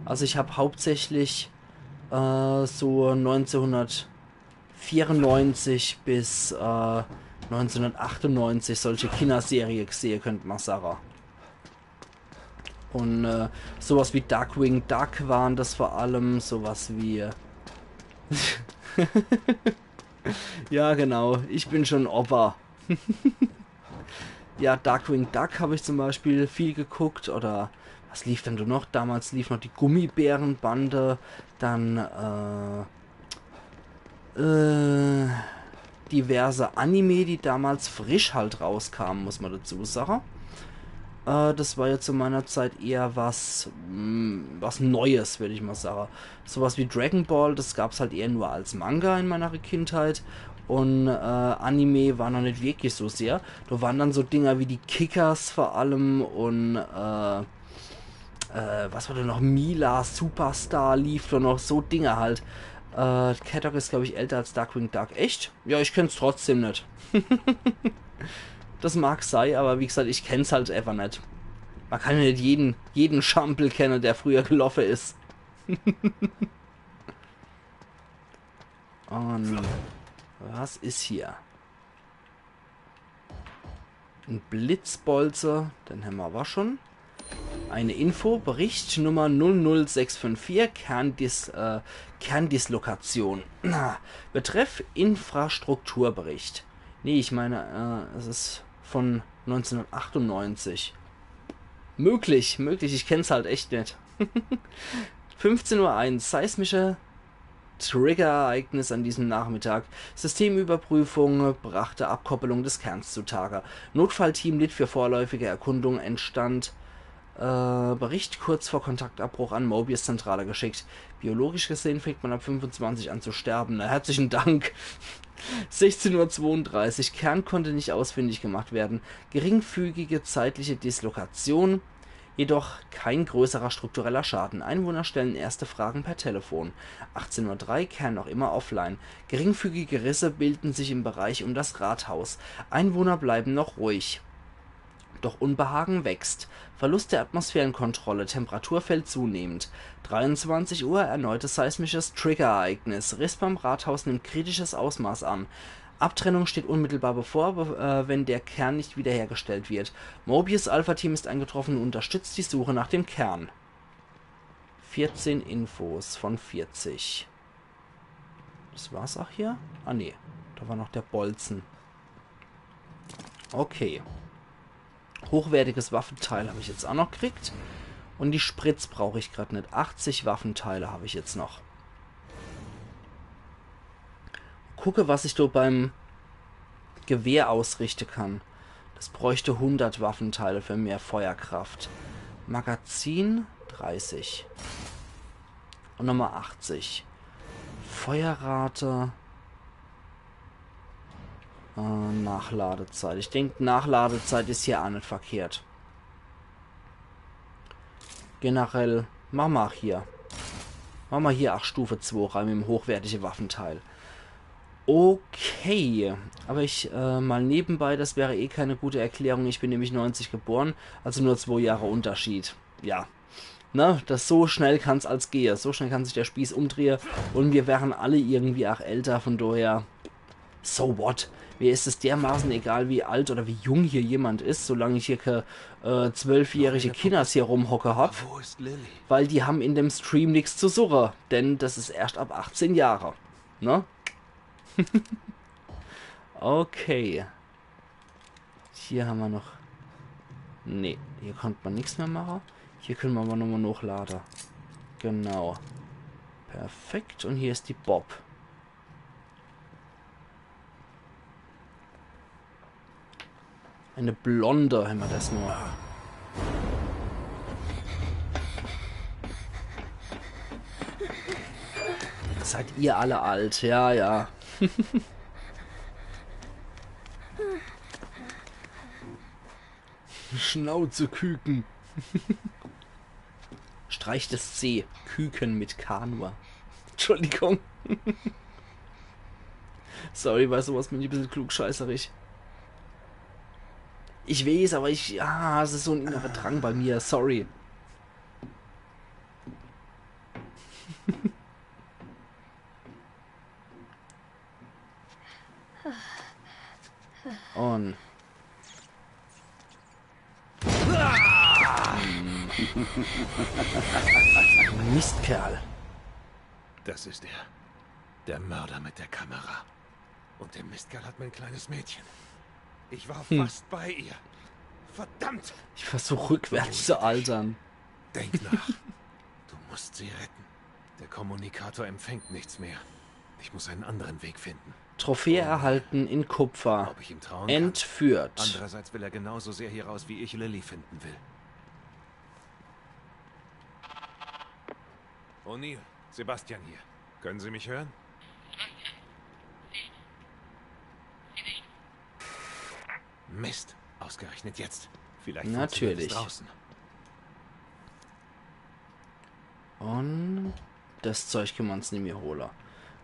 Also ich habe hauptsächlich so 1994 bis 1998 solche Kinderserie gesehen, könnte man sagen. Und sowas wie Darkwing Duck waren das vor allem, sowas wie... Ja, genau, ich bin schon Opa. Ja, Darkwing Duck habe ich zum Beispiel viel geguckt, oder was lief denn noch? Damals lief noch die Gummibärenbande, dann diverse Anime, die damals frisch halt rauskamen, muss man dazu sagen. Das war ja zu meiner Zeit eher was Neues, würde ich mal sagen. Sowas wie Dragon Ball, das gab es halt eher nur als Manga in meiner Kindheit. Und Anime war noch nicht wirklich so sehr. Da waren dann so Dinger wie die Kickers vor allem und was war denn noch? Mila, Superstar lief da noch, so Dinge halt. Cat Dog ist, glaube ich, älter als Darkwing Duck. Echt? Ja, ich kenn's trotzdem nicht. Das mag sein, aber wie gesagt, ich kenn's halt einfach nicht. Man kann ja nicht jeden Schampel kennen, der früher gelaufen ist. Und was ist hier? Ein Blitzbolzer, den haben wir aber schon. Eine Info, Bericht Nummer 00654, Kerndislokation. Betreff Infrastrukturbericht. Nee, ich meine, es ist von 1998. Möglich, ich kenn's halt echt nicht. 15:01 Uhr, seismische Triggerereignis an diesem Nachmittag. Systemüberprüfung brachte Abkoppelung des Kerns zutage. Notfallteam litt für vorläufige Erkundung, entstand Bericht kurz vor Kontaktabbruch an Mobius-Zentrale geschickt. Biologisch gesehen fängt man ab 25 an zu sterben. Na, herzlichen Dank. 16:32 Uhr, Kern konnte nicht ausfindig gemacht werden. Geringfügige zeitliche Dislokation, jedoch kein größerer struktureller Schaden. Einwohner stellen erste Fragen per Telefon. 18:03 Uhr, Kern noch immer offline. Geringfügige Risse bilden sich im Bereich um das Rathaus. Einwohner bleiben noch ruhig. Doch Unbehagen wächst. Verlust der Atmosphärenkontrolle, Temperatur fällt zunehmend. 23 Uhr, erneutes seismisches Triggerereignis. Riss beim Rathaus nimmt kritisches Ausmaß an. Abtrennung steht unmittelbar bevor, wenn der Kern nicht wiederhergestellt wird. Mobius Alpha-Team ist eingetroffen und unterstützt die Suche nach dem Kern. 14 Infos von 40. Das war's auch hier? Ah ne, da war noch der Bolzen. Okay. Hochwertiges Waffenteil habe ich jetzt auch noch gekriegt. Und die Spritz brauche ich gerade nicht. 80 Waffenteile habe ich jetzt noch. Gucke, was ich da beim Gewehr ausrichten kann. Das bräuchte 100 Waffenteile für mehr Feuerkraft. Magazin 30. Und nochmal 80. Feuerrate. Nachladezeit. Ich denke, Nachladezeit ist hier auch nicht verkehrt. Generell, machen wir hier. Machen wir hier 8 Stufe 2 rein mit dem hochwertigen Waffenteil. Okay. Aber ich mal nebenbei, das wäre eh keine gute Erklärung. Ich bin nämlich 90 geboren, also nur 2 Jahre Unterschied. Ja. Ne, das so schnell kann es als gehe. So schnell kann sich der Spieß umdrehen und wir wären alle irgendwie auch älter, von daher. So what? Mir ist es dermaßen egal, wie alt oder wie jung hier jemand ist, solange ich hier keine 12-jährige Kinders hier rumhocke hab. Wo ist Lily? Weil die haben in dem Stream nichts zu suchen, denn das ist erst ab 18 Jahre. Ne? Okay. Hier haben wir noch... Ne, hier konnte man nichts mehr machen. Hier können wir aber nochmal nachladen. Genau. Perfekt. Und hier ist die Bob. Eine blonde haben wir das nur. Seid ihr alle alt? Ja, ja. Schnauze Küken. Streich das C. Küken mit K nur. Entschuldigung. Sorry, weil sowas bin ich ein bisschen klugscheißerig. Ich weiß, aber es ist so ein innerer Drang bei mir. Sorry. Und... Mistkerl. Das ist er. Der Mörder mit der Kamera. Und der Mistkerl hat mein kleines Mädchen. Ich war fast bei ihr. Verdammt! Ich versuche rückwärts zu altern. Denk nach. Du musst sie retten. Der Kommunikator empfängt nichts mehr. Ich muss einen anderen Weg finden. Trophäe erhalten in Kupfer. Ob ich ihm trauen kann? Entführt. Andererseits will er genauso sehr hier raus, wie ich Lily finden will. O'Neill, Sebastian hier. Können Sie mich hören? Mist, ausgerechnet jetzt. Vielleicht natürlich ist draußen. Und das Zeug können wir uns nicht mehr holen.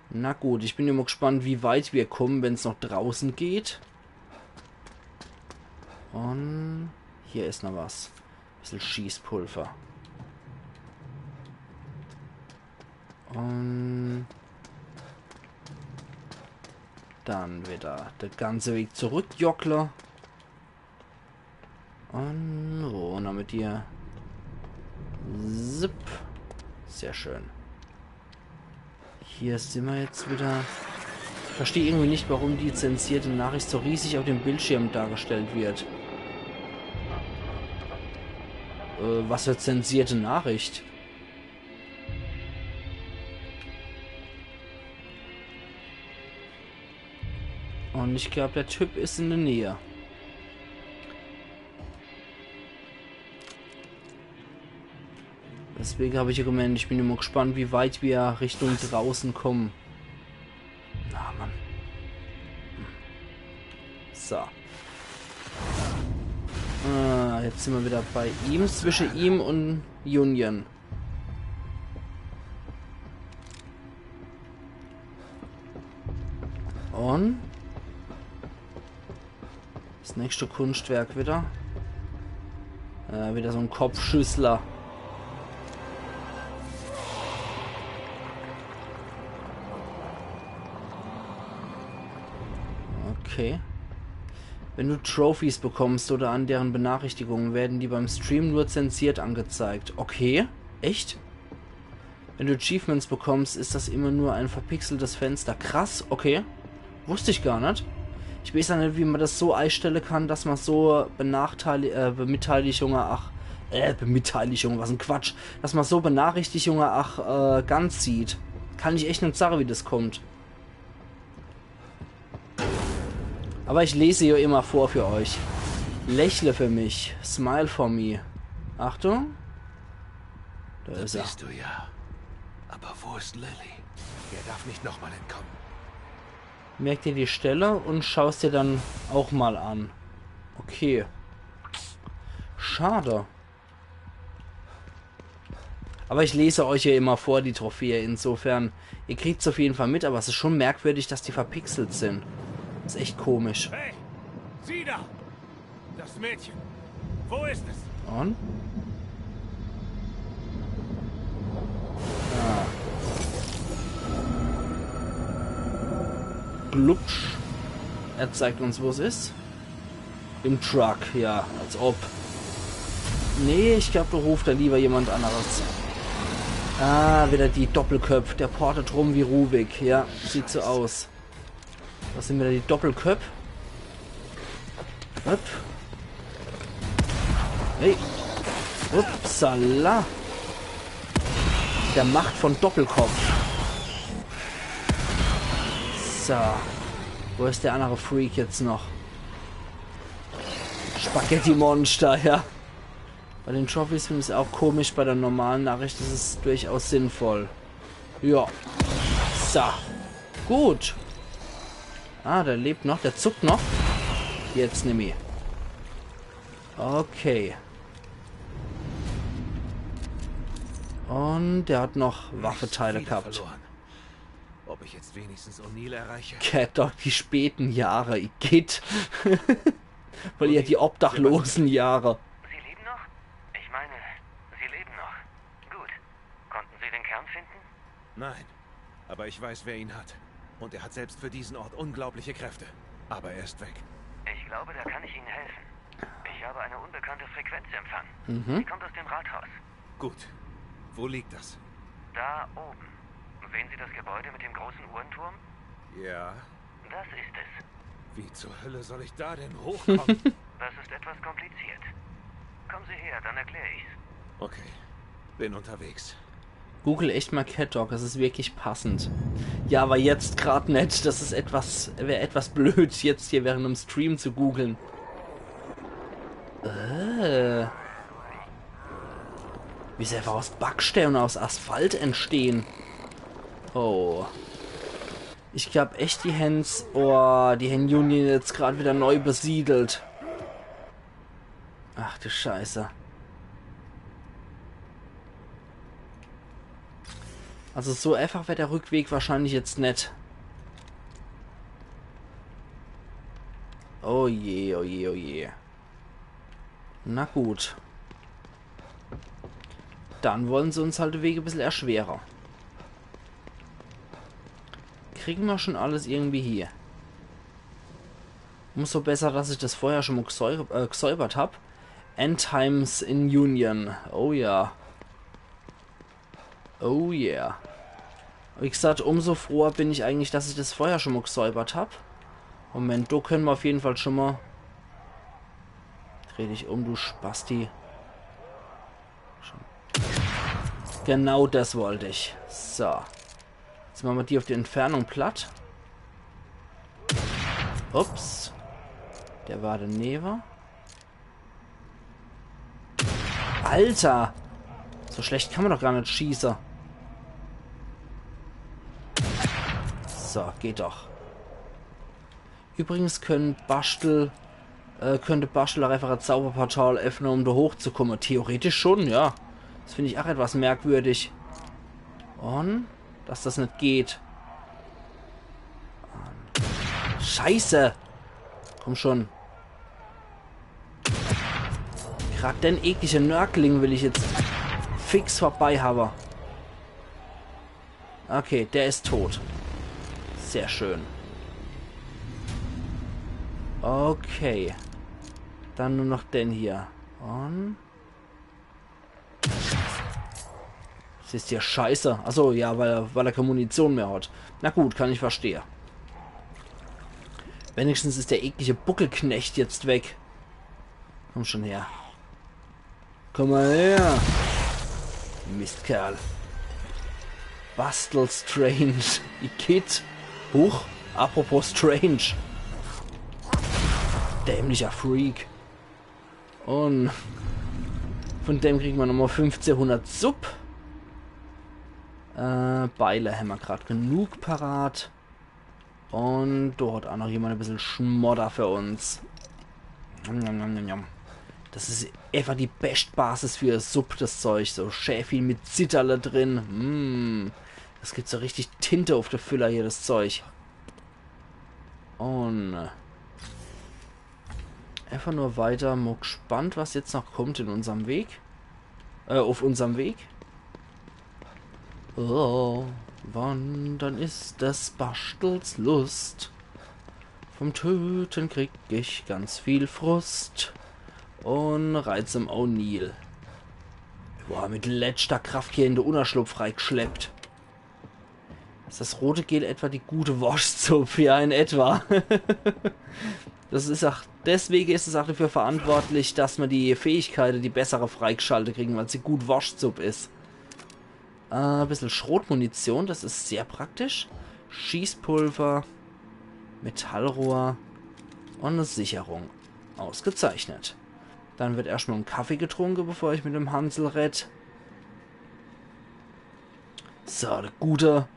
Na gut, ich bin immer gespannt, wie weit wir kommen, wenn es noch draußen geht. Und hier ist noch was. Ein bisschen Schießpulver. Und dann wieder der ganze Weg zurück, Jockler. Und runter mit dir. Zip. Sehr schön. Hier sind wir jetzt wieder. Ich verstehe irgendwie nicht, warum die zensierte Nachricht so riesig auf dem Bildschirm dargestellt wird. Was für zensierte Nachricht? Und ich glaube, der Typ ist in der Nähe. Deswegen habe ich ja gemeint, ich bin immer gespannt, wie weit wir Richtung draußen kommen. Na, Mann. So. Jetzt sind wir wieder bei ihm, zwischen ihm und Union. Und das nächste Kunstwerk wieder. Wieder so ein Kopfschüssler. Okay. Wenn du Trophies bekommst oder an deren Benachrichtigungen, werden die beim Stream nur zensiert angezeigt. Okay. Echt? Wenn du Achievements bekommst, ist das immer nur ein verpixeltes Fenster. Krass. Okay. Wusste ich gar nicht. Ich weiß ja nicht, wie man das so einstellen kann, dass man so Bemiteiligungen, Bemiteiligungen, was ein Quatsch. Dass man so Benachrichtigungen, ganz sieht. Kann ich echt nicht sagen, wie das kommt. Aber ich lese hier immer vor für euch. Lächle für mich. Smile for me. Achtung. Da ist er. Bist du ja. Aber wo ist Lily? Er darf nicht nochmal entkommen. Merk dir die Stelle und schaust dir dann auch mal an. Okay. Schade. Aber ich lese euch ja immer vor, die Trophäe. Insofern, ihr kriegt es auf jeden Fall mit, aber es ist schon merkwürdig, dass die verpixelt sind. Das ist echt komisch. Hey! Sieh da! Das Mädchen! Wo ist es? Und? Ah. Glutsch. Er zeigt uns, wo es ist. Im Truck, ja, als ob. Nee, ich glaube, da ruft er lieber jemand anderes. Ah, wieder die Doppelköpfe. Der portet rum wie Rubik. Ja, sieht so aus. Was sind wieder die Doppelköpfe? Upp. Hey. Upsala. Der Macht von Doppelkopf. So. Wo ist der andere Freak jetzt noch? Spaghetti-Monster, ja. Bei den Trophies finde ich es auch komisch. Bei der normalen Nachricht ist es durchaus sinnvoll. Ja. So. Gut. Ah, der lebt noch. Der zuckt noch. Jetzt nehme ich. Okay. Und der hat noch Waffenteile gehabt. Verloren. Ob ich jetzt wenigstens O'Neill erreiche? Cat doch die späten Jahre. Geht. Weil ihr die obdachlosen Jahre. Sie leben noch? Ich meine, Sie leben noch. Gut. Konnten Sie den Kern finden? Nein. Aber ich weiß, wer ihn hat. Und er hat selbst für diesen Ort unglaubliche Kräfte. Aber er ist weg. Ich glaube, da kann ich Ihnen helfen. Ich habe eine unbekannte Frequenz empfangen. Mhm. Die kommt aus dem Rathaus. Gut. Wo liegt das? Da oben. Sehen Sie das Gebäude mit dem großen Uhrenturm? Ja. Das ist es. Wie zur Hölle soll ich da denn hochkommen? Das ist etwas kompliziert. Kommen Sie her, dann erkläre ich's. Okay. Bin unterwegs. Google echt mal CatDog, das ist wirklich passend. Ja, aber jetzt gerade nicht. Das ist wäre etwas blöd, jetzt hier während einem Stream zu googeln. Wie sie einfach aus Backsteinen und aus Asphalt entstehen. Oh. Ich glaube echt, die Hens... Oh, die Hen Union jetzt gerade wieder neu besiedelt. Ach du Scheiße. Also so einfach wäre der Rückweg wahrscheinlich jetzt nicht. Oh je, oh je, oh je. Na gut. Dann wollen sie uns halt die Wege ein bisschen erschweren. Kriegen wir schon alles irgendwie hier. Umso besser, dass ich das vorher schon mal gesäubert habe. End Times in Union. Oh ja. Oh yeah. Wie gesagt, umso froher bin ich eigentlich, dass ich das vorher schon mal gesäubert habe. Moment, da können wir auf jeden Fall schon mal... Dreh dich um, du Spasti. Genau das wollte ich. So. Jetzt machen wir die auf die Entfernung platt. Ups. Der war daneben. Alter! So schlecht kann man doch gar nicht schießen. So, geht doch. Übrigens könnte Bastel auch einfach ein Zauberportal öffnen, um da hochzukommen. Theoretisch schon, ja. Das finde ich auch etwas merkwürdig. Und, dass das nicht geht. Scheiße! Komm schon. Gerade den ekligen Nörgling will ich jetzt fix vorbei haben. Okay, der ist tot. Sehr schön. Okay. Dann nur noch den hier. Und... Das ist ja scheiße. Achso, ja, weil er keine Munition mehr hat. Na gut, kann ich verstehen. Wenigstens ist der eklige Buckelknecht jetzt weg. Komm schon her. Komm mal her. Mistkerl. Bastel Strange. Igitt. Huch. Apropos Strange. Dämlicher Freak. Und von dem kriegen wir nochmal 1500 Sub. Beile haben wir gerade genug parat. Und dort auch noch jemand ein bisschen Schmodder für uns. Das ist einfach die Bestbasis für Sub, das Zeug. So Schäfchen mit Zitterle drin. Das gibt so richtig Tinte auf der Füller hier, das Zeug. Und einfach nur weiter. Mal gespannt, was jetzt noch kommt in unserem Weg. Auf unserem Weg. Oh, wandern ist des Bastels Lust. Vom Töten krieg ich ganz viel Frust. Und Reiz im O'Neill. Boah, mit letzter Kraft hier in der Unerschlupf freigeschleppt. Ist das rote Gel etwa die gute Waschsuppe? Ja, in etwa. Das ist auch, deswegen ist es auch dafür verantwortlich, dass wir die Fähigkeiten, die bessere freigeschaltet kriegen, weil sie gut Waschsuppe ist. Ein bisschen Schrotmunition, das ist sehr praktisch. Schießpulver, Metallrohr und eine Sicherung. Ausgezeichnet. Dann wird erstmal ein Kaffee getrunken, bevor ich mit dem Hansel rede. So, der gute,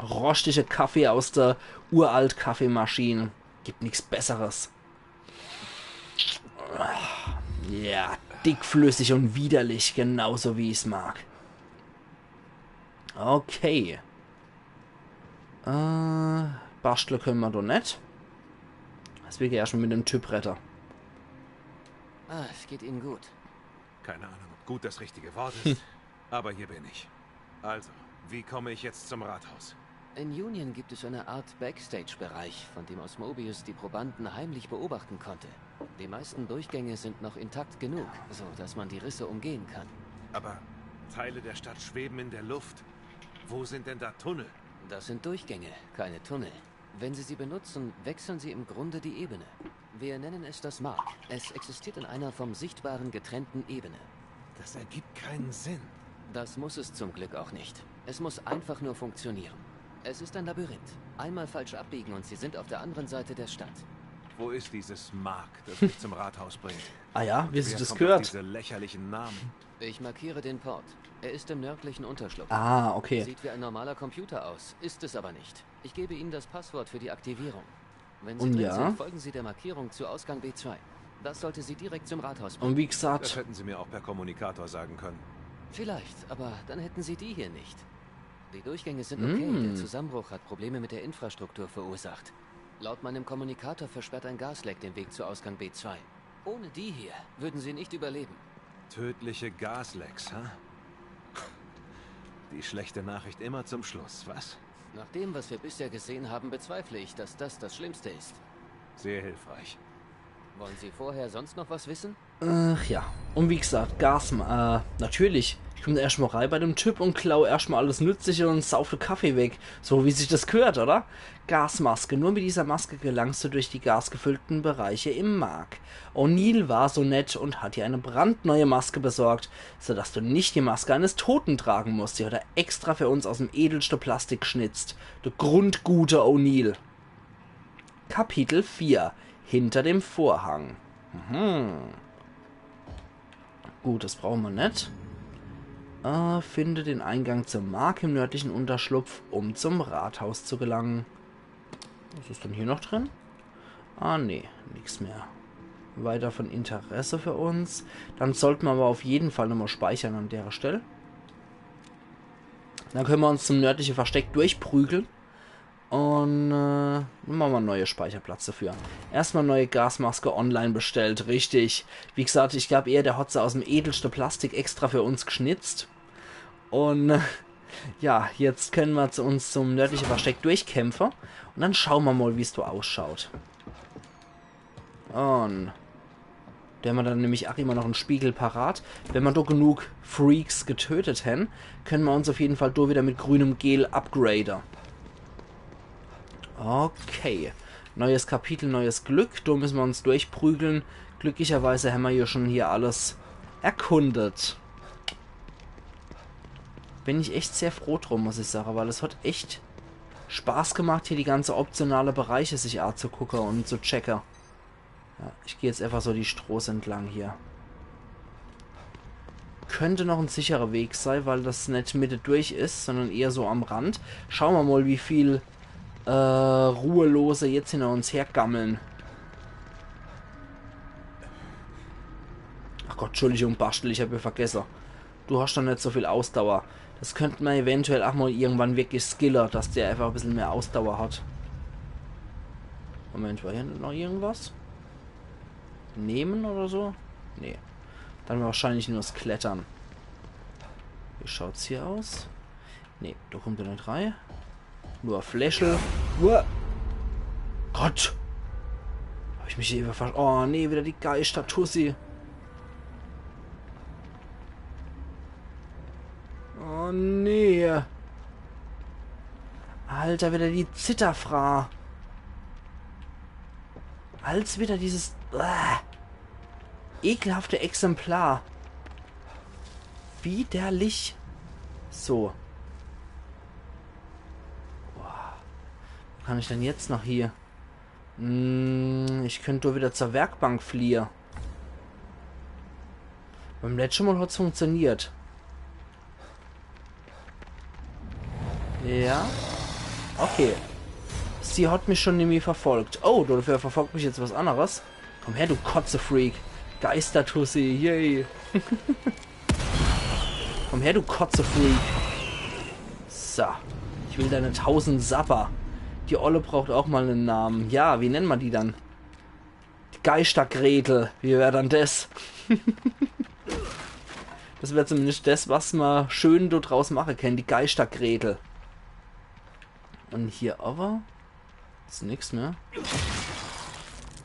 rostige Kaffee aus der uralt Kaffeemaschine. Gibt nichts Besseres. Ja, dickflüssig und widerlich, genauso wie ich es mag. Okay. Basteln können wir doch nicht. Deswegen erstmal mit dem Typ retten. Ah, es geht Ihnen gut. Keine Ahnung, ob gut das richtige Wort ist, aber hier bin ich. Also, wie komme ich jetzt zum Rathaus? In Union gibt es eine Art Backstage-Bereich, von dem aus Mobius die Probanden heimlich beobachten konnte. Die meisten Durchgänge sind noch intakt genug, so dass man die Risse umgehen kann. Aber Teile der Stadt schweben in der Luft. Wo sind denn da Tunnel? Das sind Durchgänge, keine Tunnel. Wenn Sie sie benutzen, wechseln Sie im Grunde die Ebene. Wir nennen es das Mark. Es existiert in einer vom Sichtbaren getrennten Ebene. Das ergibt keinen Sinn. Das muss es zum Glück auch nicht. Es muss einfach nur funktionieren. Es ist ein Labyrinth. Einmal falsch abbiegen und Sie sind auf der anderen Seite der Stadt. Wo ist dieses Mark, das mich zum Rathaus bringt? Ah ja, wie sich Wer das kommt auf gehört. diese lächerlichen Namen. Ich markiere den Port. Er ist im nördlichen Unterschlupf. Ah, okay. Sieht wie ein normaler Computer aus, ist es aber nicht. Ich gebe Ihnen das Passwort für die Aktivierung. Wenn Sie Und drin ja? sind, folgen Sie der Markierung zu Ausgang B2. Das sollte Sie direkt zum Rathaus bringen. Und wie Das gesagt, hätten Sie mir auch per Kommunikator sagen können. Vielleicht, aber dann hätten Sie die hier nicht. Die Durchgänge sind okay, der Zusammenbruch hat Probleme mit der Infrastruktur verursacht. Laut meinem Kommunikator versperrt ein Gasleck den Weg zu Ausgang B2. Ohne die hier würden Sie nicht überleben. Tödliche Gaslecks, ha? Die schlechte Nachricht immer zum Schluss, was? Nach dem, was wir bisher gesehen haben, bezweifle ich, dass das das Schlimmste ist. Sehr hilfreich. Wollen Sie vorher sonst noch was wissen? ach ja. Und wie gesagt, natürlich. Ich komme erstmal rein bei dem Typ und klau erstmal alles Nützliche und saufe Kaffee weg. So wie sich das gehört, oder? Gasmaske. Nur mit dieser Maske gelangst du durch die gasgefüllten Bereiche im Mark. O'Neill war so nett und hat dir eine brandneue Maske besorgt, sodass du nicht die Maske eines Toten tragen musst. Die hat er extra für uns aus dem edelsten Plastik geschnitzt. Du grundguter O'Neill. Kapitel 4. Hinter dem Vorhang. Gut, das brauchen wir nicht. Finde den Eingang zum Mark im nördlichen Unterschlupf, um zum Rathaus zu gelangen. Was ist denn hier noch drin? Ah, nee, nichts mehr. Weiter von Interesse für uns. Dann sollten wir aber auf jeden Fall nochmal speichern an der Stelle. Dann können wir uns zum nördlichen Versteck durchprügeln. Und machen wir einen neuen Speicherplatz dafür. Erstmal neue Gasmaske online bestellt, richtig. Wie gesagt, ich glaube eher, der hat sie aus dem edelsten Plastik extra für uns geschnitzt. Und ja, jetzt können wir uns zum nördlichen Versteck durchkämpfen. Und dann schauen wir mal, wie es so ausschaut. Und da haben wir dann nämlich auch immer noch einen Spiegel parat. Wenn wir doch genug Freaks getötet haben, können wir uns auf jeden Fall da wieder mit grünem Gel upgraden. Okay. Neues Kapitel, neues Glück. Da müssen wir uns durchprügeln. Glücklicherweise haben wir hier alles erkundet. Bin ich echt sehr froh drum, muss ich sagen, weil es hat echt Spaß gemacht, hier die ganze optionale Bereiche sich anzugucken und zu checken. Ja, ich gehe jetzt einfach so die Straße entlang hier. Könnte noch ein sicherer Weg sein, weil das nicht Mitte durch ist, sondern eher so am Rand. Schauen wir mal, wie viel Ruhelose jetzt hinter uns hergammeln. Ach Gott, Entschuldigung, Bastel, ich habe vergessen. Du hast doch nicht so viel Ausdauer. Das könnte man eventuell auch mal irgendwann wirklich skillen, dass der einfach ein bisschen mehr Ausdauer hat. Moment, war hier noch irgendwas? Nehmen oder so? Nee. Dann wahrscheinlich nur das Klettern. Wie schaut's hier aus? Nee, da kommt er nicht rein. Nur Fläschel. Gott! Habe ich mich hier überfasst? Oh nee, wieder die Geister-Tussi. Oh nee. Alter, wieder die Zitterfra. Als wieder dieses ekelhafte Exemplar. Widerlich. So. Wo kann ich denn jetzt noch hier? Ich könnte nur wieder zur Werkbank fliehen. Beim letzten Mal hat es funktioniert. Ja. Okay. Sie hat mich schon irgendwie verfolgt. Oh, dafür verfolgt mich jetzt was anderes. Komm her, du Kotze-Freak. Geistertussi, yay. Komm her, du Kotze-Freak. So. Ich will deine 1000 Sapper. Die Olle braucht auch mal einen Namen. Ja, wie nennen wir die dann? Die Geistergretel. Wie wäre dann das? Das wäre zumindest das, was man schön dort draus machen kann. Die Geistergretel. Und hier aber ist nichts mehr.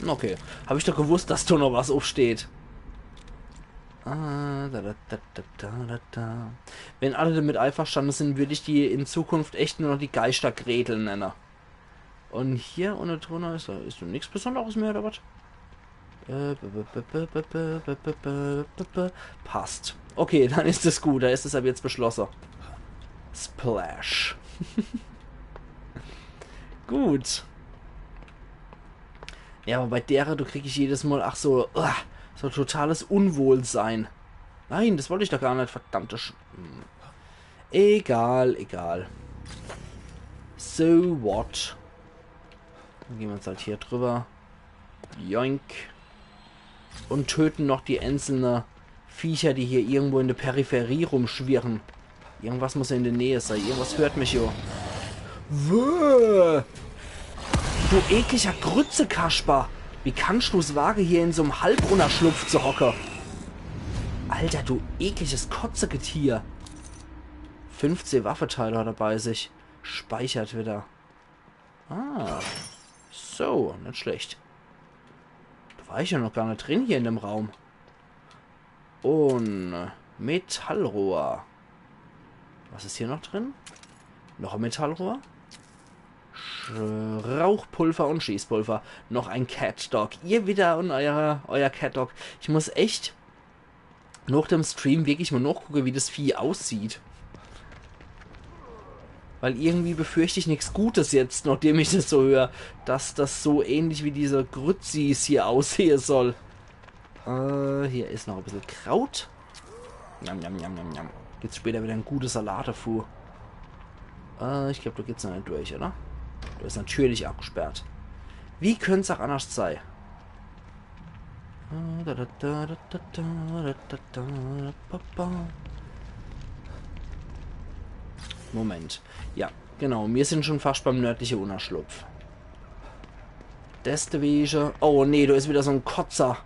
Okay. Habe ich doch gewusst, dass da noch was aufsteht. Wenn alle damit einverstanden sind, würde ich die in Zukunft echt nur noch die Geistergretel nennen. Und hier unten drunter ist da nichts Besonderes mehr, oder was? Passt. Okay, dann ist es gut. Da ist es ab jetzt beschlossen. Splash. Gut. Ja, aber bei der, du krieg ich jedes Mal, ach so, so totales Unwohlsein. Nein, das wollte ich doch gar nicht, verdammte Egal, egal. So what? Dann gehen wir jetzt halt hier drüber. Joink. Und töten noch die einzelnen Viecher, die hier irgendwo in der Peripherie rumschwirren. Irgendwas muss in der Nähe sein. Irgendwas hört mich jo. Du ekliger Grütze-Kasper. Wie kannst du es wagen, hier in so einem Halbrunnerschlupf zu hocken? Alter, du ekliges Kotzegetier. 15 Waffeteile hat er bei sich. Speichert wieder. Ah. So, nicht schlecht. Da war ich ja noch gar nicht drin hier in dem Raum. Und Metallrohr. Was ist hier noch drin? Noch ein Metallrohr. Rauchpulver und Schießpulver. Noch ein Cat Dog. Ihr wieder und euer Cat Dog. Ich muss echt nach dem Stream wirklich mal nachgucken, wie das Vieh aussieht. Weil irgendwie befürchte ich nichts Gutes jetzt, nachdem ich das so höre, dass das so ähnlich wie diese Grützis hier aussehen soll. Hier ist noch ein bisschen Kraut. Njam, njam, njam, njam, njam. Gibt's später wieder ein gutes Salat dafür. Ich glaube, da geht's noch nicht durch, oder? Du ist natürlich abgesperrt. Wie könnte es auch anders sein? Moment. Ja, genau. Wir sind schon fast beim nördlichen Unerschlupf. Deswegen. Oh nee, da ist wieder so ein Kotzer.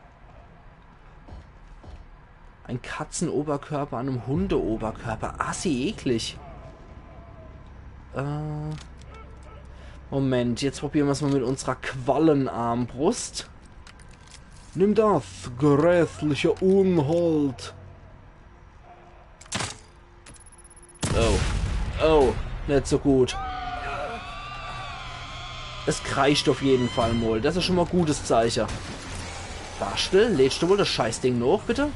Ein Katzenoberkörper an einem Hundeoberkörper. Assi eklig. Moment, jetzt probieren wir es mal mit unserer Quallenarmbrust. Nimm das, grässliche Unhold. Oh. Oh, nicht so gut. Es kreischt auf jeden Fall mal. Das ist schon mal ein gutes Zeichen. Bastel, lädst du wohl das Scheißding noch, bitte?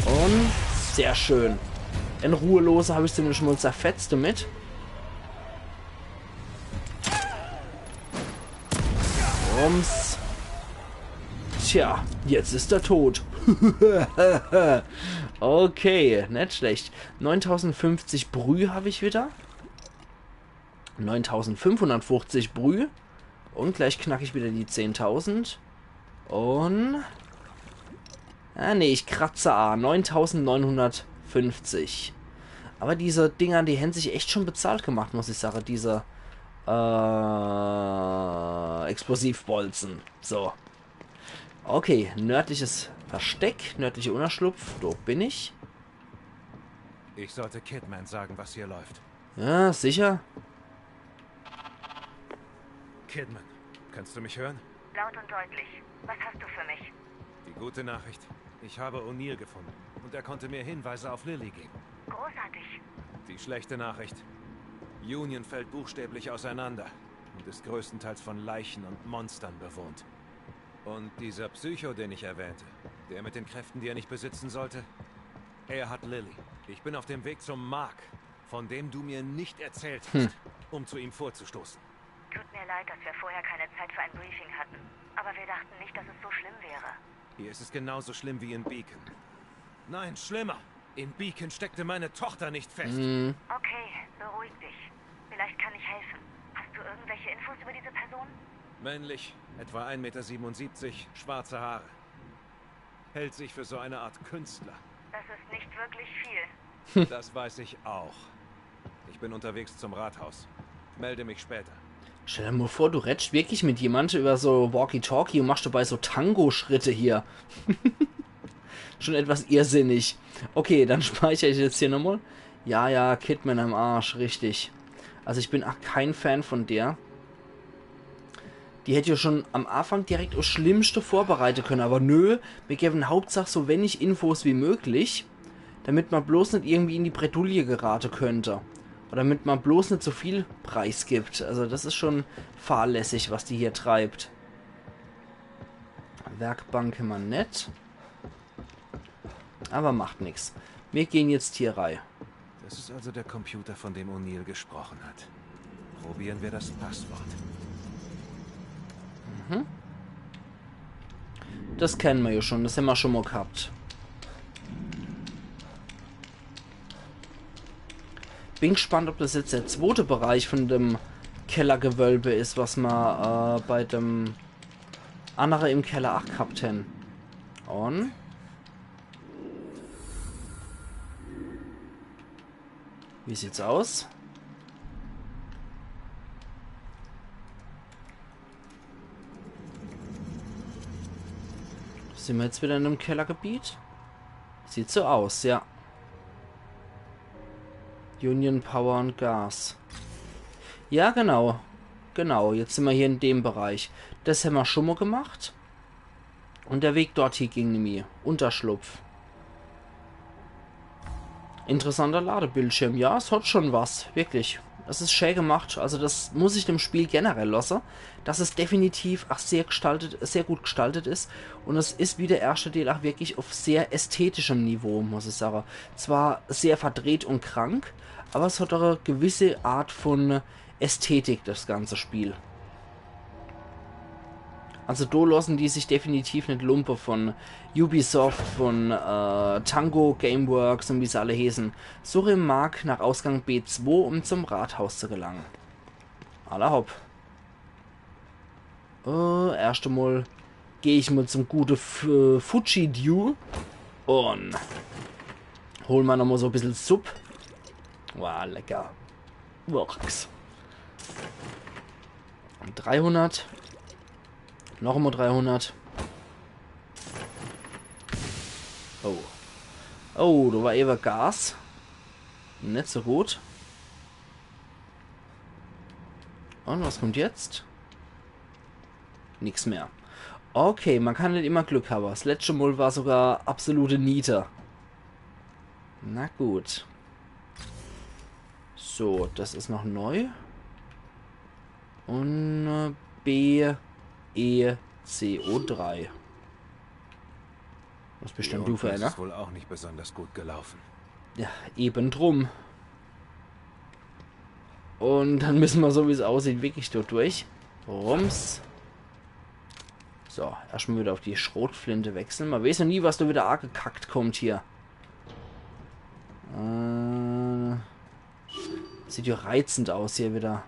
Und sehr schön. In Ruhelose habe ich zumindest schon mal zerfetzt damit. Rums. Tja, jetzt ist er tot. Okay, nicht schlecht. 9050 Brühe habe ich wieder. 9550 Brühe. Und gleich knacke ich wieder die 10.000. Und... Ah, nee, ich kratze 9950. Aber diese Dinger, die hätten sich echt schon bezahlt gemacht, muss ich sagen. Diese Explosivbolzen. So. Okay, nördliches Versteck, nördlicher Unerschlupf. Dort bin ich. Ich sollte Kidman sagen, was hier läuft. Ja, sicher. Kidman, kannst du mich hören? Laut und deutlich. Was hast du für mich? Die gute Nachricht. Ich habe O'Neill gefunden. Und er konnte mir Hinweise auf Lily geben. Großartig. Die schlechte Nachricht. Union fällt buchstäblich auseinander und ist größtenteils von Leichen und Monstern bewohnt. Und dieser Psycho, den ich erwähnte, der mit den Kräften, die er nicht besitzen sollte, er hat Lily. Ich bin auf dem Weg zum Mark, von dem du mir nicht erzählt hast, um zu ihm vorzustoßen. Tut mir leid, dass wir vorher keine Zeit für ein Briefing hatten. Aber wir dachten nicht, dass es so schlimm wäre. Hier ist es genauso schlimm wie in Beacon. Nein, schlimmer. In Beacon steckte meine Tochter nicht fest. Okay, beruhig dich. Vielleicht kann ich helfen. Hast du irgendwelche Infos über diese Person? Männlich, etwa 1,77 Meter, schwarze Haare. Hält sich für so eine Art Künstler. Das ist nicht wirklich viel. Das weiß ich auch. Ich bin unterwegs zum Rathaus. Melde mich später. Stell dir mal vor, du redest wirklich mit jemandem über so Walkie-Talkie und machst dabei so Tango-Schritte hier. Schon etwas irrsinnig. Okay, dann speichere ich jetzt hier nochmal. Ja, Kidman am Arsch, richtig. Also ich bin auch kein Fan von der. Die hätte ja schon am Anfang direkt das Schlimmste vorbereiten können. Aber nö, wir geben Hauptsache so wenig Infos wie möglich. Damit man bloß nicht irgendwie in die Bredouille geraten könnte. Oder damit man bloß nicht so viel Preis gibt. Also das ist schon fahrlässig, was die hier treibt. Werkbank immer nett. Aber macht nichts. Wir gehen jetzt hier rein. Das ist also der Computer, von dem O'Neill gesprochen hat. Probieren wir das Passwort. Das kennen wir ja schon. Das haben wir schon mal gehabt. Bin gespannt, ob das jetzt der zweite Bereich von dem Kellergewölbe ist, was wir bei dem anderen im Keller 8 gehabt haben. Und wie sieht's aus? Sind wir jetzt wieder in einem Kellergebiet? Sieht so aus, ja. Union Power und Gas. Ja, genau. Genau, jetzt sind wir hier in dem Bereich. Das haben wir schon mal gemacht. Und der Weg dort hier ging nämlich. Unterschlupf. Interessanter Ladebildschirm. Ja, es hat schon was. Wirklich. Das ist schön gemacht. Also das muss ich dem Spiel generell lassen. Dass es definitiv auch sehr gut gestaltet ist. Und es ist wie der erste Teil auch wirklich auf sehr ästhetischem Niveau, muss ich sagen. Zwar sehr verdreht und krank, aber es hat auch eine gewisse Art von Ästhetik, das ganze Spiel. Also da lassen die sich definitiv nicht lumpen von Ubisoft, von Tango Gameworks und wie sie alle heißen. Suche im Mark nach Ausgang B2, um zum Rathaus zu gelangen. Aller hopp. Erst einmal gehe ich mal zum guten Fuji Dew und holen wir nochmal so ein bisschen Suppe. Wow, lecker. Works. 300. Noch einmal 300. Oh. Oh, da war eben Gas. Nicht so gut. Und was kommt jetzt? Nichts mehr. Okay, man kann nicht immer Glück haben. Das letzte Mal war sogar absolute Niete. Na gut. So, das ist noch neu. Und BeCO3. Was bestimmt du für einer? Ist wohl auch nicht besonders gut gelaufen. Ja, eben drum. Und dann müssen wir, so wie es aussieht, wirklich dort durch. Rums. So, erstmal wieder auf die Schrotflinte wechseln. Man weiß noch nie, was da wieder arg gekackt kommt hier. Sieht ja reizend aus hier wieder.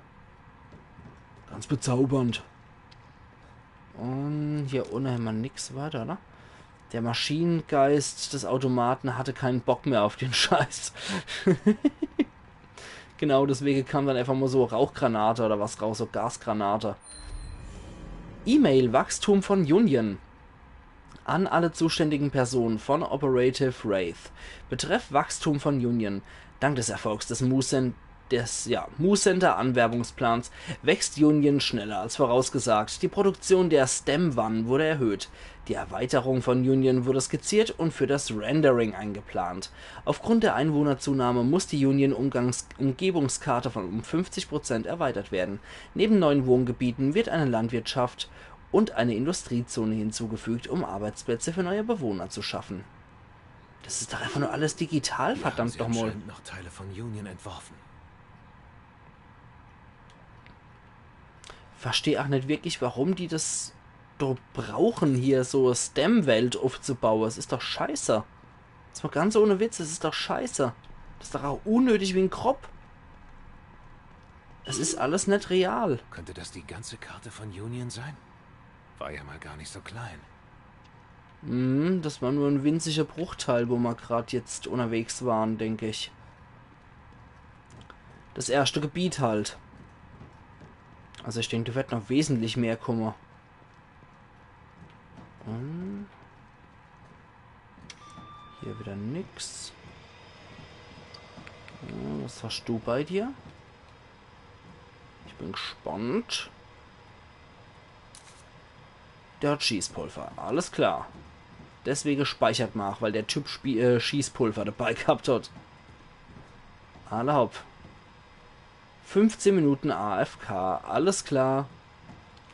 Ganz bezaubernd. Und hier unten haben wir nichts weiter, oder? Der Maschinengeist des Automaten hatte keinen Bock mehr auf den Scheiß. Genau, deswegen kam dann einfach mal so Rauchgranate oder was raus, so Gasgranate. E-Mail Wachstum von Union. An alle zuständigen Personen von Operative Wraith. Betreff Wachstum von Union. Dank des Erfolgs des Mu-Center Anwerbungsplans wächst Union schneller als vorausgesagt. Die Produktion der STEM-Wannen wurde erhöht. Die Erweiterung von Union wurde skizziert und für das Rendering eingeplant. Aufgrund der Einwohnerzunahme muss die Union Umgebungskarte um 50% erweitert werden. Neben neuen Wohngebieten wird eine Landwirtschaft und eine Industriezone hinzugefügt, um Arbeitsplätze für neue Bewohner zu schaffen. Das ist doch einfach nur alles digital, verdammt nochmal. Noch Teile von Union entworfen. Verstehe auch nicht wirklich, warum die das doch brauchen, hier so STEM-Welt aufzubauen. Es ist doch scheiße. Das war ganz ohne Witz, es ist doch scheiße. Das ist doch auch unnötig wie ein Krop. Es ist alles nicht real. Könnte das die ganze Karte von Union sein? War ja mal gar nicht so klein. Das war nur ein winziger Bruchteil, wo wir gerade jetzt unterwegs waren, denke ich. Das erste Gebiet halt. Also ich denke, da wird noch wesentlich mehr kommen. Und hier wieder nix. Was hast du bei dir? Ich bin gespannt. Der hat Schießpulver. Alles klar. Deswegen speichert man auch, weil der Typ Schießpulver dabei gehabt hat. Alle hopp. 15 Minuten AFK. Alles klar.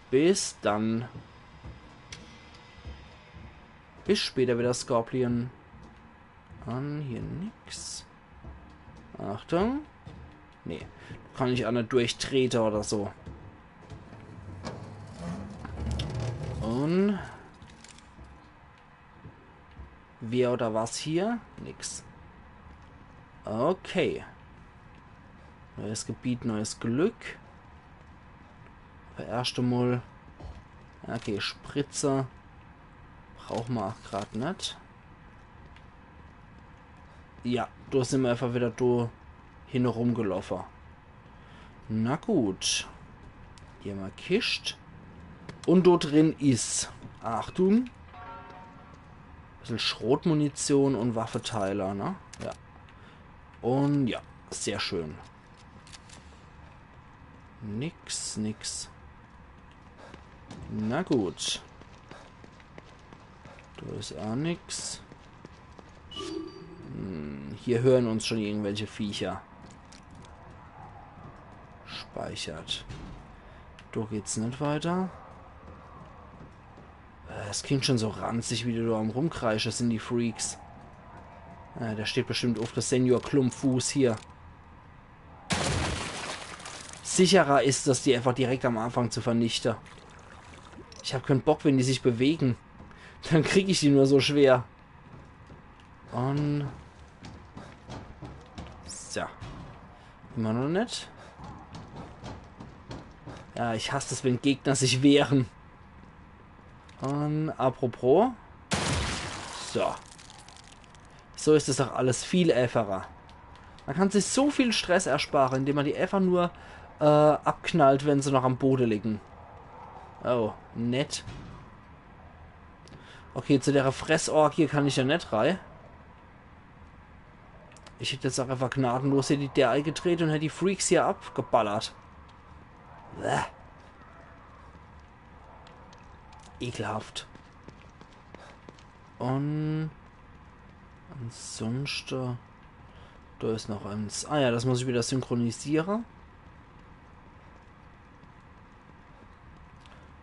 Bis dann. Bis später wieder, Scorpion. An, hier nix. Achtung. Nee, kann ich auch nicht durchtreten oder so. Und... wer oder was hier? Nix. Okay. Neues Gebiet, neues Glück. Aber erst einmal... okay, Spritzer. Brauchen wir auch gerade nicht. Ja, da sind wir einfach wieder da hin rumgelaufen. Na gut. Hier mal Kist. Und dort drin ist... Achtung. Bisschen Schrotmunition und Waffeteiler, ne? Ja. Und ja, sehr schön. Nix. Na gut. Da ist auch nix. Hier hören uns schon irgendwelche Viecher. Speichert. Da geht's nicht weiter. Es klingt schon so ranzig, wie du da am Rumkreischen sind die Freaks. Der steht bestimmt auf der Senior Klumpfuß hier. Sicherer ist das, die einfach direkt am Anfang zu vernichten. Ich habe keinen Bock, wenn die sich bewegen. Dann kriege ich die nur so schwer. Und... so. Immer noch nicht. Ja, ich hasse es, wenn Gegner sich wehren. Und apropos. So. So ist es doch alles viel einfacher. Man kann sich so viel Stress ersparen, indem man die einfach nur abknallt, wenn sie noch am Boden liegen. Oh, nett. Okay, zu der Fressorgie kann ich ja nicht rein. Ich hätte jetzt auch einfach gnadenlos hier die DI gedreht und hätte die Freaks hier abgeballert. Bäh. Ekelhaft. Und ansonsten da ist noch eins. Ah ja, das muss ich wieder synchronisieren.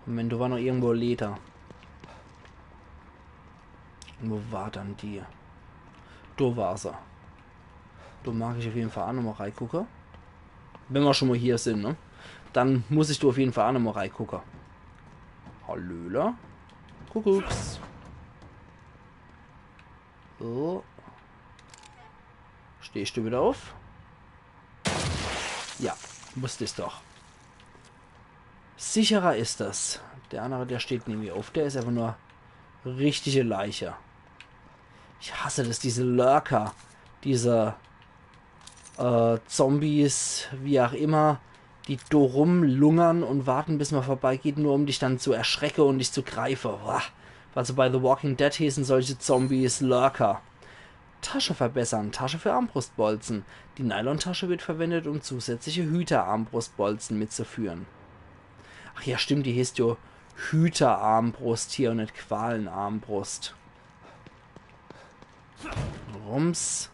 Moment, da war noch irgendwo Leder. Wo war dann die? Da war sie. Da mag ich auf jeden Fall auch nochmal reingucken. Wenn wir schon mal hier sind, ne? Dann muss ich da auf jeden Fall auch nochmal reingucken. Hallöla. Kuckucks. So. Stehst du wieder auf? Ja, wusste es doch. Sicherer ist das. Der andere, der steht nämlich auf. Der ist einfach nur richtige Leiche. Ich hasse das, diese Lurker. Diese Zombies, wie auch immer, die da rumlungern und warten, bis man vorbeigeht, nur um dich dann zu erschrecken und dich zu greifen. Also bei The Walking Dead hießen solche Zombies Lurker. Tasche verbessern. Tasche für Armbrustbolzen. Die Nylontasche wird verwendet, um zusätzliche Hüter-Armbrustbolzen mitzuführen. Ach ja, stimmt, die hieß ja Hüter-Armbrust hier und nicht Qualen-Armbrust. Rums.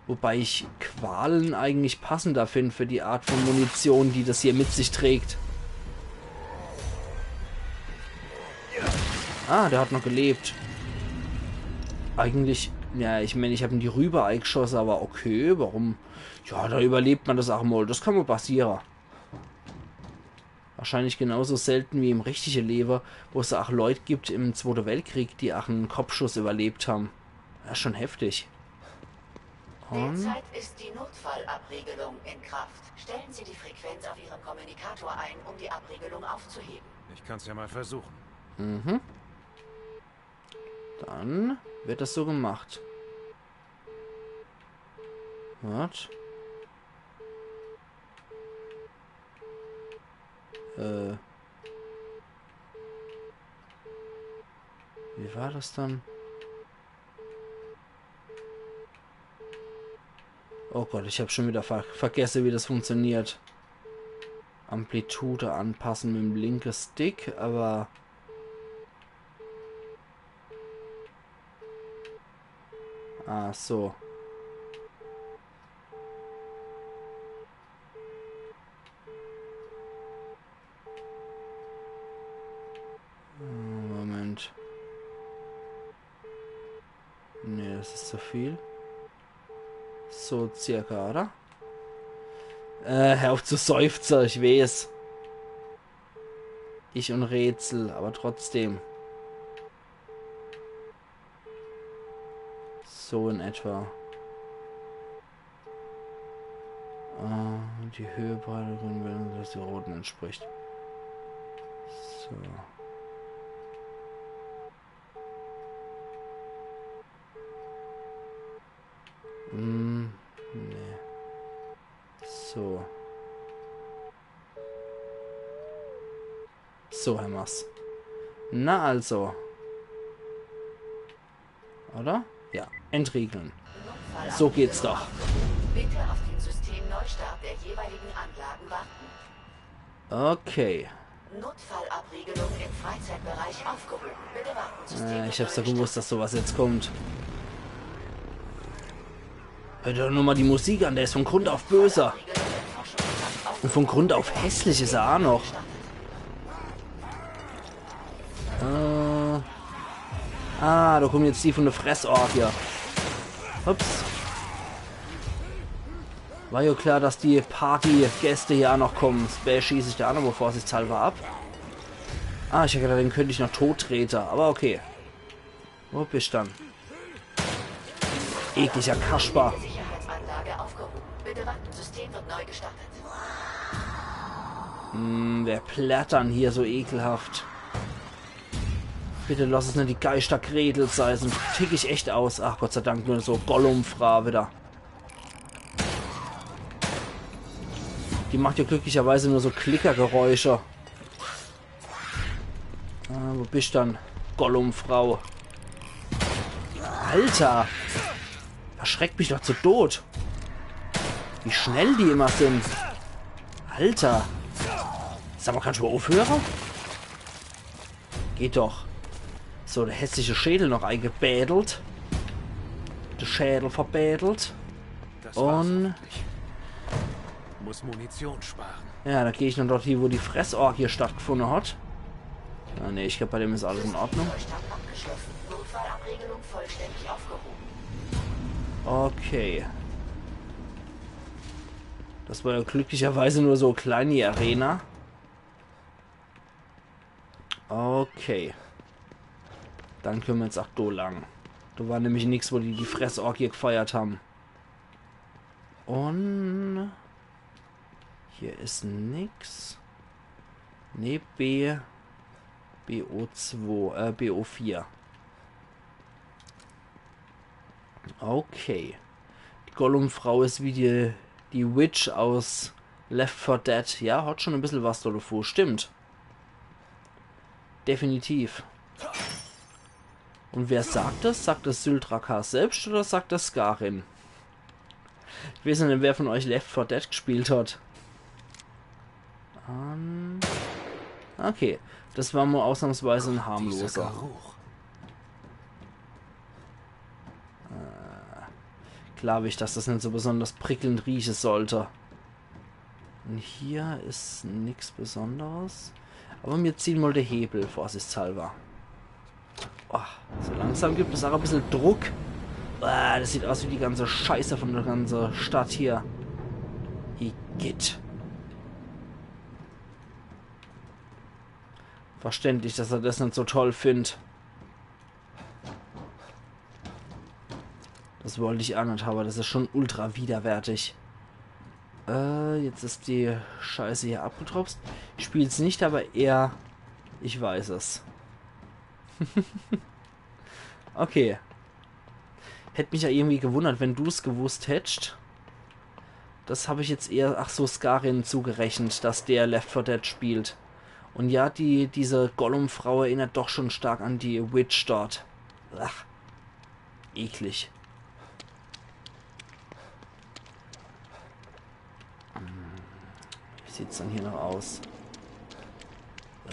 Wobei ich Qualen eigentlich passender finde für die Art von Munition, die das hier mit sich trägt. Ah, der hat noch gelebt. Eigentlich, ja, ich meine, ich habe ihn die rüber eingeschossen, aber okay, warum? Ja, da überlebt man das auch mal. Das kann mal passieren. Wahrscheinlich genauso selten wie im richtigen Leben, wo es auch Leute gibt im Zweiten Weltkrieg, die auch einen Kopfschuss überlebt haben. Ja, schon heftig. Derzeit ist die Notfallabriegelung in Kraft. Stellen Sie die Frequenz auf Ihrem Kommunikator ein, um die Abriegelung aufzuheben. Ich kann's ja mal versuchen. Mhm. Dann wird das so gemacht. Was? Wie war das dann? Oh Gott, ich habe schon wieder vergessen, wie das funktioniert. Amplitude anpassen mit dem linken Stick, aber... Ah, so. Moment. Ne, das ist zu viel. So circa, oder? Hör auf zu seufzen, ich weiß. Ich und Rätsel, aber trotzdem. So in etwa. Die Höhe breiter Grünwellen, dass die roten entspricht. So. Nee. So. So, Herr Mass. Na also. Oder? Ja, entriegeln. So geht's doch. Bitte auf den Systemneustart der jeweiligen Anlagen warten. Okay. Notfallabriegelung im Freizeitbereich aufgehoben. Bitte warten. Ich hab's doch gewusst, dass sowas jetzt kommt. Hört doch nur mal die Musik an, der ist von Grund auf böser. Und von Grund auf hässlich ist er auch noch. Da kommen jetzt die von der Fressorgie. Ups. War ja klar, dass die Partygäste hier auch noch kommen. Spell schieße ich da auch noch mal vorsichtshalber ab. Ich hätte gedacht, den könnte ich noch tottreten. Aber okay. Wo bist du dann? Ekliger Kasper. Sicherheitsanlage aufgehoben. Bitte warten. System wird neu gestartet. Wer plättern hier so ekelhaft? Bitte lass es nicht die Geistergretel sein, sonst tick ich echt aus. Ach Gott sei Dank, nur so Gollum-Fra wieder. Die macht ja glücklicherweise nur so Klickergeräusche. Wo bist du dann? Gollum-Frau. Alter! Erschreckt mich doch zu Tod. Wie schnell die immer sind. Alter! Sag mal, kannst du mal aufhören? Geht doch. So, der hässliche Schädel noch eingebädelt. Der Schädel verbädelt. Und... Muss Munition sparen. Ja, da gehe ich noch dort hier, wo die Fressorgie stattgefunden hat. Ja, ne, ich glaube, bei dem ist alles in Ordnung. Neustart abgeschlossen. Notfallabriegelung vollständig aufgehoben. Okay. Das war ja glücklicherweise nur so kleine Arena. Okay. Dann können wir jetzt auch da lang. Da war nämlich nichts, wo die Fressorgie gefeiert haben. Und... hier ist nix. Ne, BO2, BO4. Okay. Die Gollum-Frau ist wie die Witch aus Left 4 Dead. Ja, hat schon ein bisschen was davor. Stimmt. Definitiv. Und wer sagt das? Sagt das Syltrakar selbst oder sagt das Skarin? Ich weiß nicht, wer von euch Left 4 Dead gespielt hat. Okay, das war mal ausnahmsweise ein harmloser. Glaube ich, dass das nicht so besonders prickelnd riechen sollte. Und hier ist nichts Besonderes. Aber wir ziehen mal den Hebel, vorsichtshalber. Oh, so langsam gibt es auch ein bisschen Druck. Das sieht aus wie die ganze Scheiße von der ganzen Stadt hier. Igitt. Verständlich, dass er das nicht so toll findet. Das wollte ich auch nicht, aber das ist schon ultra widerwärtig. Jetzt ist die Scheiße hier abgetropft. Ich spiele es nicht, aber eher... ich weiß es. Okay. Hätte mich ja irgendwie gewundert, wenn du es gewusst hättest. Das habe ich jetzt eher... ach so, Skarin zugerechnet, dass der Left 4 Dead spielt. Und ja, diese Gollum-Frau erinnert doch schon stark an die Witch dort. Ach, eklig. Wie sieht's dann hier noch aus?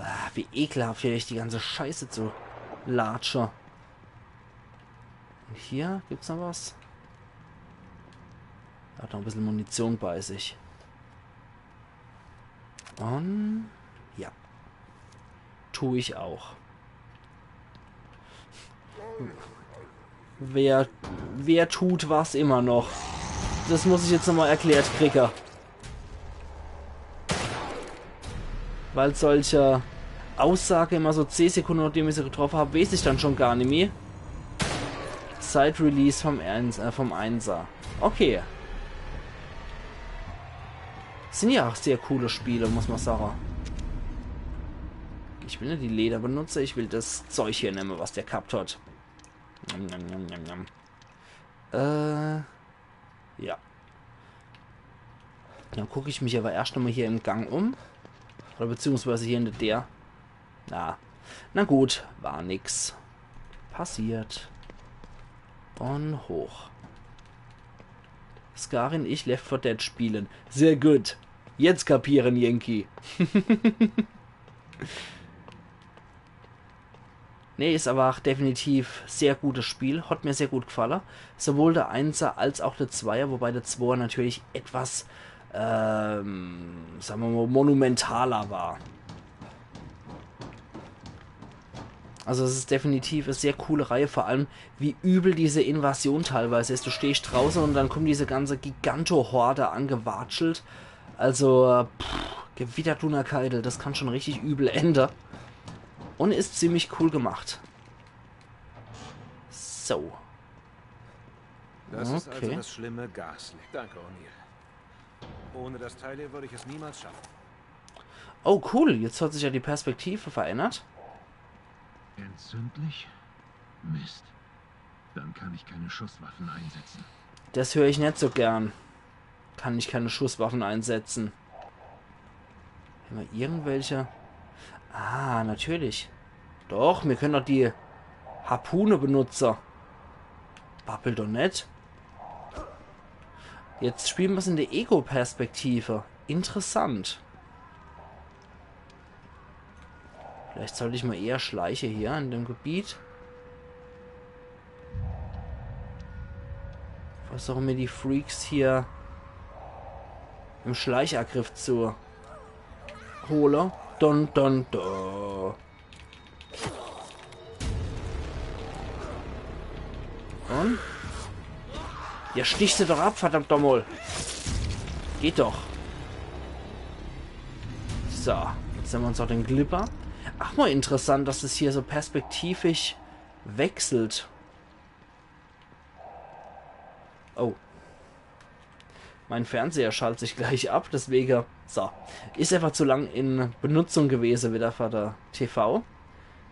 Ach, wie ekelhaft hier die ganze Scheiße zu latsche. Und hier gibt's noch was? Hat noch ein bisschen Munition bei sich. Und ja. Tue ich auch. Wer tut was immer noch? Das muss ich jetzt nochmal erklärt kriegen. Weil solche Aussage immer so 10 Sekunden, nachdem ich sie getroffen habe, weiß ich dann schon gar nicht mehr. Seit Release vom 1er. Okay. Sind ja auch sehr coole Spiele, muss man sagen. Ich will nicht die Leder benutzen, ich will das Zeug hier nehmen, was der gehabt hat. Ja. Dann gucke ich mich aber erst nochmal hier im Gang um. Oder beziehungsweise hier in der. Na gut, war nix. Passiert. Und hoch. Scarin, ich Left 4 Dead spielen. Sehr gut. Jetzt kapieren, Yankee. Nee, ist aber auch definitiv sehr gutes Spiel. Hat mir sehr gut gefallen. Sowohl der 1er als auch der 2er, wobei der 2er natürlich etwas, sagen wir mal, monumentaler war. Also es ist definitiv eine sehr coole Reihe, vor allem wie übel diese Invasion teilweise ist. Du stehst draußen und dann kommt diese ganze Giganto-Horde angewatschelt. Also, Gewitter Keidel, das kann schon richtig übel enden. Und ist ziemlich cool gemacht. So. Das ist also das schlimme Gasleck. Danke, O'Neill. Ohne das Teil hier würde ich es niemals schaffen. Oh, cool. Jetzt hat sich ja die Perspektive verändert. Entzündlich? Mist. Dann kann ich keine Schusswaffen einsetzen. Das höre ich nicht so gern. Kann ich keine Schusswaffen einsetzen. Haben wir irgendwelche... Ah, natürlich. Doch, wir können doch die Harpune benutzen. Babbelt doch nicht. Jetzt spielen wir es in der Ego-Perspektive. Interessant. Vielleicht sollte ich mal eher schleiche hier in dem Gebiet. Versuchen mir die Freaks hier im Schleichangriff zu holen. Dun, dun, dun. Und? Ja, stich sie doch ab, verdammt nochmal. Geht doch. So, jetzt haben wir uns auch den Glipper. Ach, mal interessant, dass es hier so perspektivisch wechselt. Oh. Mein Fernseher schaltet sich gleich ab, deswegen... So. Ist einfach zu lang in Benutzung gewesen wieder für der TV.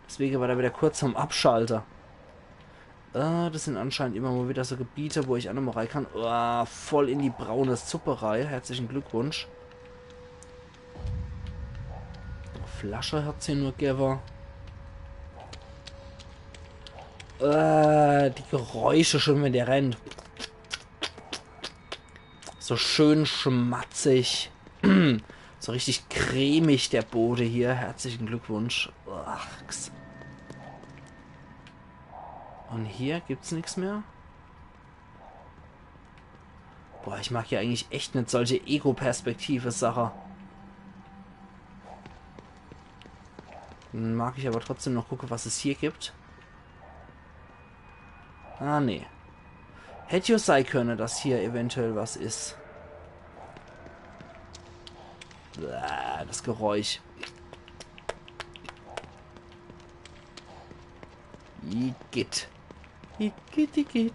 Deswegen war da wieder kurz zum Abschalter. Das sind anscheinend immer mal wieder so Gebiete, wo ich auch noch mal rein kann. Oh, voll in die braune Supperei. Herzlichen Glückwunsch. Flasche hat sie nur gegeben. Die Geräusche schon, wenn der rennt. So schön schmatzig. So richtig cremig der Boden hier. Herzlichen Glückwunsch. Ach. Und hier gibt's nichts mehr. Boah, ich mag ja eigentlich echt nicht solche Ego-Perspektive-Sache. Dann mag ich aber trotzdem noch gucken, was es hier gibt. Ah, nee. Hätte ja sein können, dass hier eventuell was ist. Das Geräusch. Igitt. Igitt.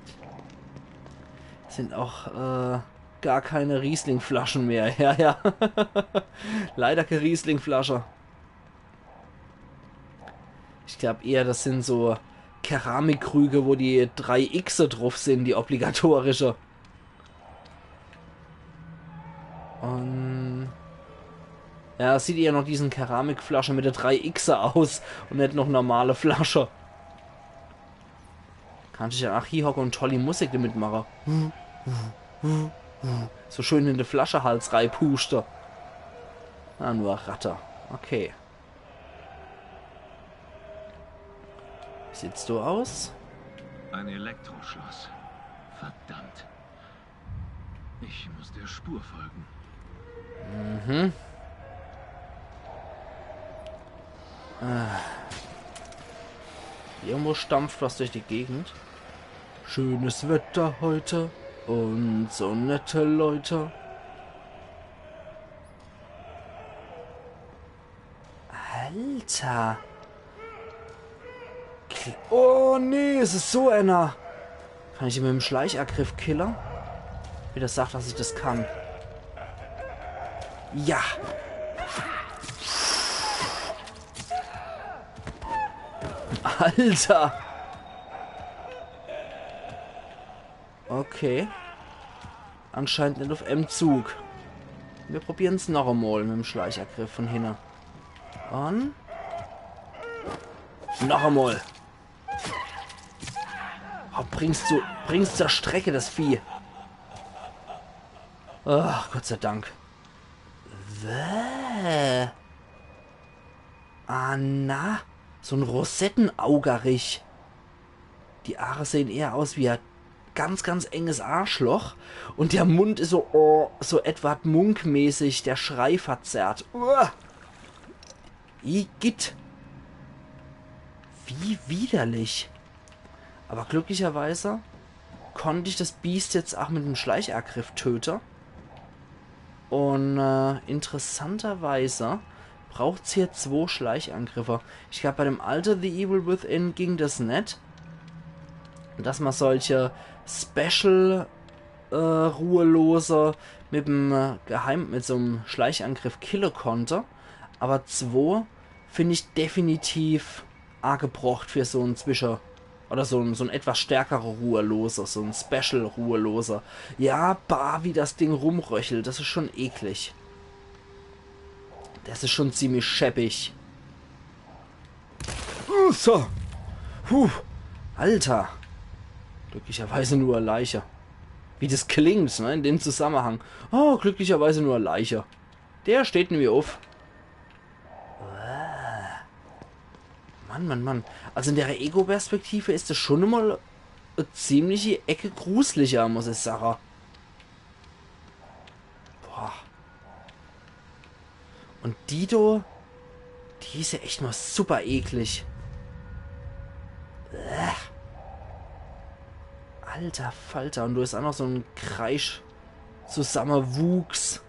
Sind auch gar keine Riesling-Flaschen mehr. Ja, ja. Leider keine Riesling-Flasche. Ich glaube eher, das sind so Keramikkrüge, wo die 3 Xe drauf sind, die obligatorische. Und ja, es sieht eher noch diesen Keramikflasche mit der 3 Xe aus und nicht noch normale Flasche. Kann ich ja hier hocken und tolle Musik damit machen. So schön in der Flasche Hals reinpuste. Ah, nur Ratter. Okay. Wie sieht's so aus? Ein Elektroschloss. Verdammt. Ich muss der Spur folgen. Mhm. Irgendwo stampft was durch die Gegend. Schönes Wetter heute und so nette Leute. Alter. Oh nee, es ist so einer. Kann ich ihn mit dem Schleichangriff killen? Wie das sagt, dass ich das kann. Ja. Alter. Okay. Anscheinend nicht auf M-Zug. Wir probieren es noch einmal mit dem Schleichangriff von hinten. Und... noch einmal. Oh, bringst zur Strecke das Vieh. Ach, Gott sei Dank. Bäh. Ah, na. So ein Rosettenaugerich. Die Haare sehen eher aus wie ein ganz, ganz enges Arschloch. Und der Mund ist so, oh, so Edward Munk-mäßig. Der Schrei verzerrt. Igitt. Wie widerlich. Aber glücklicherweise konnte ich das Biest jetzt auch mit dem Schleichangriff töten. Und interessanterweise braucht es hier 2 Schleichangriffe. Ich glaube, bei dem alten The Evil Within ging das nicht. Dass man solche Special Ruhelose mit dem mit so einem Schleichangriff killen konnte. Aber 2 finde ich definitiv angebracht für so ein oder so ein etwas stärkerer Ruheloser, so ein Special Ruheloser. Ja, bah, wie das Ding rumröchelt, das ist schon eklig. Das ist schon ziemlich scheppig. So. Alter. Glücklicherweise nur eine Leiche. Wie das klingt, ne, in dem Zusammenhang. Oh, glücklicherweise nur eine Leiche. Der steht nämlich auf. Mann. Also in der Ego-Perspektive ist das schon immer eine ziemliche Ecke gruseliger, muss ich sagen. Boah. Und Dido, die ist ja echt mal super eklig. Alter Falter. Und du hast auch noch so einen Kreisch Zusammenwuchs.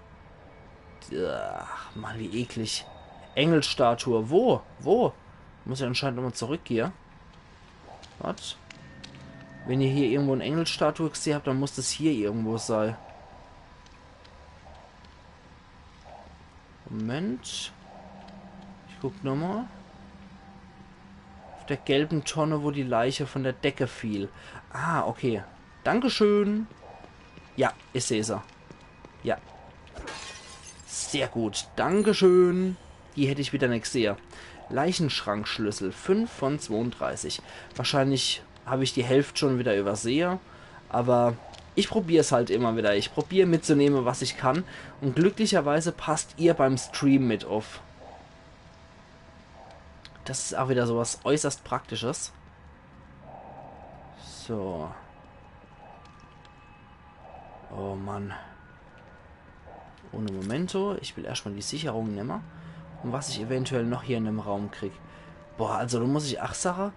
Ach, Mann, wie eklig. Engelstatue. Wo? Muss ich anscheinend nochmal zurückgehen. Was? Wenn ihr hier irgendwo eine Engelstatue gesehen habt, dann muss das hier irgendwo sein. Moment. Ich guck nochmal. Auf der gelben Tonne, wo die Leiche von der Decke fiel. Ah, okay. Dankeschön. Ja, ich sehe sie. Ja. Sehr gut. Dankeschön. Die hätte ich wieder nicht gesehen. Leichenschrankschlüssel. 5 von 32. Wahrscheinlich habe ich die Hälfte schon wieder übersehen. Aber ich probiere es halt immer wieder. Ich probiere mitzunehmen, was ich kann. Und glücklicherweise passt ihr beim Stream mit auf. Das ist auch wieder sowas äußerst Praktisches. So. Oh Mann. Ohne Momento. Ich will erstmal die Sicherung nehmen. Und was ich eventuell noch hier in dem Raum kriege. Boah, also da muss ich auch sagen,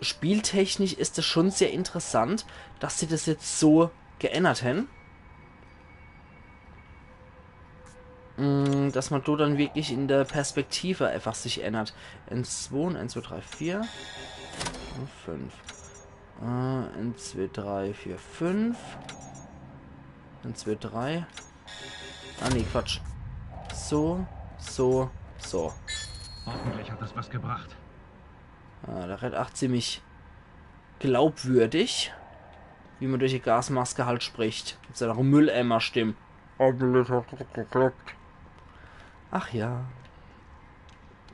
spieltechnisch ist das schon sehr interessant, dass sie das jetzt so geändert haben. Dass man da dann wirklich in der Perspektive einfach sich ändert. N2, N2, 3, 4 und 5. N2, 3, 4, 5. N2, 3. Ah, nee, Quatsch. So. Hoffentlich hat das was gebracht. Ah, der Red 8 ziemlich glaubwürdig, wie man durch die Gasmaske halt spricht. Mit seiner Mülleimer-Stimme. Ach ja.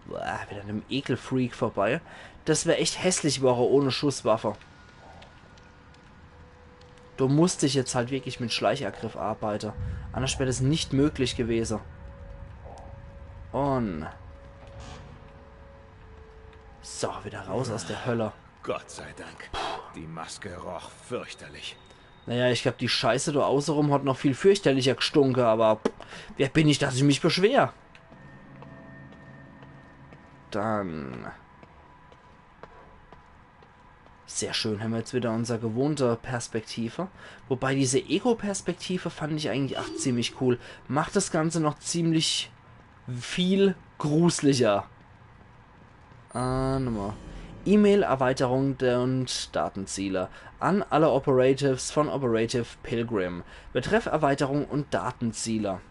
Boah, wieder einem Ekelfreak vorbei. Das wäre echt hässlich, wäre ohne Schusswaffe. Da musste ich jetzt halt wirklich mit Schleichangriff arbeiten. Anders wäre das nicht möglich gewesen. Und... so, wieder raus aus der Hölle. Gott sei Dank. Die Maske roch fürchterlich. Naja, ich glaube, die Scheiße da außenrum hat noch viel fürchterlicher gestunken, aber wer bin ich, dass ich mich beschwer? Dann... Sehr schön, haben wir jetzt wieder unsere gewohnte Perspektive. Wobei diese Ego-Perspektive fand ich eigentlich auch ziemlich cool. Macht das Ganze noch ziemlich viel gruseliger. Nummer. E-Mail-Erweiterung und Datenziele an alle Operatives von Operative Pilgrim. Betreff Erweiterung und Datenziele.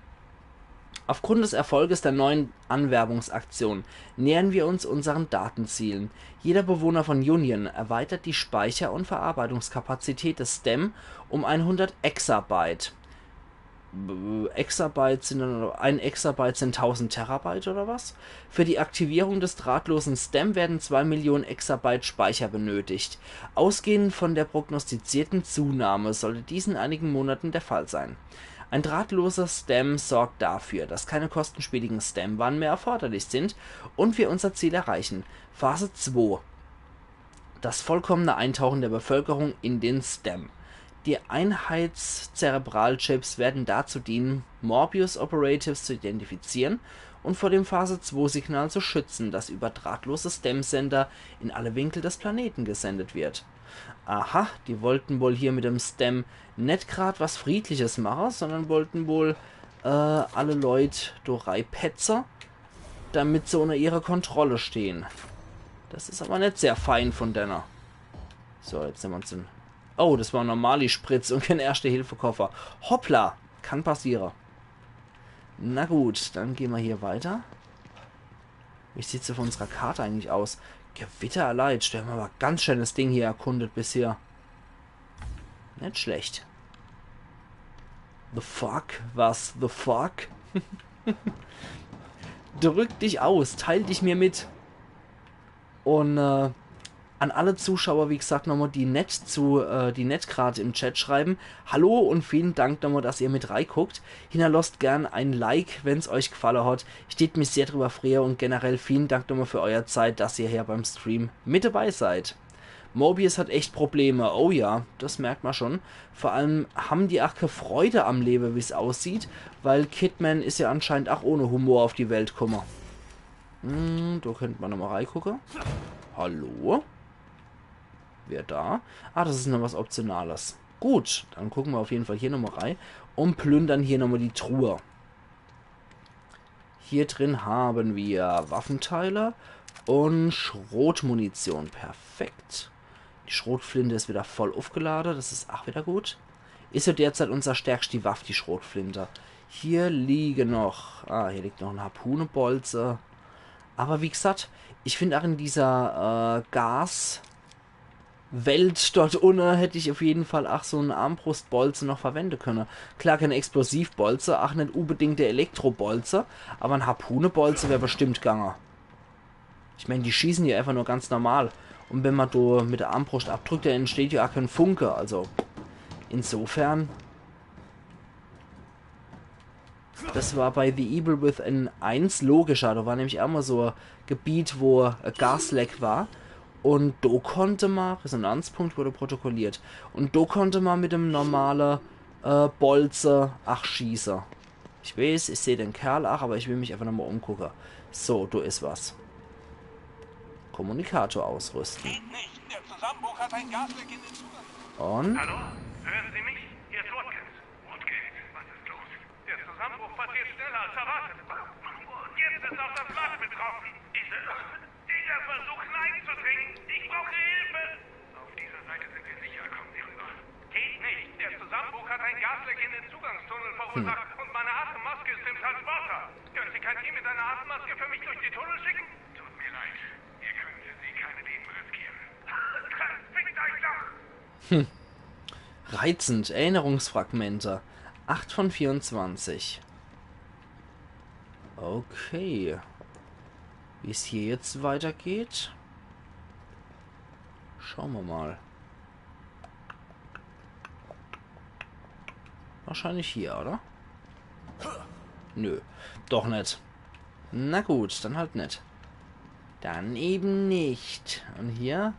Aufgrund des Erfolges der neuen Anwerbungsaktion nähern wir uns unseren Datenzielen. Jeder Bewohner von Union erweitert die Speicher- und Verarbeitungskapazität des STEM um 100 Exabyte. Ein Exabyte sind 1000 Terabyte oder was? Für die Aktivierung des drahtlosen STEM werden 2 Millionen Exabyte Speicher benötigt. Ausgehend von der prognostizierten Zunahme sollte dies in einigen Monaten der Fall sein. Ein drahtloser STEM sorgt dafür, dass keine kostenspieligen STEM-Waren mehr erforderlich sind und wir unser Ziel erreichen. Phase 2. Das vollkommene Eintauchen der Bevölkerung in den STEM. Die Einheitszerebralchips werden dazu dienen, Morbius-Operatives zu identifizieren und vor dem Phase-2-Signal zu schützen, das über drahtlose STEM-Sender in alle Winkel des Planeten gesendet wird. Aha, die wollten wohl hier mit dem STEM nicht gerade was Friedliches machen, sondern wollten wohl alle Leute durchpetzer, damit sie unter ihrer Kontrolle stehen. Das ist aber nicht sehr fein von denen. So, jetzt nehmen wir uns den... Oh, das war ein Normali-Spritz und kein Erste-Hilfe-Koffer. Hoppla, kann passieren. Na gut, dann gehen wir hier weiter. Wie sieht es auf unserer Karte eigentlich aus? Gewitter erleidet. Wir haben aber ganz schönes Ding hier erkundet bisher. Nicht schlecht. The fuck? Was? The fuck? Drück dich aus. Teil dich mir mit. Und an alle Zuschauer, wie gesagt, nochmal, die nicht gerade im Chat schreiben. Hallo und vielen Dank nochmal, dass ihr mit reinguckt. Hinterlasst gern ein Like, wenn es euch gefallen hat. Steht mich sehr drüber freuen und generell vielen Dank nochmal für eure Zeit, dass ihr hier beim Stream mit dabei seid. Morbius hat echt Probleme. Oh ja, das merkt man schon. Vor allem haben die auch keine Freude am Leben, wie es aussieht, weil Kidman ist ja anscheinend auch ohne Humor auf die Welt gekommen. Da könnte man nochmal reingucken. Hallo? Wer da? Ah, das ist noch was Optionales. Gut, dann gucken wir auf jeden Fall hier nochmal rein und plündern hier nochmal die Truhe. Hier drin haben wir Waffenteile und Schrotmunition. Perfekt. Die Schrotflinte ist wieder voll aufgeladen. Das ist auch wieder gut. Ist ja derzeit unser stärkste Waffe, die Schrotflinte. Hier liegen noch... Ah, hier liegt noch ein Harpunebolze. Aber wie gesagt, ich finde auch in dieser Gaswelt dort unten hätte ich auf jeden Fall auch so einen Armbrustbolze noch verwenden können. Klar, keine Explosivbolze, auch nicht unbedingt der Elektrobolze, aber ein Harpunebolze wäre bestimmt gegangen. Ich meine, die schießen ja einfach nur ganz normal. Und wenn man da mit der Armbrust abdrückt, dann entsteht ja auch kein Funke. Also, insofern... Das war bei The Evil Within 1 logischer. Da war nämlich auch mal so ein Gebiet, wo ein Gasleck war. Und da konnte man, Resonanzpunkt wurde protokolliert. Und da konnte man mit dem normalen Bolze schießen. Ich weiß, ich sehe den Kerl aber ich will mich einfach nochmal umgucken. So, da ist was. Kommunikator ausrüsten. Geht nicht. Der Zusammenbruch hat ein Gasleck in den Zugang. Und? Hallo? Hören Sie mich? Hier ist Watkins. Watkins, was ist los? Der Zusammenbruch passiert schneller als erwartet. Und jetzt ist auch das Glas betroffen. Diese Dinger versuchen einzudringen. Ich brauche Hilfe. Auf dieser Seite sind wir sicher. Kommen Sie rüber. Geht nicht. Der Zusammenbruch hat ein Gasleck in den Zugangstunnel verursacht. Und meine Atemmaske ist im Transporter. Können Sie kein Team mit einer Atemmaske für mich durch die Tunnel schicken? Tut mir leid. Wir können für Sie keine Leben riskieren. Fickt euch doch! Reizend. Erinnerungsfragmente. 8 von 24. Okay. Wie es hier jetzt weitergeht. Schauen wir mal. Wahrscheinlich hier, oder? Nö. Doch nicht. Na gut, dann halt nicht. Dann eben nicht. Und hier?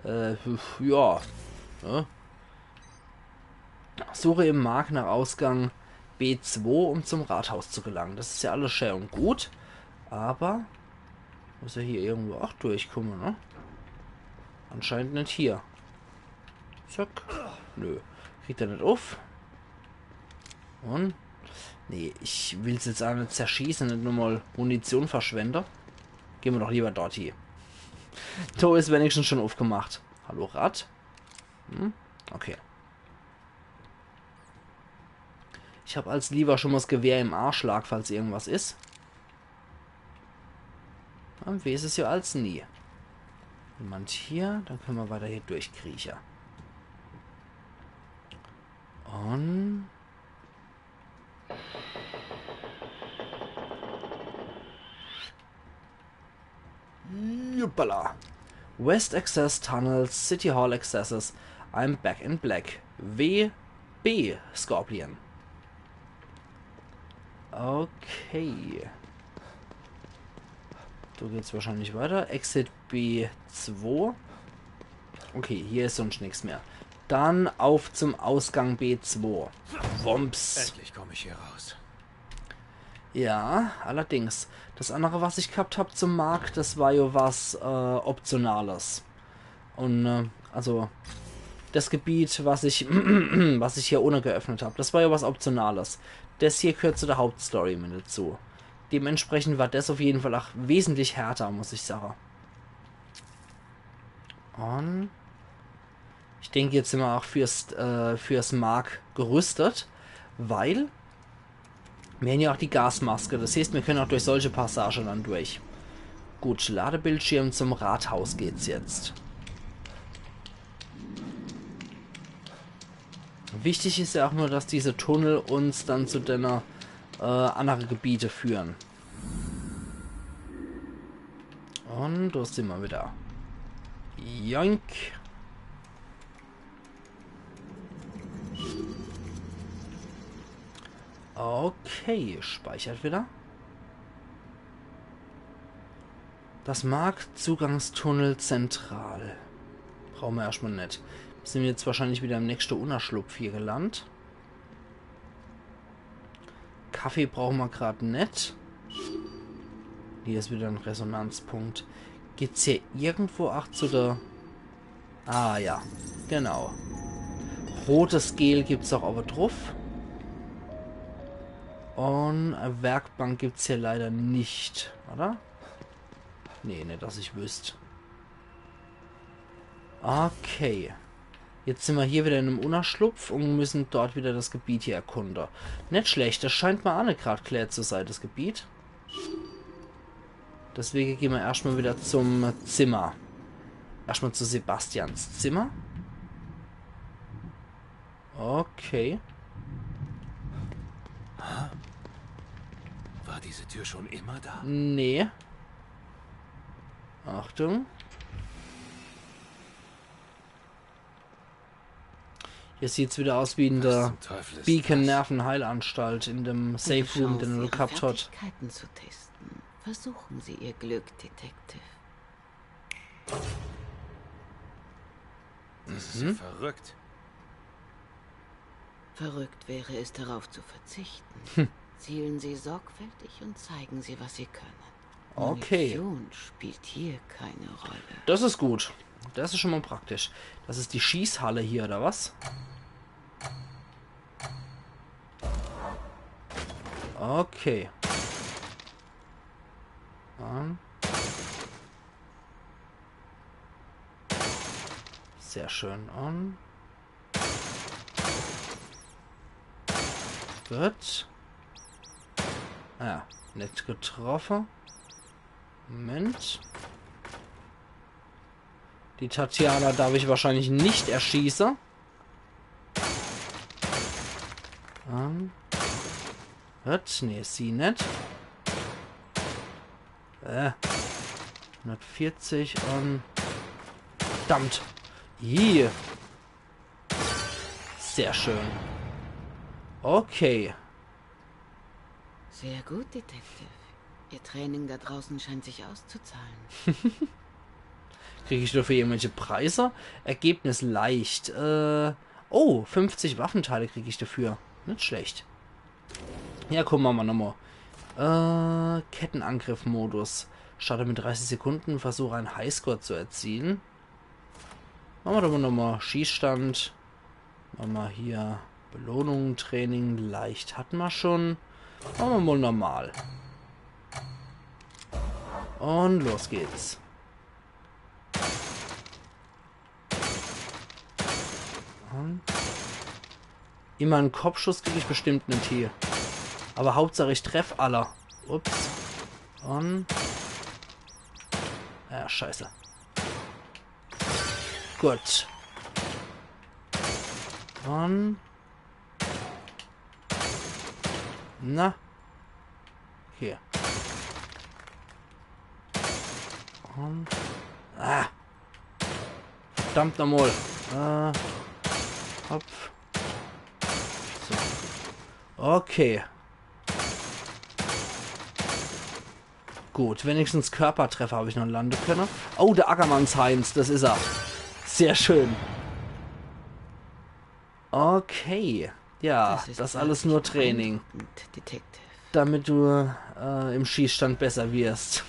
Ja. Suche im Markt nach Ausgang B2, um zum Rathaus zu gelangen. Das ist ja alles schön und gut. Aber muss ja hier irgendwo auch durchkommen, ne? Anscheinend nicht hier. Zack. Nö. Kriegt er nicht auf. Und? Nee, ich will es jetzt auch nicht zerschießen, nicht nur mal Munition verschwende. Gehen wir doch lieber dort hier. Tor ist wenigstens schon aufgemacht. Hallo, Rad? Okay. Ich habe als lieber schon mal das Gewehr im Arschlag, falls irgendwas ist. Am Wes ist ja als nie. Jemand hier, dann können wir weiter hier durchkriechen. Und... Juppala. West Access Tunnels, City Hall Accesses. I'm back in black. WB Scorpion. Okay. So geht's wahrscheinlich weiter. Exit B2. Okay, hier ist sonst nichts mehr. Dann auf zum Ausgang B2. Wumps. Endlich komme ich hier raus. Ja, allerdings. Das andere, was ich gehabt habe zum Markt, das war ja was Optionales. Und also das Gebiet, was ich hier ohne geöffnet habe, das war ja was Optionales. Das hier gehört zu der Hauptstory mit dazu. Dementsprechend war das auf jeden Fall auch wesentlich härter, muss ich sagen. Und ich denke, jetzt sind wir auch fürs Mark gerüstet, weil wir haben ja auch die Gasmaske. Das heißt, wir können auch durch solche Passagen dann durch. Gut, Ladebildschirm zum Rathaus geht's jetzt. Wichtig ist ja auch nur, dass diese Tunnel uns dann zu den anderen Gebiete führen. Und da sind wir wieder. Joink. Okay, speichert wieder. Das Marktzugangstunnel zentral. Brauchen wir erstmal nicht. Sind wir jetzt wahrscheinlich wieder im nächsten Unerschlupf hier gelandet. Kaffee brauchen wir gerade nicht. Hier ist wieder ein Resonanzpunkt. Geht's hier irgendwo auch zu der... Ah ja, genau. Rotes Gel gibt's auch aber drauf. Und eine Werkbank gibt es hier leider nicht, oder? Nee, nicht, dass ich wüsste. Okay. Jetzt sind wir hier wieder in einem Unerschlupf und müssen dort wieder das Gebiet hier erkunden. Nicht schlecht, das scheint mir auch nicht gerade klar zu sein, das Gebiet. Deswegen gehen wir erstmal wieder zum Zimmer. Erstmal zu Sebastians Zimmer. Okay. War diese Tür schon immer da? Nee. Achtung. Hier sieht es wieder aus wie in der Beacon Nervenheilanstalt, in dem Safe Room, den du gehabt hast. Zu testen. Versuchen Sie Ihr Glück, Detective. Das ist ja verrückt. Verrückt wäre es, darauf zu verzichten. Zielen Sie sorgfältig und zeigen Sie, was Sie können. Okay. Munition spielt hier keine Rolle. Das ist gut. Das ist schon mal praktisch. Das ist die Schießhalle hier, oder was? Okay. Sehr schön. Gut. Ja, nicht getroffen. Moment. Die Tatjana darf ich wahrscheinlich nicht erschießen. Was? Nee, sie nicht. 140 und... Verdammt. Hier. Sehr schön. Okay. Sehr gut, Detective. Ihr Training da draußen scheint sich auszuzahlen. Kriege ich dafür irgendwelche Preise? Ergebnis leicht. Oh, 50 Waffenteile kriege ich dafür. Nicht schlecht. Ja, gucken wir mal nochmal. Kettenangriff-Modus. Starte mit 30 Sekunden, versuche einen Highscore zu erzielen. Machen wir doch mal nochmal Schießstand. Machen wir hier Belohnung, Training. Leicht hatten wir schon. Machen wir mal normal. Und los geht's. Und immer einen Kopfschuss kriege ich bestimmt nicht hier. Aber Hauptsache ich treffe alle. Ups. Und... Ja, scheiße. Gut. Und... Na. Hier. Und... Ah. Verdammt nochmal. Hopp. So. Okay. Gut, wenigstens Körpertreffer habe ich noch landen können. Oh, der Ackermanns-Heinz, das ist er. Sehr schön. Okay. Ja, das alles nur Training. Damit du im Schießstand besser wirst.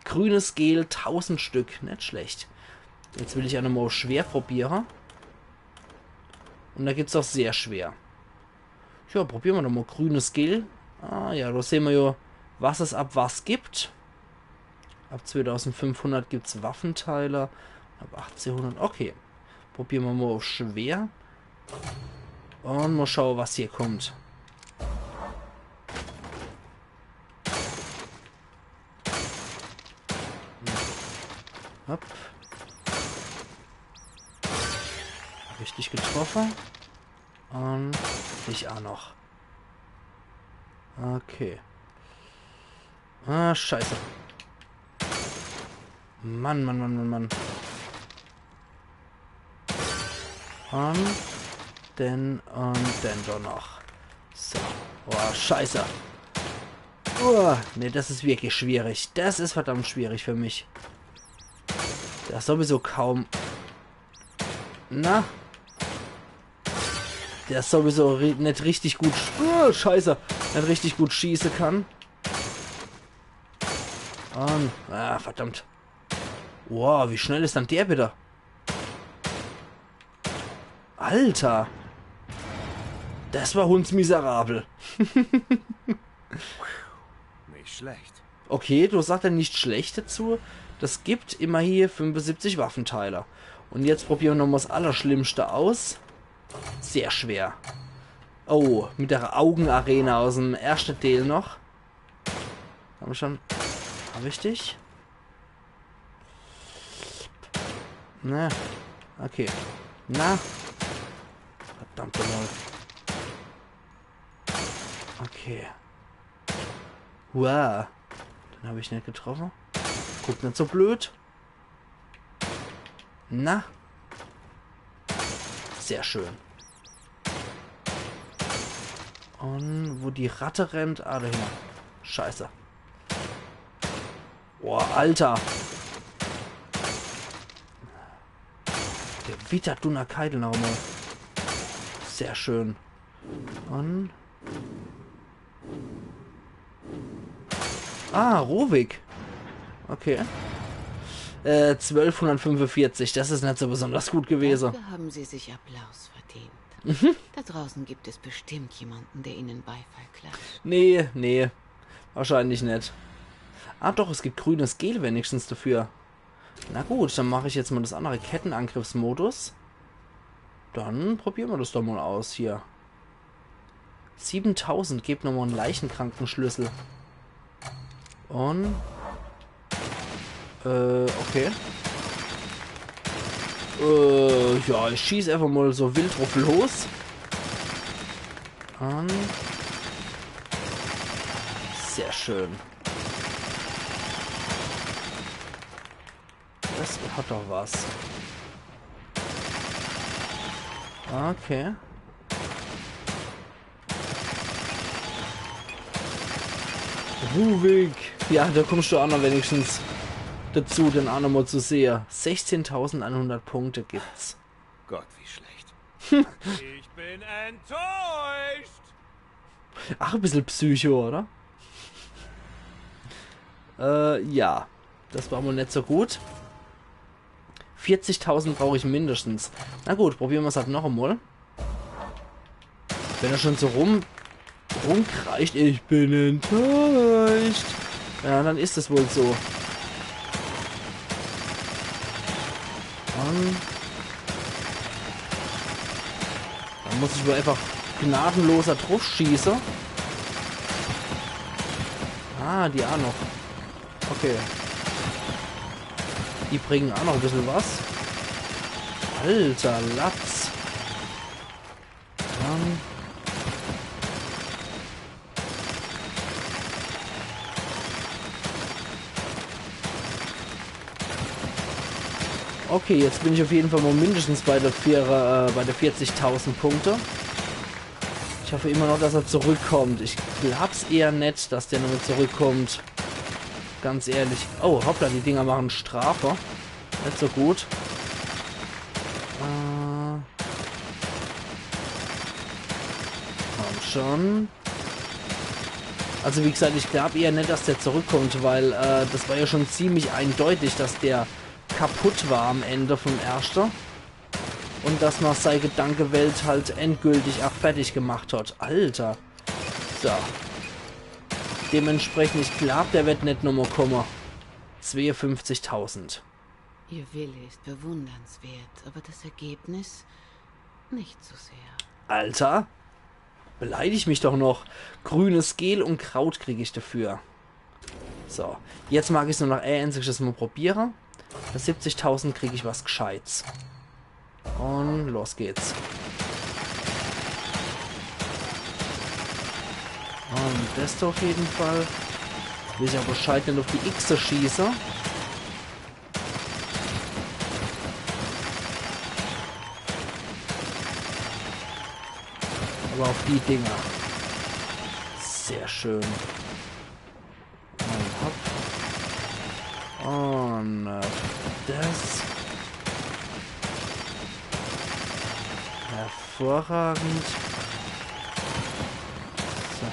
Grünes Gel, 1000 Stück. Nicht schlecht. Jetzt will ich eine mal schwer probieren. Und da gibt es auch sehr schwer. Ja, probieren wir doch mal grünes Gel. Ah ja, da sehen wir ja, was es ab was gibt. Ab 2500 gibt es Waffenteile. Ab 1800, okay. Probieren wir mal auf schwer. Und mal schauen, was hier kommt. Hopp. Richtig getroffen. Und ich auch noch. Okay. Ah, scheiße. Mann, Mann, Mann, Mann, Mann. Und dann doch noch. So. Oh, scheiße. Ne, das ist wirklich schwierig. Das ist verdammt schwierig für mich. Das ist sowieso kaum... Na? Der ist sowieso nicht richtig gut... scheiße. Nicht richtig gut schießen kann. Und... Ah, verdammt. Wow, wie schnell ist dann der bitte? Alter. Das war hundsmiserabel. Nicht schlecht. Okay, du sagst ja nicht schlecht dazu. Das gibt immer hier 75 Waffenteile. Und jetzt probieren wir noch mal das Allerschlimmste aus. Sehr schwer. Oh, mit der Augenarena aus dem ersten Teil noch. Haben wir schon... Habe ich dich? Na, okay. Na. Verdammt nochmal. Okay. Wow. Den habe ich nicht getroffen. Guckt nicht so blöd. Na. Sehr schön. Und wo die Ratte rennt. Ah, dahin. Scheiße. Boah, Alter. Der wittert du nach Keitel noch mal. Sehr schön. Und... Ah, Rovik. Okay. 1245. Das ist nicht so besonders gut gewesen. Dafür haben sie sich Applaus verdient. Da draußen gibt es bestimmt jemanden, der ihnen Beifall klatscht. Nee, nee. Wahrscheinlich nicht. Ah doch, es gibt grünes Gel wenigstens dafür. Na gut, dann mache ich jetzt mal das andere Kettenangriffsmodus. Dann probieren wir das doch mal aus hier. 7000, gebt nochmal einen Leichenkrankenschlüssel. Und... okay. Ja, ich schieße einfach mal so wild drauf los. Und... Sehr schön. Das hat doch was. Okay. Ruvik. Ja, da kommst du auch noch wenigstens dazu, den Animo zu sehen. 16.100 Punkte gibt's. Gott, wie schlecht. Ich bin enttäuscht. Ach, ein bisschen Psycho, oder? Ja. Das war wohl nicht so gut. 40.000 brauche ich mindestens. Na gut, probieren wir es halt noch einmal. Wenn er schon so rumkreicht, ich bin enttäuscht. Ja, dann ist es wohl so. Dann muss ich wohl einfach gnadenloser drauf schießen. Ah, die auch noch. Okay. Die bringen auch noch ein bisschen was. Alter Latz. Okay, jetzt bin ich auf jeden Fall mal mindestens bei der 40.000 Punkte. Ich hoffe immer noch, dass er zurückkommt. Ich glaub's eher nicht, dass der noch zurückkommt. Ganz ehrlich. Oh, hoppla, die Dinger machen Strafe. Nicht so gut. Komm schon. Also wie gesagt, ich glaube eher nicht, dass der zurückkommt, weil das war ja schon ziemlich eindeutig, dass der kaputt war am Ende vom Ersten. Und dass man seine Gedankewelt halt endgültig auch fertig gemacht hat. Alter. So. Dementsprechend, ich glaube, der wird nicht nochmal kommen. 52.000. Ihr Wille ist bewundernswert, aber das Ergebnis nicht so sehr. Alter. Beleidig mich doch noch. Grünes Gel und Kraut kriege ich dafür. So. Jetzt mag ich es nur noch das mal probieren. Bei 70.000 kriege ich was Gescheites. Und los geht's. Und das auf jeden Fall. Jetzt will ich aber Bescheid nicht auf die X schießen. Aber auf die Dinger. Sehr schön. Und hopp. Und das. Hervorragend. So.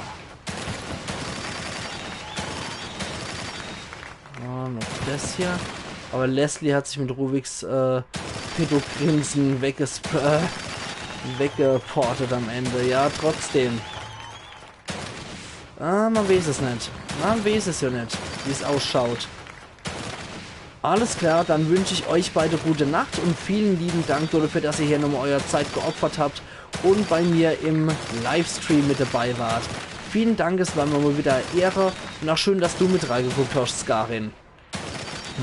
Und noch das hier. Aber Leslie hat sich mit Rubiks Pedogrinsen weggeportet am Ende. Ja, trotzdem. Man weiß es nicht. Man weiß es ja nicht, wie es ausschaut. Alles klar, dann wünsche ich euch beide gute Nacht und vielen lieben Dank dafür, dass ihr hier nochmal eure Zeit geopfert habt und bei mir im Livestream mit dabei wart. Vielen Dank, es war mir mal wieder Ehre und auch schön, dass du mit reingeguckt hast, Skarin.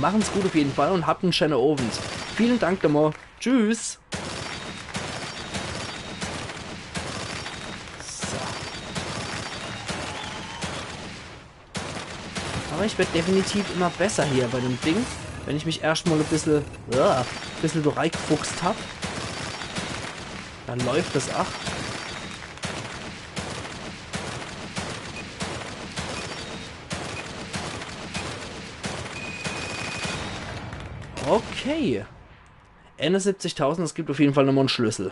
Machen's gut auf jeden Fall und habt einen schönen Abend. Vielen Dank nochmal. Tschüss. Aber ich werde definitiv immer besser hier bei dem Ding, wenn ich mich erstmal ein bisschen reingefuchst habe. Dann läuft das auch. Okay. Ende 70.000, es gibt auf jeden Fall nochmal einen Schlüssel.